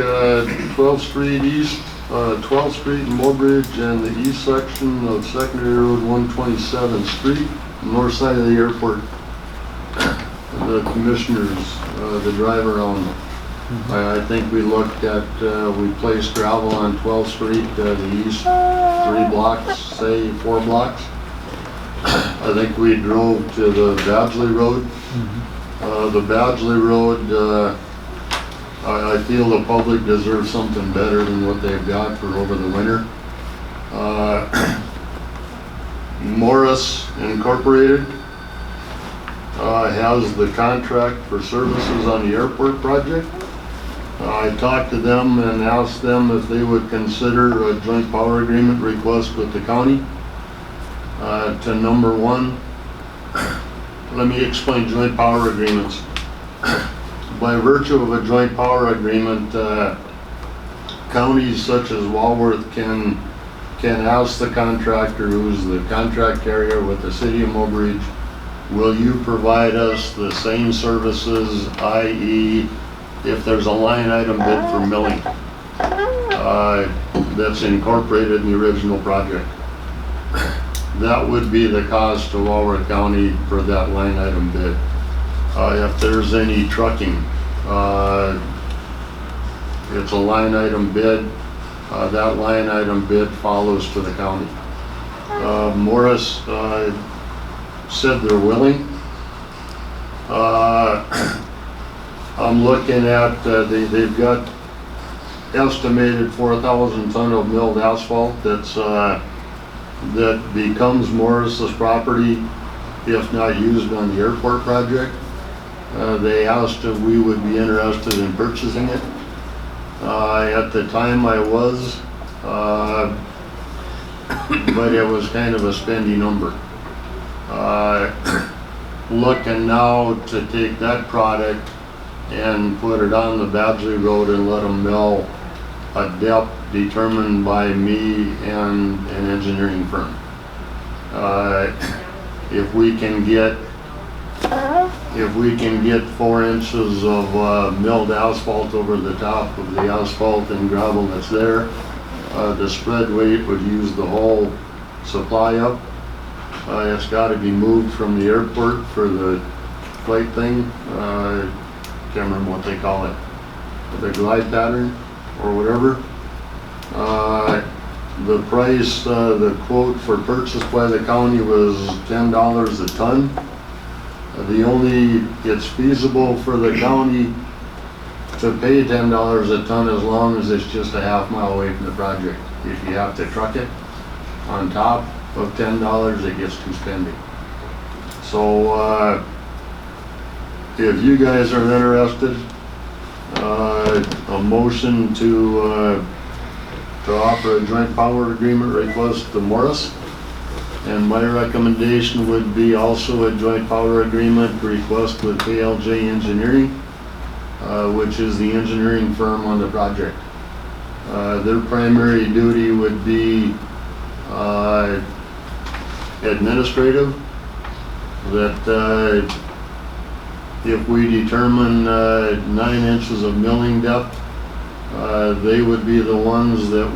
12th Street East, 12th Street in Mobridge and the east section of Secondary Road 127th Street, north side of the airport. The commissioners, the drive around. I think we looked at, we placed gravel on 12th Street, the east 3 blocks, say 4 blocks. I think we drove to the Badgley Road. The Badgley Road, I feel the public deserves something better than what they've got for over the winter. Morris Incorporated has the contract for services on the airport project. I talked to them and asked them if they would consider a joint power agreement request with the county. To number 1, let me explain joint power agreements. By virtue of a joint power agreement, counties such as Walworth can ask the contractor, who's the contract carrier with the city of Mobridge, will you provide us the same services, i.e. if there's a line item bid for milling that's incorporated in the original project. That would be the cost to Walworth County for that line item bid. If there's any trucking, it's a line item bid. That line item bid follows to the county. Morris said they're willing. I'm looking at, they've got estimated 4,000 ton of milled asphalt that becomes Morris's property if not used on the airport project. They asked if we would be interested in purchasing it. At the time I was, but it was kind of a spendy number. Looking now to take that product and put it on the Badgley Road and let them mill a depth determined by me and an engineering firm. If we can get 4 inches of milled asphalt over the top of the asphalt and gravel that's there, the spread weight would use the whole supply up. It's got to be moved from the airport for the flight thing. Can't remember what they call it, the glide pattern or whatever. The price, the quote for purchase by the county was $10 a ton. It's feasible for the county to pay $10 a ton as long as it's just a half mile away from the project. If you have to truck it on top of $10, it gets too spendy. So if you guys are interested, a motion to offer a joint power agreement request to Morris. And my recommendation would be also a joint power agreement request with KLJ Engineering, which is the engineering firm on the project. Their primary duty would be administrative, that if we determine 9 inches of milling depth, they would be the ones that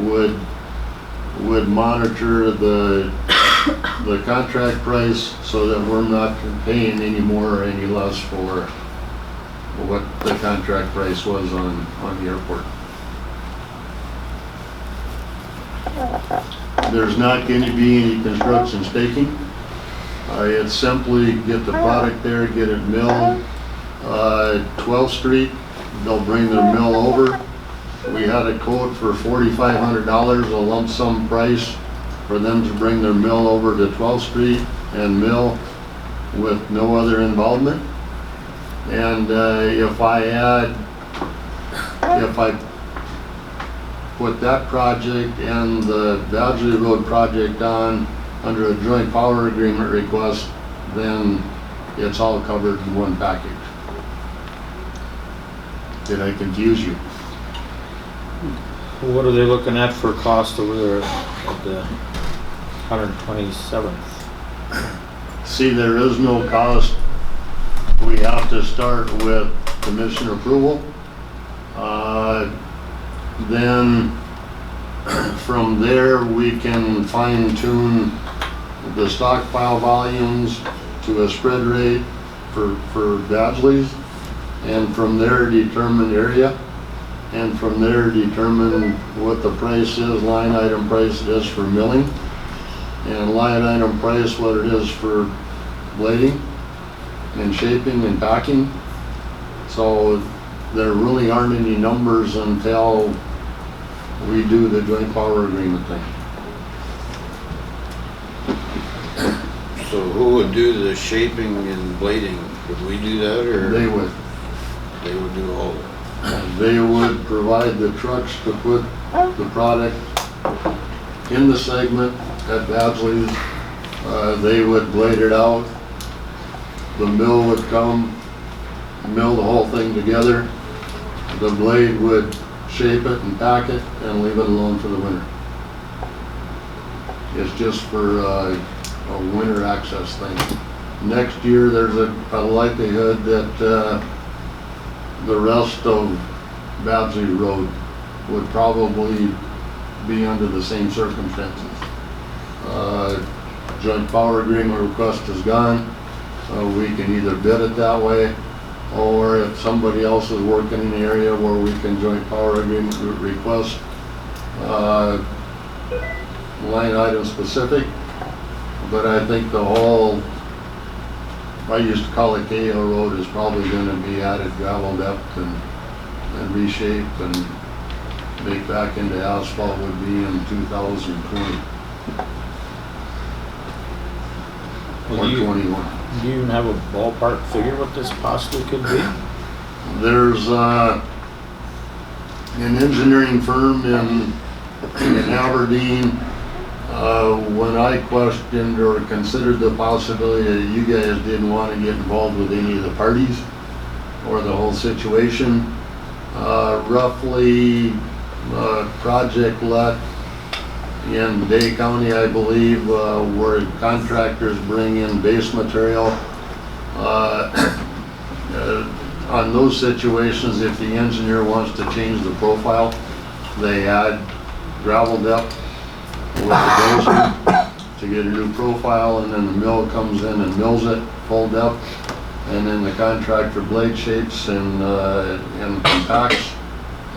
would monitor the contract price so that we're not paying any more or any less for what the contract price was on the airport. There's not going to be any construction staking. It's simply get the product there, get it milled. 12th Street, they'll bring their mill over. We had a quote for $4,500, a lump sum price for them to bring their mill over to 12th Street. and mill with no other involvement. And if I put that project and the Badgley Road project on under a joint power agreement request, then it's all covered in one package. Did I confuse you? What are they looking at for cost over there at the 127th? See, there is no cost. We have to start with commissioner approval. Then from there, we can fine tune the stockpile volumes to a spread rate for Badgley's, and from there determine area, and from there determine what the price is, line item price it is for milling, and line item price what it is for blading and shaping and packing. So there really aren't any numbers until we do the joint power agreement thing. So who would do the shaping and blading? Would we do that, or? They would. They would do all of it. They would provide the trucks to put the product in the segment at Badgley's. They would blade it out. The mill would come, mill the whole thing together. The blade would shape it and pack it and leave it alone for the winter. It's just for a winter access thing. Next year, there's a likelihood that the rest of Badgley Road would probably be under the same circumstances. Joint power agreement request is gone. We can either bid it that way, or if somebody else is working in the area where we can joint power agreement request line item specific. But I think the whole, I used to call it Cahill Road, is probably going to be added gravel depth and reshaped and make back into asphalt would be in 2020 Well, or do you 21. do you even have a ballpark figure what this possibly could be? There's an engineering firm in Aberdeen. When I questioned or considered the possibility that you guys didn't want to get involved with any of the parties or the whole situation, roughly project let in Day County, I believe, where contractors bring in base material. On those situations, if the engineer wants to change the profile, they add gravel depth with the dozer to get a new profile, and then the mill comes in and mills it full depth, and then the contractor blade shapes and compacts,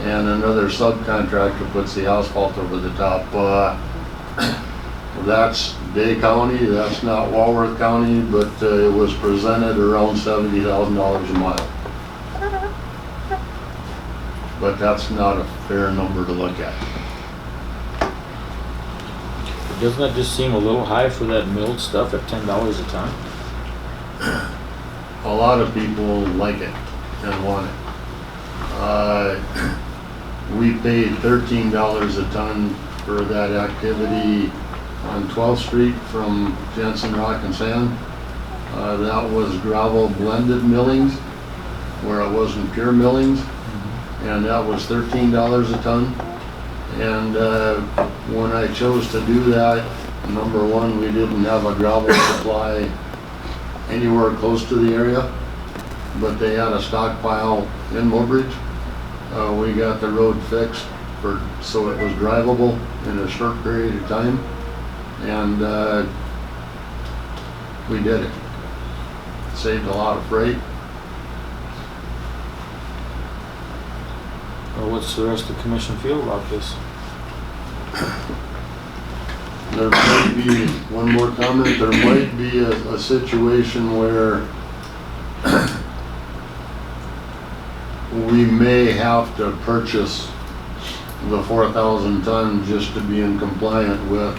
and another subcontractor puts the asphalt over the top. That's Day County, that's not Walworth County, but it was presented around $70,000 a mile. But that's not a fair number to look at. Doesn't that just seem a little high for that milled stuff at $10 a ton? A lot of people like it and want it. We paid $13 a ton for that activity on 12th Street from Jensen Rock and Sand. That was gravel blended millings, where it wasn't pure millings, and that was $13 a ton. And when I chose to do that, number one, we didn't have a gravel supply anywhere close to the area, but they had a stockpile in Mobridge. We got the road fixed so it was drivable in a short period of time, and we did it. Saved a lot of freight. Or what's the rest of the commission feel about this? There might be, one more comment, there might be a situation where we may have to purchase the 4,000 ton just to be in compliant with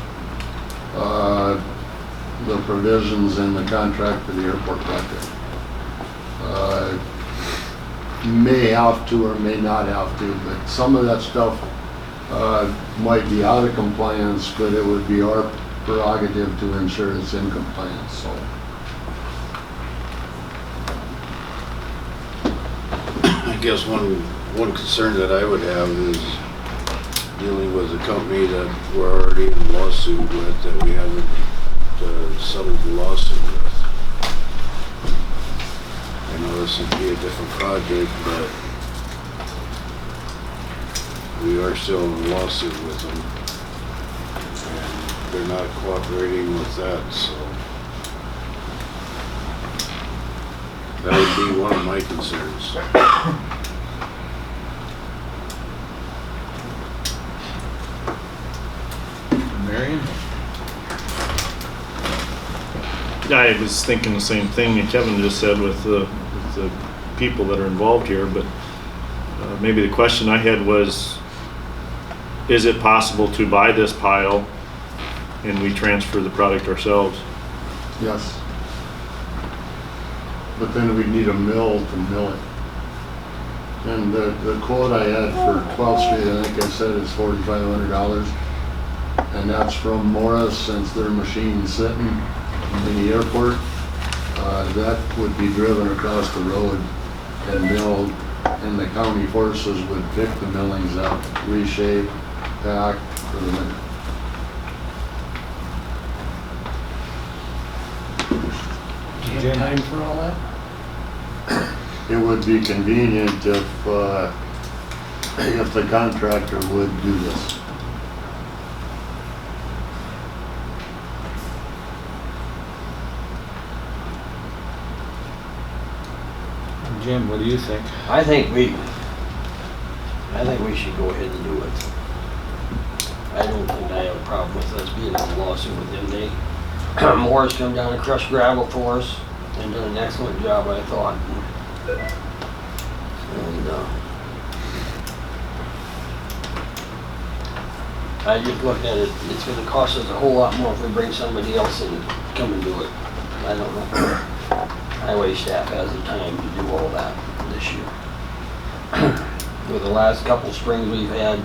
the provisions in the contract for the airport project. May have to or may not have to, but some of that stuff might be out of compliance, but it would be our prerogative to ensure it's in compliance, so. I guess one concern that I would have is dealing with a company that we're already in lawsuit with, that we haven't settled the lawsuit with. I know this would be a different project, but we are still in a lawsuit with them. And they're not cooperating with that, so. That would be one of my concerns. Marion? I was thinking the same thing that Kevin just said with the people that are involved here, but maybe the question I had was, is it possible to buy this pile and we transfer the product ourselves? Yes. But then we'd need a mill to mill it. And the quote I had for 12th Street, I think I said is $4,500. And that's from Morris, since their machine's sitting in the airport. That would be driven across the road and milled, and the county forces would pick the millings up, reshape, pack for the winter. Jim? Time for all that? It would be convenient if the contractor would do this. Jim, what do you think? I think we should go ahead and do it. I don't think I have a problem with us being in a lawsuit with them. They, Morris come down and crushed gravel for us and done an excellent job, I thought. And I just looked at it, it's gonna cost us a whole lot more if we bring somebody else in to come and do it. I don't know. Highway staff has the time to do all that this year. With the last couple springs we've had, I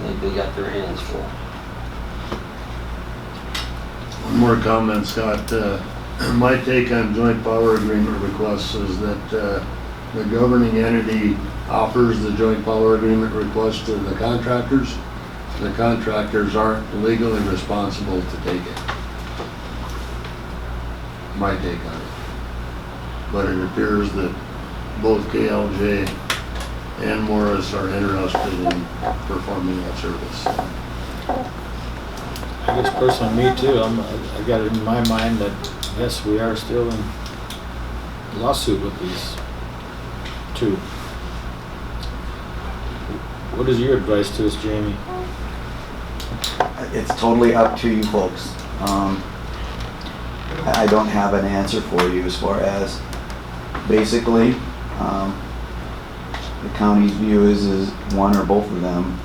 think they got their hands full. One more comment, Scott. My take on joint power agreement requests is that the governing entity offers the joint power agreement request to the contractors. The contractors aren't legally responsible to take it. My take on it. But it appears that both KLJ and Morris are interested in performing that service. I guess personally, me too, I got it in my mind that, yes, we are still in lawsuit with these two. What is your advice to us, Jamie? It's totally up to you folks. I don't have an answer for you as far as, basically, the county's view is one or both of them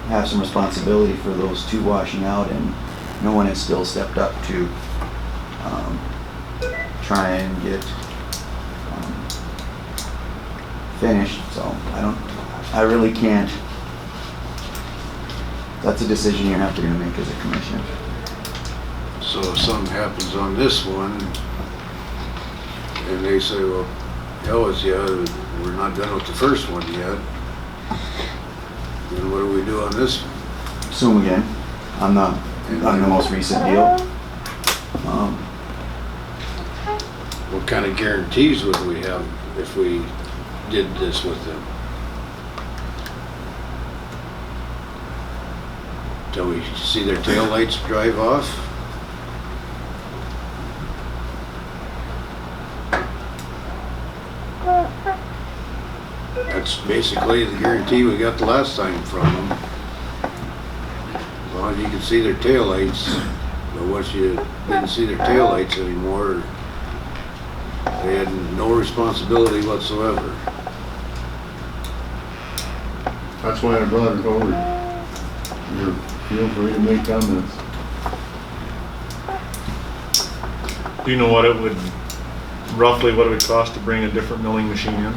have some responsibility for those two washing out, and no one has still stepped up to try and get finished. So I really can't. That's a decision you're gonna have to make as a commission. So if something happens on this one, and they say, well, hell with you, we're not done with the first one yet, then what do we do on this one? Zoom again on the most recent deal. What kind of guarantees would we have if we did this with them? Till we see their taillights drive off? That's basically the guarantee we got the last time from them. As long as you could see their taillights, but once you didn't see their taillights anymore, they had no responsibility whatsoever. That's why I brought it over. Feel free to make comments. Do you know what it would, roughly what it would cost to bring a different milling machine in?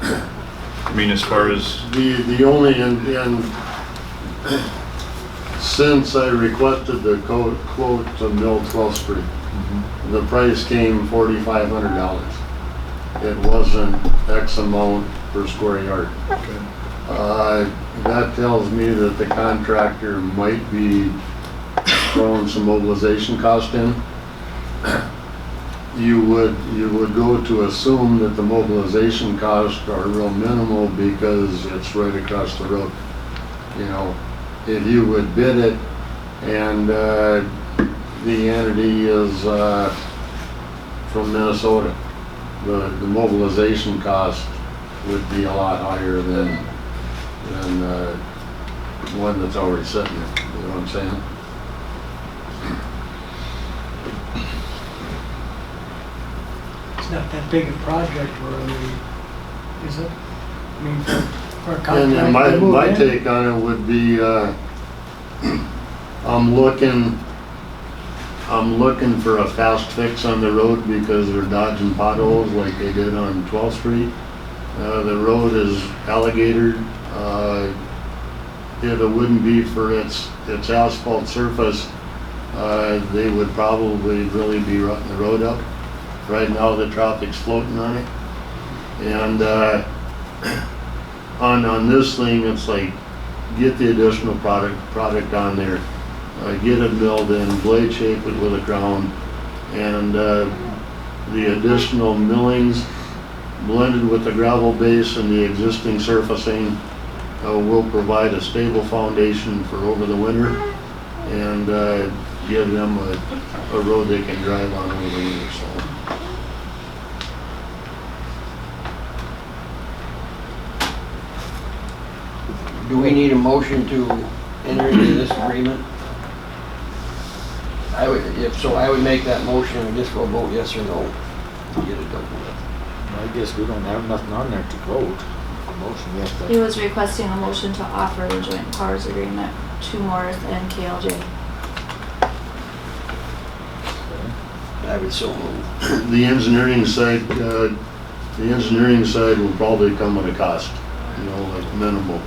I mean, as far as, The only, since I requested the quote to mill 12th Street, the price came $4,500. It wasn't X amount per square yard. That tells me that the contractor might be throwing some mobilization cost in. You would go to assume that the mobilization costs are real minimal because it's right across the road. You know, if you would bid it and the entity is from Minnesota, the mobilization cost would be a lot higher than one that's already sitting there. You know what I'm saying? It's not that big a project, really, is it? I mean, for a And contract then to move my in. take on it would be, I'm looking for a fast fix on the road because they're dodging potholes like they did on 12th Street. The road is alligator. If it wouldn't be for its asphalt surface, they would probably really be rutting the road up. Right now, the traffic's floating on it. And on this thing, it's like, get the additional product on there. Get it milled in, blade shape it with a crown, and the additional millings blended with the gravel base and the existing surfacing will provide a stable foundation for over the winter and give them a road they can drive on over the winter. So. Do we need a motion to enter into this agreement? If so, I would make that motion and just go vote yes or no to get it done with. I guess we don't have nothing on there to vote. A motion, yes, He but was requesting a motion to offer the joint powers agreement to Morris and KLJ. I would so move. The engineering side will probably come at a cost, you know, like minimal.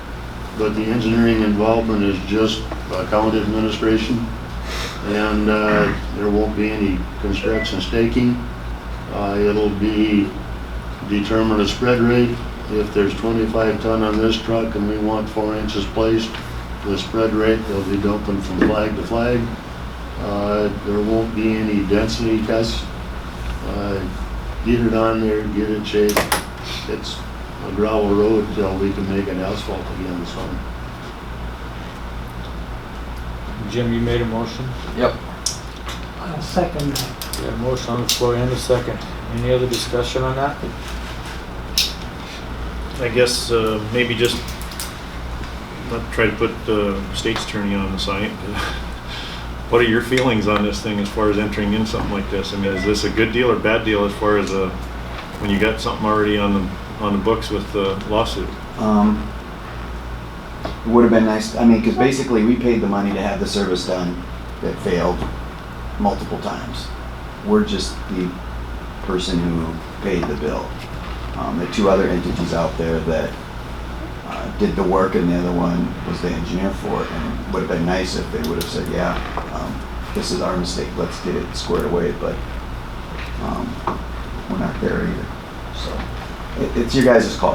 But the engineering involvement is just account administration, and there won't be any construction staking. It'll be determine a spread rate. If there's 25 ton on this truck and we want 4 inches placed, the spread rate, they'll be dumping from flag to flag. There won't be any density tests. Get it on there, get it shaped. It's a gravel road till we can make it asphalt again, so. Jim, you made a motion? Yep. I'll second that. We have a motion on the floor and a second. Any other discussion on that? I guess maybe just not try to put the state's attorney on the side. What are your feelings on this thing as far as entering in something like this? I mean, is this a good deal or bad deal as far as when you got something already on the books with the lawsuit? Would have been nice, I mean, because basically we paid the money to have the service done that failed multiple times. We're just the person who paid the bill. The two other entities out there that did the work and the other one was the engineer for it, and it would have been nice if they would have said, yeah, this is our mistake, let's get it squared away, but we're not there either. So it's your guys' call.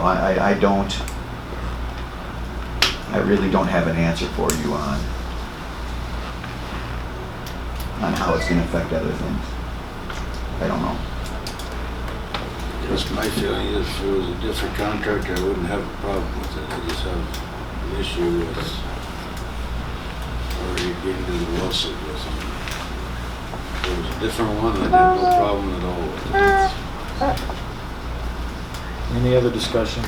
I really don't have an answer for you on how it's going to affect other things. I don't know. Just my feeling is if it was a different contractor, I wouldn't have a problem with it. I just have an issue with already getting to the lawsuit with them. If it was a different one, I'd have no problem at all with it. Any other discussion?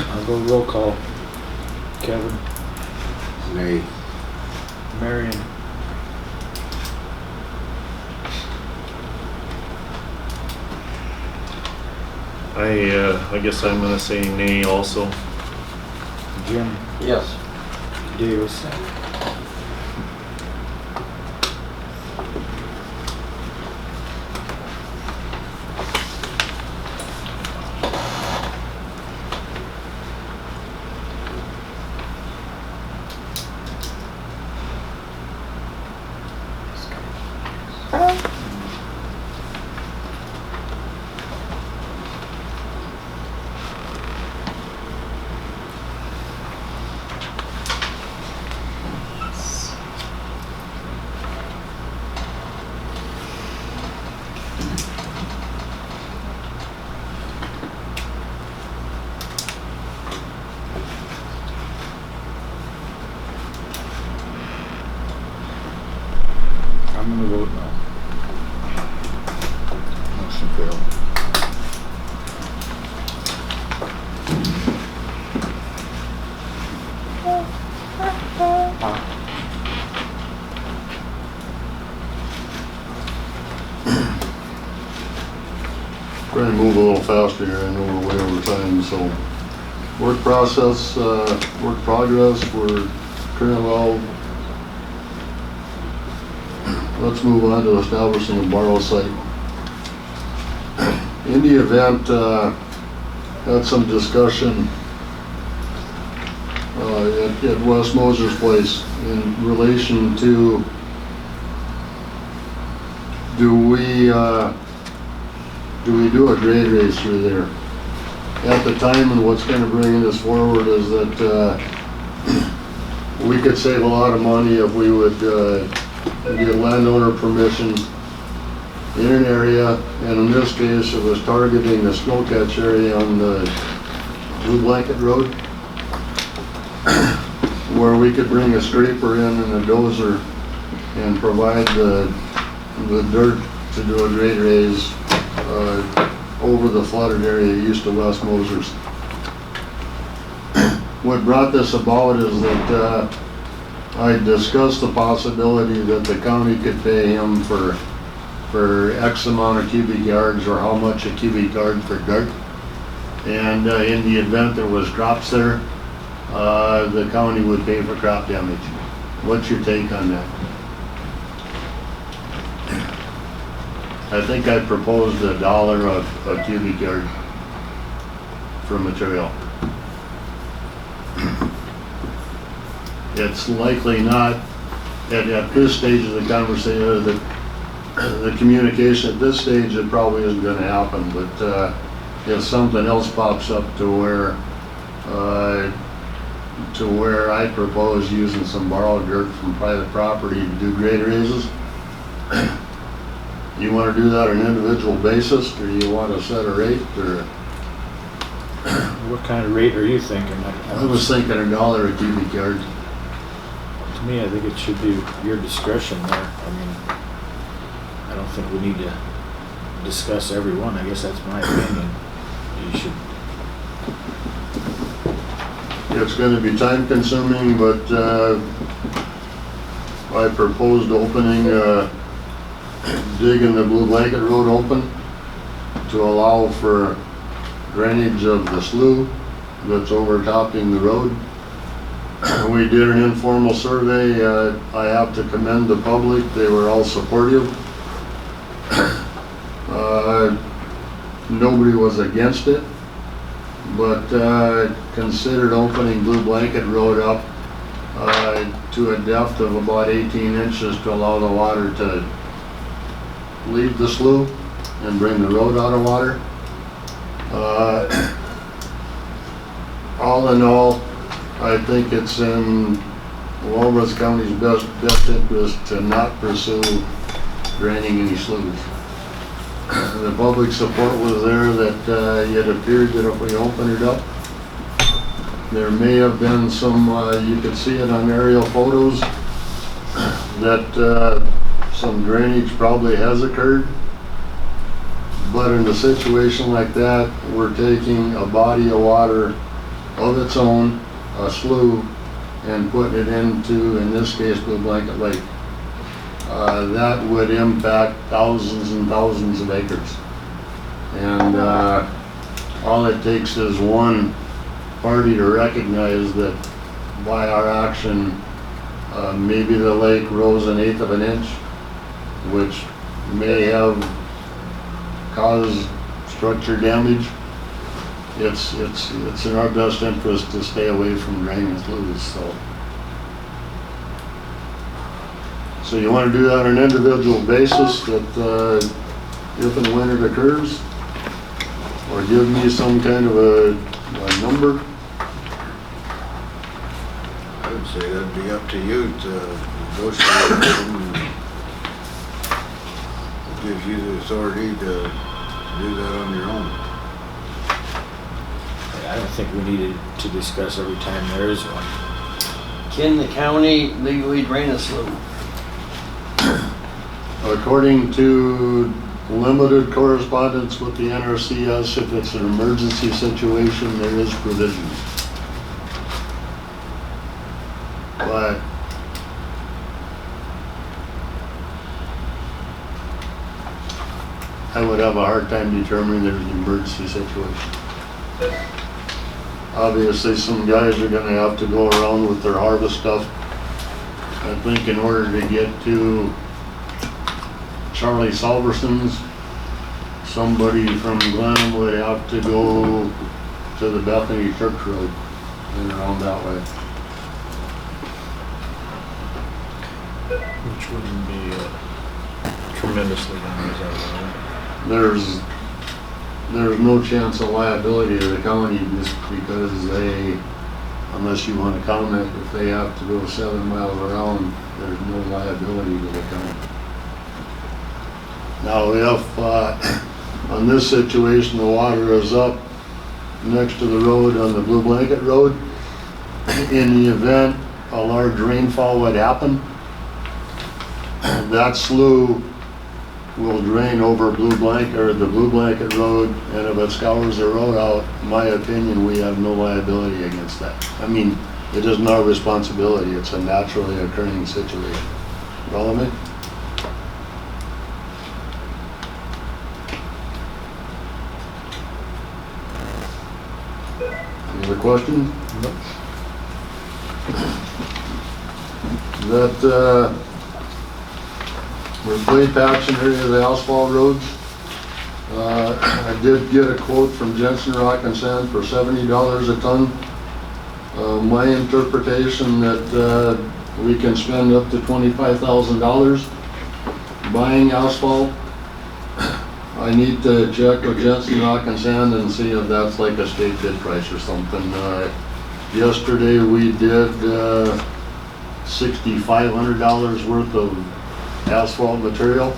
I'll go roll call. Kevin, Nay. Marion, I guess I'm gonna say nay also. Jim, Yes. Davis. trying to move a little faster here, I know we're way over time, so. Work process, work progress, we're currently, well, let's move on to establishing a borrow site. In the event, had some discussion at West Moser's place in relation to do we do a grade raise through there? At the time, and what's kind of bringing this forward is that we could save a lot of money if we would get landowner permission in an area, and in this case, it was targeting the snow catch area on the Blue Blanket Road, where we could bring a scraper in and a dozer and provide the dirt to do a grade raise over the flooded area east of West Mosers. What brought this about is that I discussed the possibility that the county could pay him for X amount of cubic yards or how much a cubic yard for dirt. And in the event there was crops there, the county would pay for crop damage. What's your take on that? I think I proposed $1 a cubic yard for material. It's likely not, at this stage of the conversation, the communication at this stage, it probably isn't going to happen, but if something else pops up to where I propose using some borrowed dirt from private property to do grade raises, you want to do that on an individual basis, or you want to set a rate, or? What kind of rate are you thinking? I was thinking $1 a cubic yard. To me, I think it should be your discretion there. I mean, I don't think we need to discuss every one. I guess that's my opinion. You should. It's going to be time consuming, but I proposed opening, digging the Blue Blanket Road open to allow for drainage of the slough that's overtopping the road. We did an informal survey. I have to commend the public. They were all supportive. Nobody was against it, but considered opening Blue Blanket Road up to a depth of about 18 inches to allow the water to leave the slough and bring the road out of water. All in all, I think it's in Walworth County's best interest to not pursue draining any sloughs. The public support was there that it appeared that if we open it up, there may have been some, you could see it on aerial photos, that some drainage probably has occurred. But in a situation like that, we're taking a body of water of its own, a slough, and putting it into, in this case, Blue Blanket Lake. That would impact thousands and thousands of acres. And all it takes is one party to recognize that by our action, maybe the lake rose 1/8 of an inch, which may have caused structure damage. It's in our best interest to stay away from draining sloughs, So you want to do that on an individual basis, that if and when it occurs, or give me some kind of a number? I would say that'd be up to you to negotiate with them. It gives you the authority to do that on your own. I don't think we needed to discuss every time there is one. Can the county legally drain a slough? According to limited correspondence with the NRCS, if it's an emergency situation, there is provision. But I would have a hard time determining there's an emergency situation. Obviously, some guys are gonna have to go around with their harvest stuff. I think in order to get to Charlie Salverson's, somebody from Glenham would have to go to the Bethany Church Road and around that way. Which wouldn't be tremendously dangerous. There's no chance of liability to the county just because they, unless you want to comment, if they have to go 7 miles around, there's no liability to the county. Now, if on this situation, the water is up next to the road on the Blue Blanket Road, in the event a large rainfall would happen, that slough will drain over the Blue Blanket Road, and if it scours the road out, in my opinion, we have no liability against that. I mean, it isn't our responsibility, it's a naturally occurring situation. Follow me? Any other questions? That, we're blade patching area of the asphalt roads. I did get a quote from Jensen Rock and Sand for $70 a ton. My interpretation that we can spend up to $25,000 buying asphalt. I need to check with Jensen Rock and Sand and see if that's like a state bid price or something. Yesterday we did $6,500 worth of asphalt material.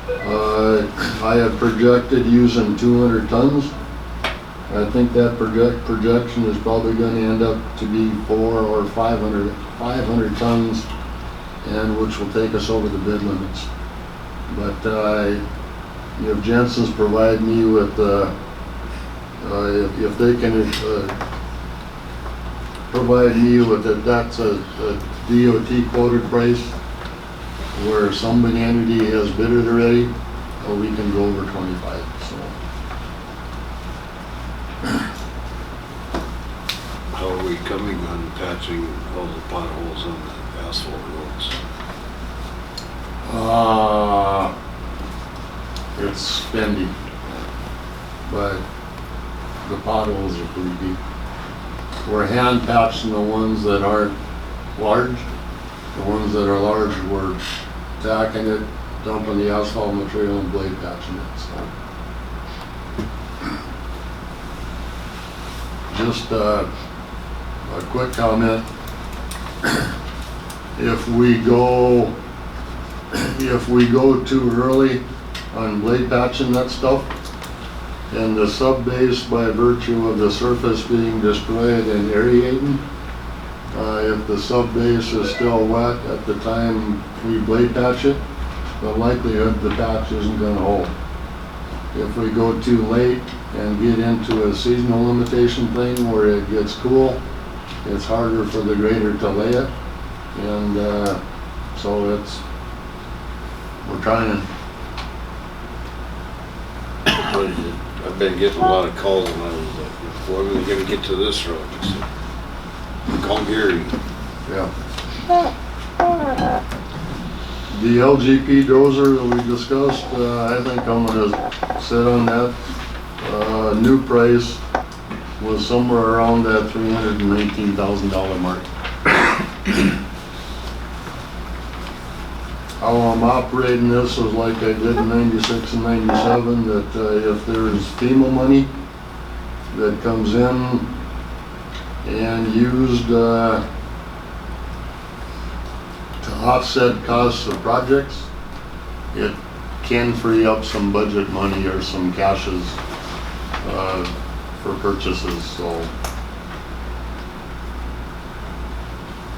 I have projected using 200 tons. I think that projection is probably going to end up to be 400 or 500 tons, and which will take us over the bid limits. But if Jensen's provide me with, if they can provide me with it, that's a DOT quoted price, where somebody entity has bid it already, or we can go over 25, so. How are we coming on patching all the potholes on the asphalt roads? It's spendy, but the potholes are pretty deep. We're hand patching the ones that aren't large. The ones that are large, we're tacking it, dumping the asphalt material and blade patching it, so. Just a quick comment. If we go too early on blade patching that stuff, and the sub base by virtue of the surface being destroyed and aerating, if the sub base is still wet at the time we blade patch it, the likelihood the patch isn't going to hold. If we go too late and get into a seasonal limitation thing where it gets cool, it's harder for the grader to lay it, and so we're trying. I've been getting a lot of calls, and I was like, when are we gonna get to this road? I said, call Gary. Yeah. The LGP dozer that we discussed, I think I'm gonna sit on that. New price was somewhere around that $319,000 mark. How I'm operating this is like I did in 96 and 97, that if there's FEMA money that comes in and used to offset costs of projects, it can free up some budget money or some cashes for purchases. So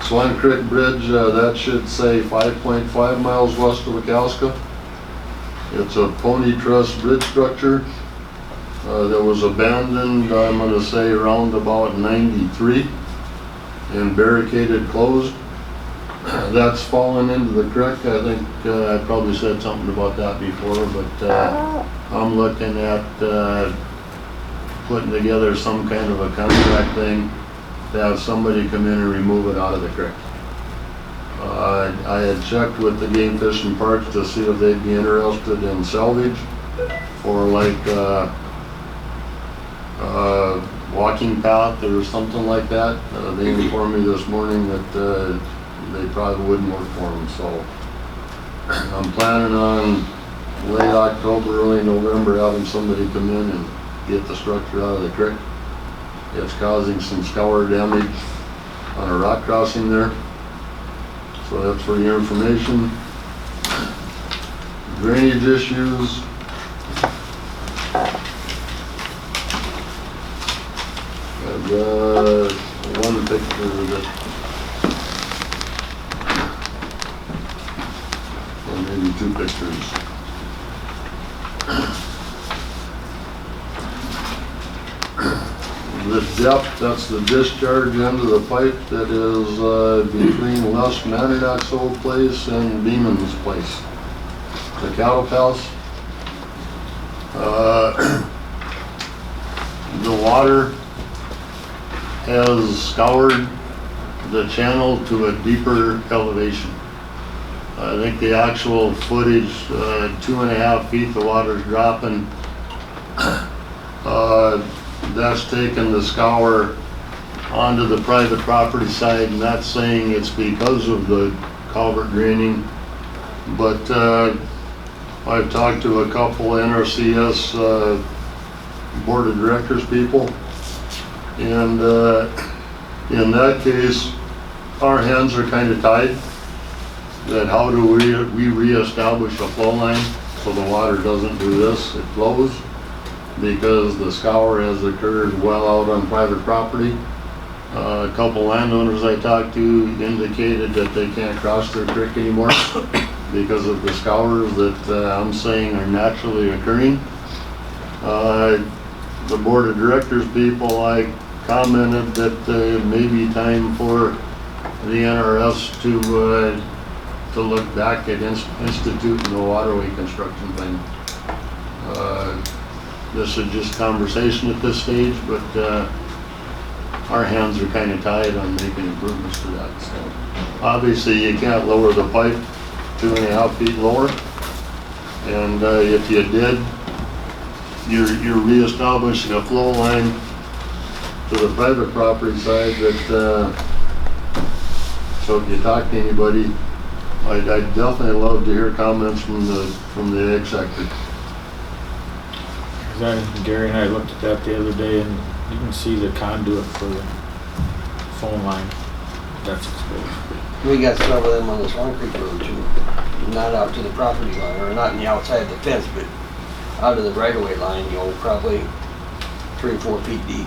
Swan Creek Bridge, that should say 5.5 miles west of Wachowska. It's a pony truss bridge structure that was abandoned, I'm going to say around about 93, and barricaded closed. that's fallen into the creek. I think I probably said something about that before, but I'm looking at putting together some kind of a contract thing to have somebody come in and remove it out of the creek. I had checked with the game fish and parks to see if they'd be interested in salvage or like walking path or something like that. They informed me this morning that they probably wouldn't work for them, so I'm planning on late October, early November having somebody come in and get the structure out of the creek. It's causing some scour damage on a rock crossing there. So that's for your information. Drainage issues. I've got one picture of it. Or maybe two pictures. The depth, that's the discharge end of the pipe that is between Les Mandernack's old place and Beeman's place. The cattle house. The water has scoured the channel to a deeper elevation. I think the actual footage, 2.5 feet, the water's dropping. That's taken the scour onto the private property side, and that's saying it's because of the culvert draining. But I've talked to a couple NRCS board of directors people, and in that case, our hands are kind of tied. That how do we reestablish a flow line so the water doesn't do this, it flows, because the scour has occurred well out on private property. A couple landowners I talked to indicated that they can't cross their creek anymore because of the scours that I'm saying are naturally occurring. The board of directors people, I commented that it may be time for the NRS to look back at instituting the waterway construction thing. This is just conversation at this stage, but our hands are kind of tied on making improvements to that. So obviously you can't lower the pipe 2.5 feet lower, and if you did, you're reestablishing a flow line to the private property side that, so if you talk to anybody, I'd definitely love to hear comments from the ag sector. Gary and I looked at that the other day, and you can see the conduit for the phone line. That's exposed. We got some of them on the Swan Creek Road too, not out to the property line, or not in the outside of the fence, but out of the right-of-way line, you know, probably 3 or 4 feet deep.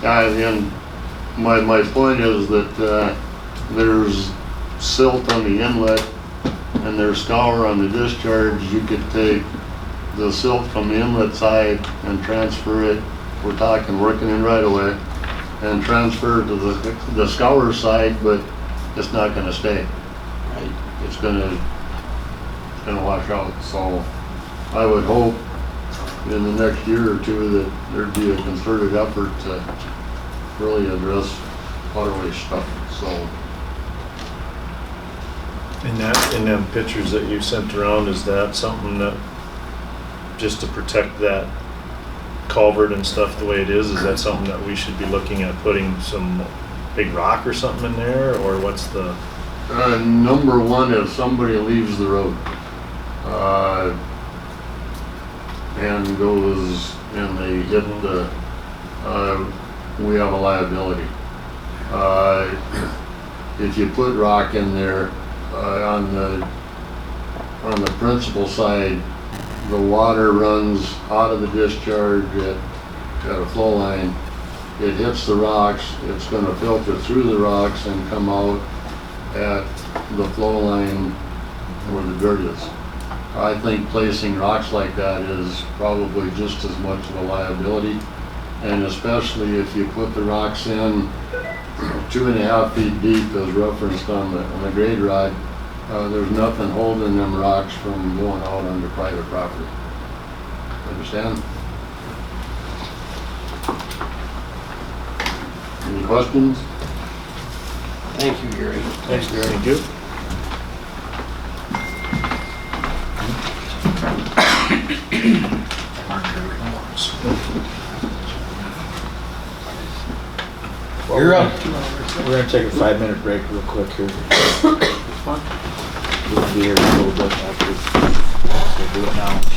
And my point is that there's silt on the inlet and there's scour on the discharge. You could take the silt from the inlet side and transfer it, we're talking working in right away, and transfer it to the scour side, but it's not going to stay. Right. It's going to wash out. So I would hope in the next year or two that there'd be a concerted effort to really address waterway stuff. So In them pictures that you sent around, is that something that, just to protect that culvert and stuff the way it is that something that we should be looking at putting some big rock or something in there, or what's the? Number one, if somebody leaves the road and goes and they hit the, we have a liability. If you put rock in there on the principal side, the water runs out of the discharge at a flow line. It hits the rocks, it's going to filter through the rocks and come out at the flow line where the dirt is. I think placing rocks like that is probably just as much of a liability, and especially if you put the rocks in 2.5 feet deep as referenced on the grade rod, there's nothing holding them rocks from going out onto private property. Understand? Any questions? Thank you, Gary. Thanks, Gary. Thank you. You're up. We're gonna take a 5-minute break real quick here. We'll be here in a little bit after, so do it now.